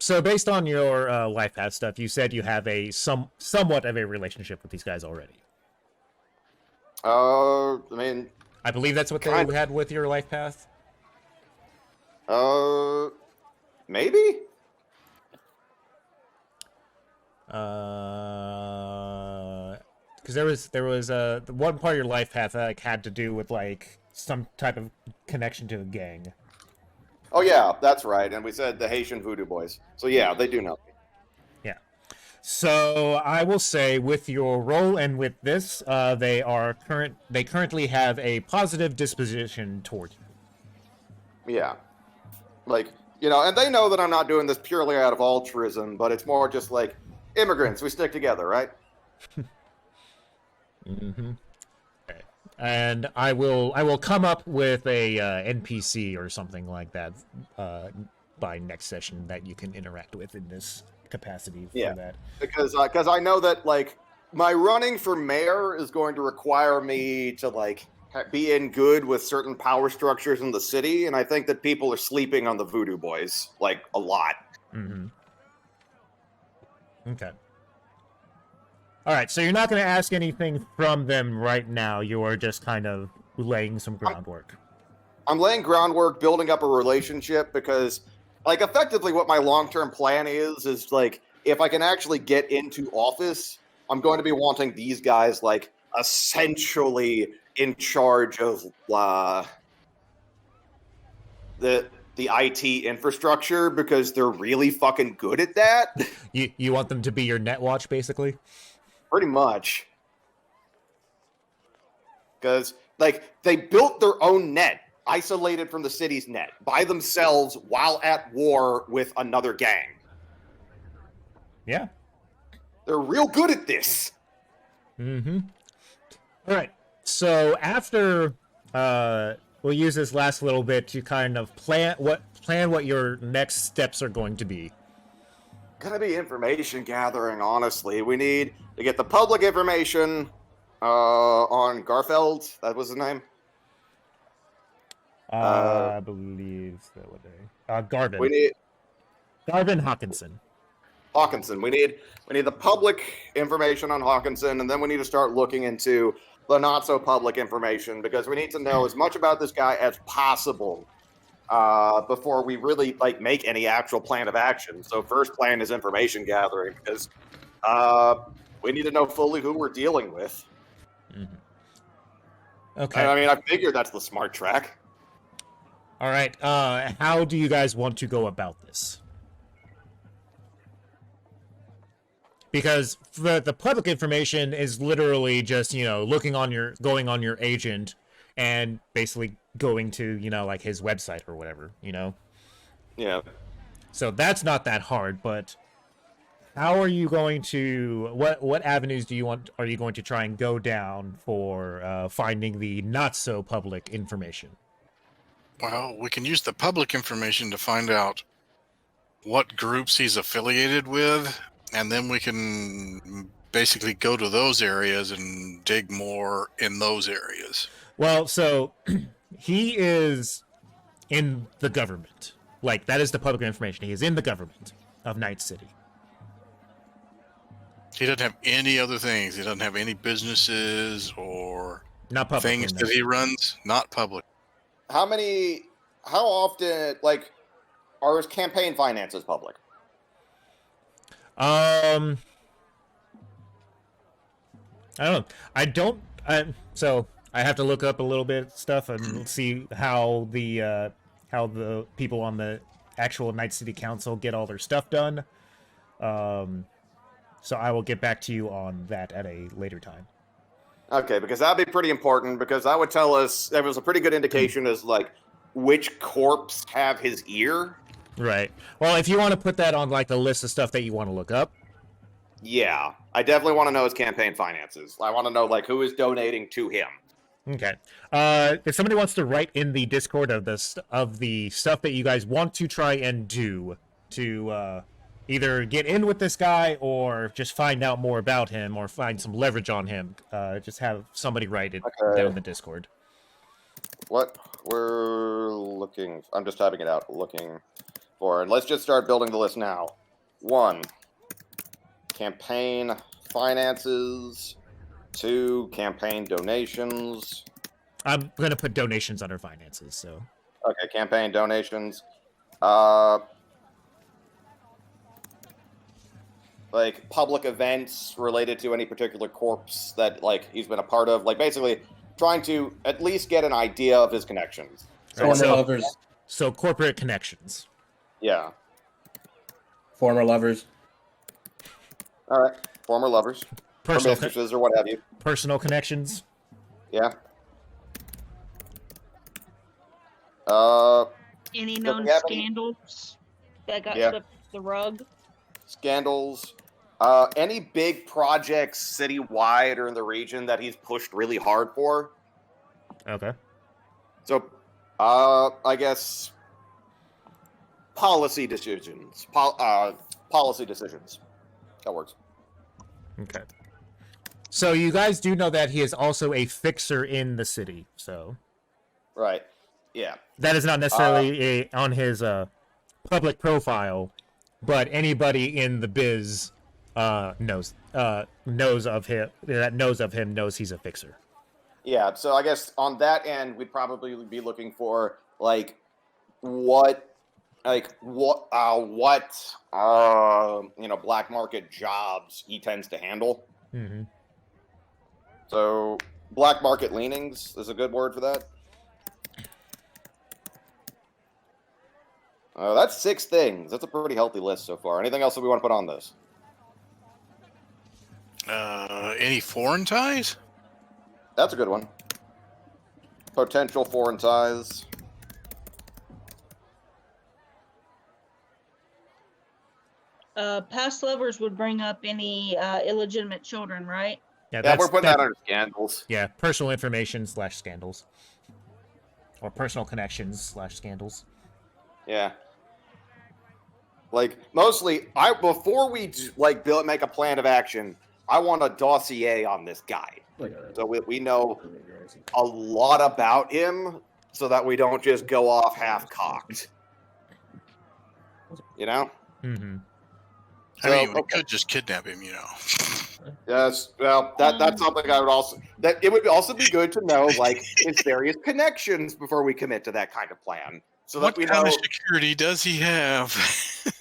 So based on your life path stuff, you said you have a somewhat of a relationship with these guys already. I mean, I believe that's what they had with your life path. Maybe. Because there was the one part of your life path that like had to do with like some type of connection to a gang. Oh yeah, that's right. And we said the Haitian Voodoo Boys. So yeah, they do know me. Yeah. So I will say with your role and with this, they currently have a positive disposition toward you. Yeah. Like, and they know that I'm not doing this purely out of altruism, but it's more just like immigrants, we stick together, right? Mm-hmm. Okay. And I will come up with a NPC or something like that by next session that you can interact with in this capacity for that. Because I know that like my running for mayor is going to require me to like be in good with certain power structures in the city, and I think that people are sleeping on the Voodoo Boys like a lot. Mm-hmm. Okay. All right, so you're not going to ask anything from them right now. You are just kind of laying some groundwork. I'm laying groundwork, building up a relationship, because, like, effectively what my long-term plan is, like, if I can actually get into office, I'm going to be wanting these guys, like, essentially in charge of the IT infrastructure, because they're really fucking good at that. You want them to be your net watch, basically? Pretty much. Because, like, they built their own net, isolated from the city's net, by themselves while at war with another gang. Yeah. They're real good at this. Mm-hmm. All right. So after, we'll use this last little bit to kind of plan what your next steps are going to be. Gonna be information gathering, honestly. We need to get the public information on Garfeld. That was his name. I believe that was Garvin. We need Garvin Hawkinson. Hawkinson. We need the public information on Hawkinson, and then we need to start looking into the not so public information, because we need to know as much about this guy as possible before we really like make any actual plan of action. So first plan is information gathering, because we need to know fully who we're dealing with. Mm-hmm. Okay. I mean, I figure that's the smart track. All right. How do you guys want to go about this? Because the public information is literally just, going on your agent and basically going to, like his website or whatever, Yeah. So that's not that hard, but how are you going to, what avenues are you going to try and go down for finding the not so public information? Well, we can use the public information to find out what groups he's affiliated with, and then we can basically go to those areas and dig more in those areas. Well, so he is in the government. Like, that is the public information. He is in the government of Night City. He doesn't have any other things. He doesn't have any businesses or not public things that he runs. Not public. How often, like, are his campaign finances public? I don't know. So I have to look up a little bit of stuff and see how the people on the actual Night City Council get all their stuff done. So I will get back to you on that at a later time. Okay, because that'd be pretty important, because that would tell us, there was a pretty good indication as, like, which corpse have his ear. Right. Well, if you want to put that on like the list of stuff that you want to look up. Yeah, I definitely want to know his campaign finances. I want to know like who is donating to him. Okay. If somebody wants to write in the Discord of the stuff that you guys want to try and do to either get in with this guy or just find out more about him or find some leverage on him, just have somebody write it down in the Discord. What we're looking... I'm just typing it out. Looking for... And let's just start building the list now. 1. Campaign finances. 2. Campaign donations. I'm going to put donations under finances, so... Okay, campaign donations. Like, public events related to any particular corpse that, like, he's been a part of. Like, basically, trying to at least get an idea of his connections. Former lovers. So, corporate connections. Yeah. Former lovers. All right. Former lovers. Or mistresses or what have you. Personal connections. Yeah. Any known scandals that got the rug? Scandals. Any big projects citywide or in the region that he's pushed really hard for. Okay. So, I guess policy decisions. Policy decisions. That works. Okay. So you guys do know that he is also a fixer in the city, so... Right. Yeah. That is not necessarily on his public profile, but anybody in the biz knows of him. That knows of him knows he's a fixer. Yeah. So I guess on that end, we'd probably be looking for what black market jobs he tends to handle. Mm-hmm. So black market leanings is a good word for that. That's 6 things. That's a pretty healthy list so far. Anything else that we want to put on this? Any foreign ties? That's a good one. Potential foreign ties. Past lovers would bring up any illegitimate children, right? Yeah, we're putting that under scandals. Yeah, personal information / scandals. Or personal connections / scandals. Yeah. Like, mostly, before we make a plan of action, I want a dossier on this guy. So we know a lot about him so that we don't just go off half-cocked. You know? Mm-hmm. I mean, we could just kidnap him, you know. Yes, well, that's something I would also... That it would also be good to know, like, his various connections before we commit to that kind of plan. So what that we kind know... of security does he have?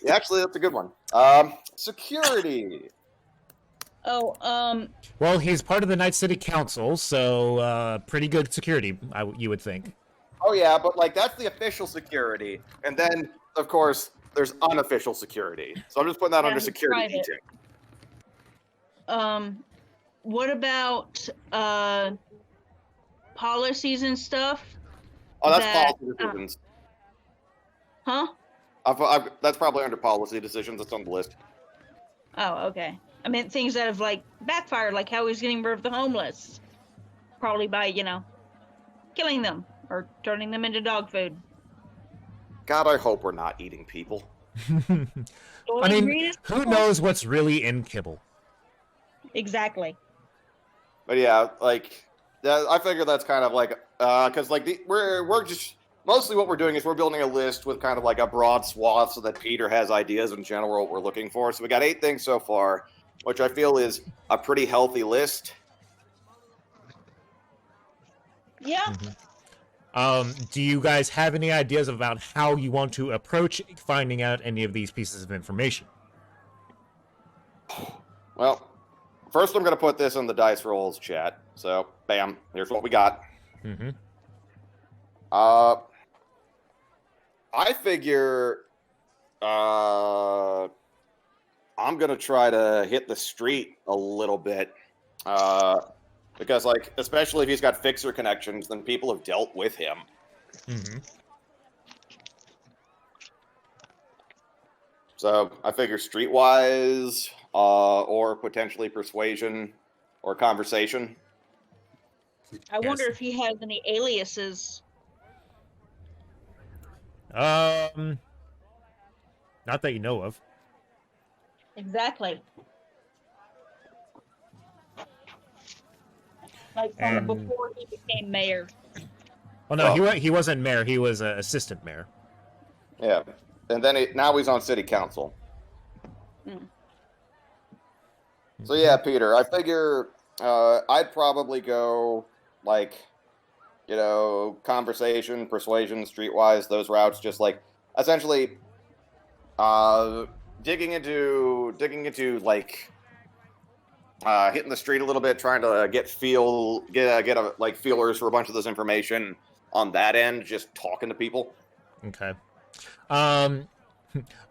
Yeah, actually, that's a good one. Security. Well, he's part of the Night City Council, so pretty good security, you would think. Oh yeah, but that's the official security, and then of course there's unofficial security. So I'm just putting that under security detail. What about policies and stuff? Oh, that's policy decisions. Huh? That's probably under policy decisions. That's on the list. Oh, okay. I mean, things that have backfired, like how he's getting rid of the homeless, probably by killing them or turning them into dog food. God, I hope we're not eating people. I mean, who knows what's really in kibble? Exactly. But yeah, I figure that's kind of because we're just mostly what we're doing is we're building a list with kind of a broad swath so that Peter has ideas in general what we're looking for. So we got 8 things so far, which I feel is a pretty healthy list. Yeah. Mm-hmm. Do you guys have any ideas about how you want to approach finding out any of these pieces of information? Well, first I'm going to put this in the dice rolls chat. So, bam, here's what we got. Mm-hmm. I figure I'm going to try to hit the street a little bit. Because, especially if he's got fixer connections, then people have dealt with him. Mm-hmm. So I figure streetwise, or potentially persuasion or conversation. I wonder Yes. if he has any aliases. Not that you know of. Exactly. Like from And before he became mayor. well, no, Oh. he wasn't mayor. He was assistant mayor. Yeah, and then now he's on city council. So yeah, Peter, I figure I'd probably go like, conversation, persuasion, streetwise, those routes, just like essentially digging into like hitting the street a little bit, trying to get like feelers for a bunch of this information on that end, just talking to people. Okay.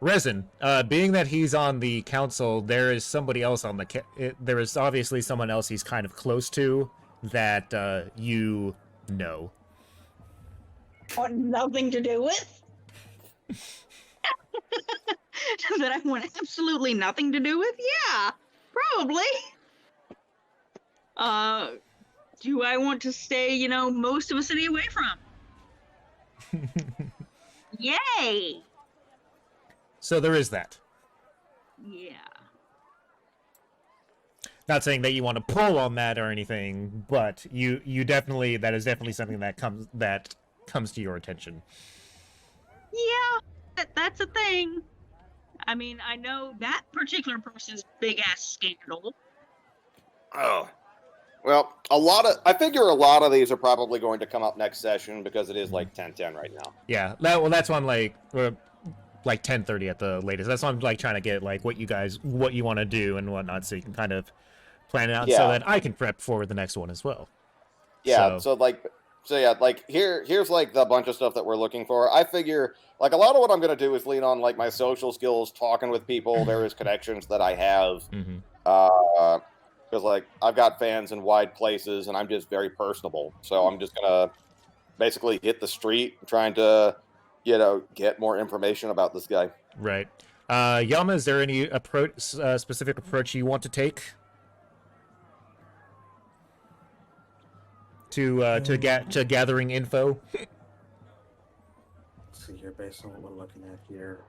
Resin, being that he's on the council, there is somebody else on the there is obviously someone else he's kind of close to that you know. Want nothing to do with? That I want absolutely nothing to do with? Yeah, probably. Do I want to stay, most of a city away from? Yay! So there is that. Yeah. Not saying that you want to pull on that or anything, but you definitely, that is definitely something that comes to your attention. Yeah, that's a thing. I mean, I know that particular person's big ass scandal. Oh. Well, I figure a lot of these are probably going to come up next session because it is like 10:10 right now. Yeah, that's why I'm like 10:30 at the latest. That's why I'm like trying to get like what you want to do and whatnot, so you can kind of plan it out so that I can prep for the next one as well. Yeah. So here's like the bunch of stuff that we're looking for. I figure like a lot of what I'm gonna do is lean on like my social skills, talking with people, various connections that I have. Mm-hmm. Because like I've got fans in wide places and I'm just very personable. So I'm just gonna basically hit the street trying to, get more information about this guy. Right. Yama, is there any specific approach you want to take to gathering info? Let's see here, based on what we're looking at here.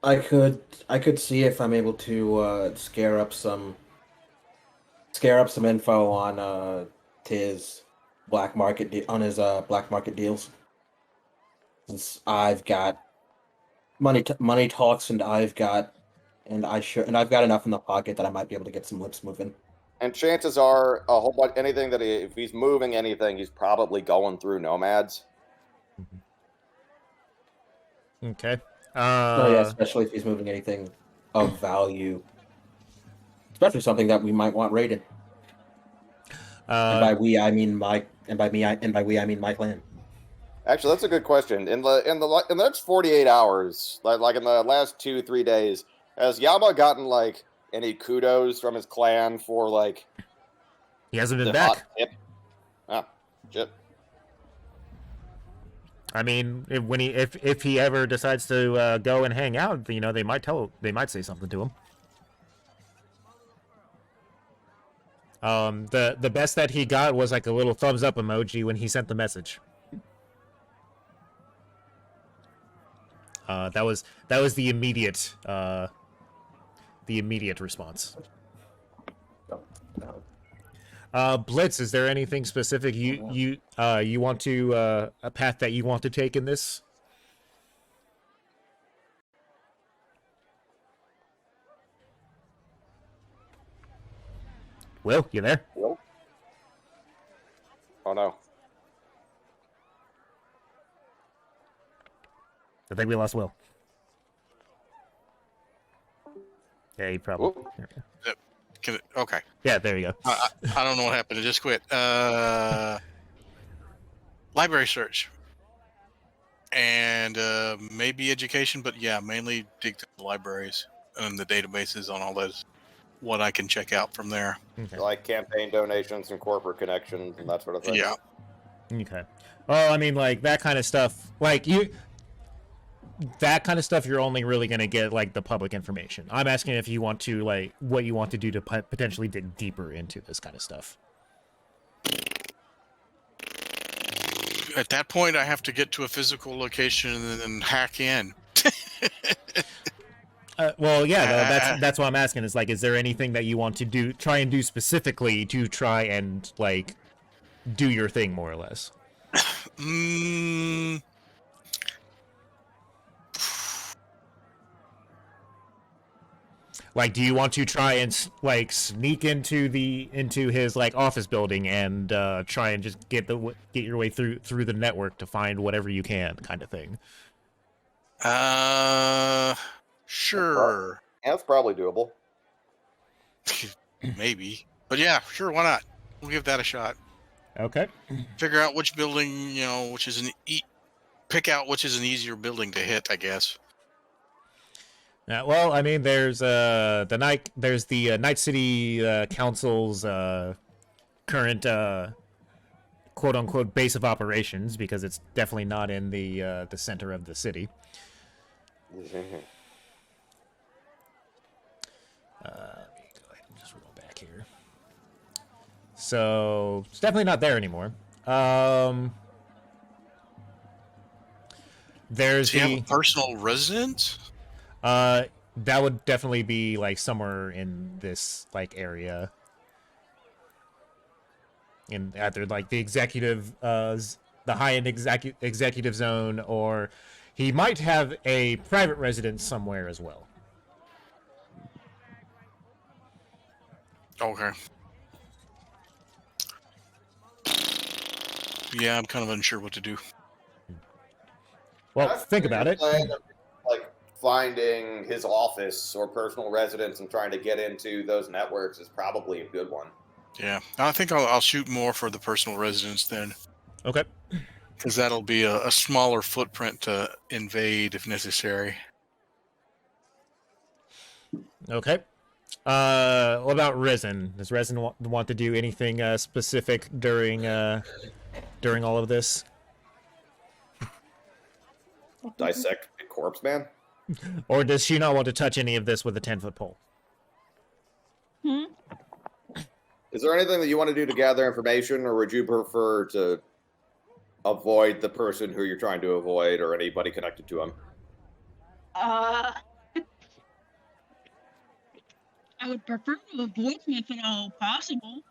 I could see if I'm able to scare up some info on his black market black market deals. Since I've got money talks, and I've got enough in the pocket that I might be able to get some lips moving. And chances are a whole bunch anything that if he's moving anything, he's probably going through nomads. Okay. Yeah, especially if he's moving anything of value, especially something that we might want raided. And by we, I mean my clan. Actually, that's a good question. In the next 48 hours, like in the last 2-3 days, has Yama gotten like any kudos from his clan for like? He hasn't been back. Ah, shit. I mean, if he ever decides to go and hang out, they might say something to him. The best that he got was like a little thumbs up emoji when he sent the message. That was the immediate response. Blitz, is there anything specific you want to a path that you want to take in this? Will, you there? Will? Oh no. I think we lost Will. Yeah, he probably. Okay. Yeah, there you go. I don't know what happened. It just quit. Library search. And maybe education, but yeah, mainly dig through the libraries and the databases on all those what I can check out from there. Okay. Like campaign donations and corporate connections and that sort of thing. Yeah. Okay. Well, I mean, like that kind of stuff, that kind of stuff, you're only really going to get like the public information. I'm asking if you want to like what you want to do to potentially dig deeper into this kind of stuff. At that point, I have to get to a physical location and then hack in. Well, yeah, that's what I'm asking. Is like, is there anything that you want to try and do specifically to try and like do your thing more or less? Like, do you want to try and like sneak into his like office building and try and just get your way through the network to find whatever you can, kind of thing? Sure. Yeah, that's probably doable. Maybe. But yeah, sure, why not? We'll give that a shot. Okay. Figure out which building, which is pick out which is an easier building to hit, I guess. Well, I mean, there's the Night City Council's current quote unquote base of operations, because it's definitely not in the center of the city. Let me go ahead and just roll back here. So it's definitely not there anymore. There's Do you have a personal residence? That would definitely be like somewhere in this like area, in either like the executive, the high-end executive zone, or he might have a private residence somewhere as well. Okay. Yeah, I'm kind of unsure what to do. Well, think about it. Like finding his office or personal residence and trying to get into those networks is probably a good one. Yeah, I think I'll shoot more for the personal residence then. Okay. Because that'll be a smaller footprint to invade if necessary. Okay. What about Risen? Does Risen want to do anything specific during all of this? Dissect a corpse, man? Or does she not want to touch any of this with a 10-foot pole? Is there anything that you want to do to gather information, or would you prefer to avoid the person who you're trying to avoid or anybody connected to him? I would prefer to avoid him if at all possible.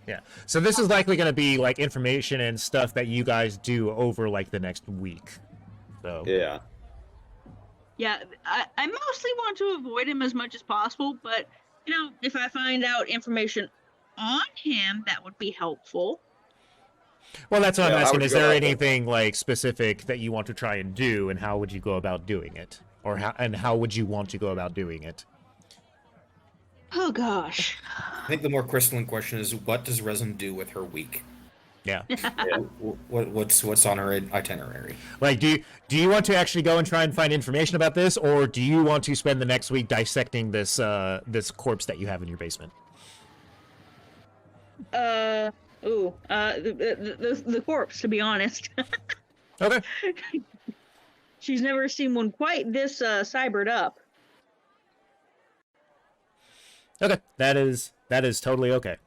Yeah. So this is likely going to be like information and stuff that you guys do over like the next week. So Yeah. Yeah, I mostly want to avoid him as much as possible, but, if I find out information on him, that would be helpful. Well, that's what I'm asking. Is there about anything like specific that you want to try and do, and how would you go about doing it? Or how would you want to go about doing it? Oh, gosh. I think the more crystalline question is, what does Resin do with her week? Yeah. What's on her itinerary? Like, do you want to actually go and try and find information about this, or do you want to spend the next week dissecting this this corpse that you have in your basement? The corpse, to be honest. Okay. She's never seen one quite this cybered up. Okay, that is totally okay.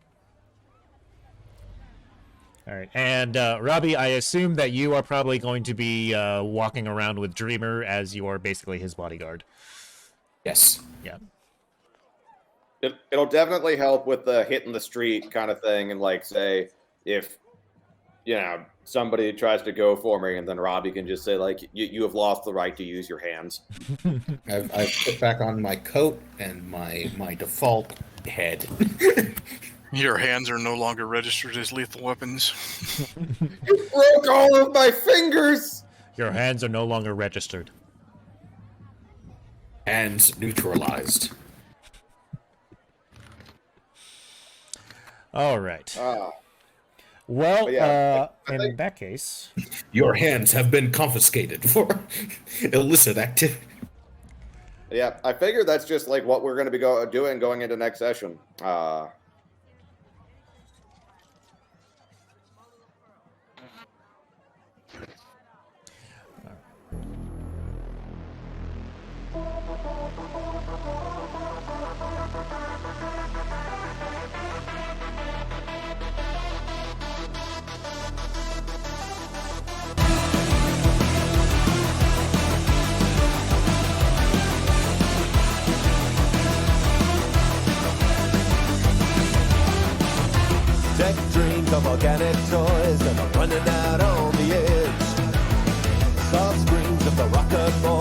All right, and Robbie, I assume that you are probably going to be walking around with Dreamer as you are basically his bodyguard. Yes. Yeah. It'll definitely help with the hitting the street kind of thing, and like say if somebody tries to go for me, and then Robbie can just say like you have lost the right to use your hands. I've put back on my coat and my default head. Your hands are no longer registered as lethal weapons. You broke all of my fingers! Your hands are no longer registered. Hands neutralized. All right. Well, in that case... Your hands have been confiscated for illicit activity. Yeah, I figure that's just like what we're going to be doing going into next session. Tech dreams of organic toys that are running out on the edge. Soft screams of the rocket boy.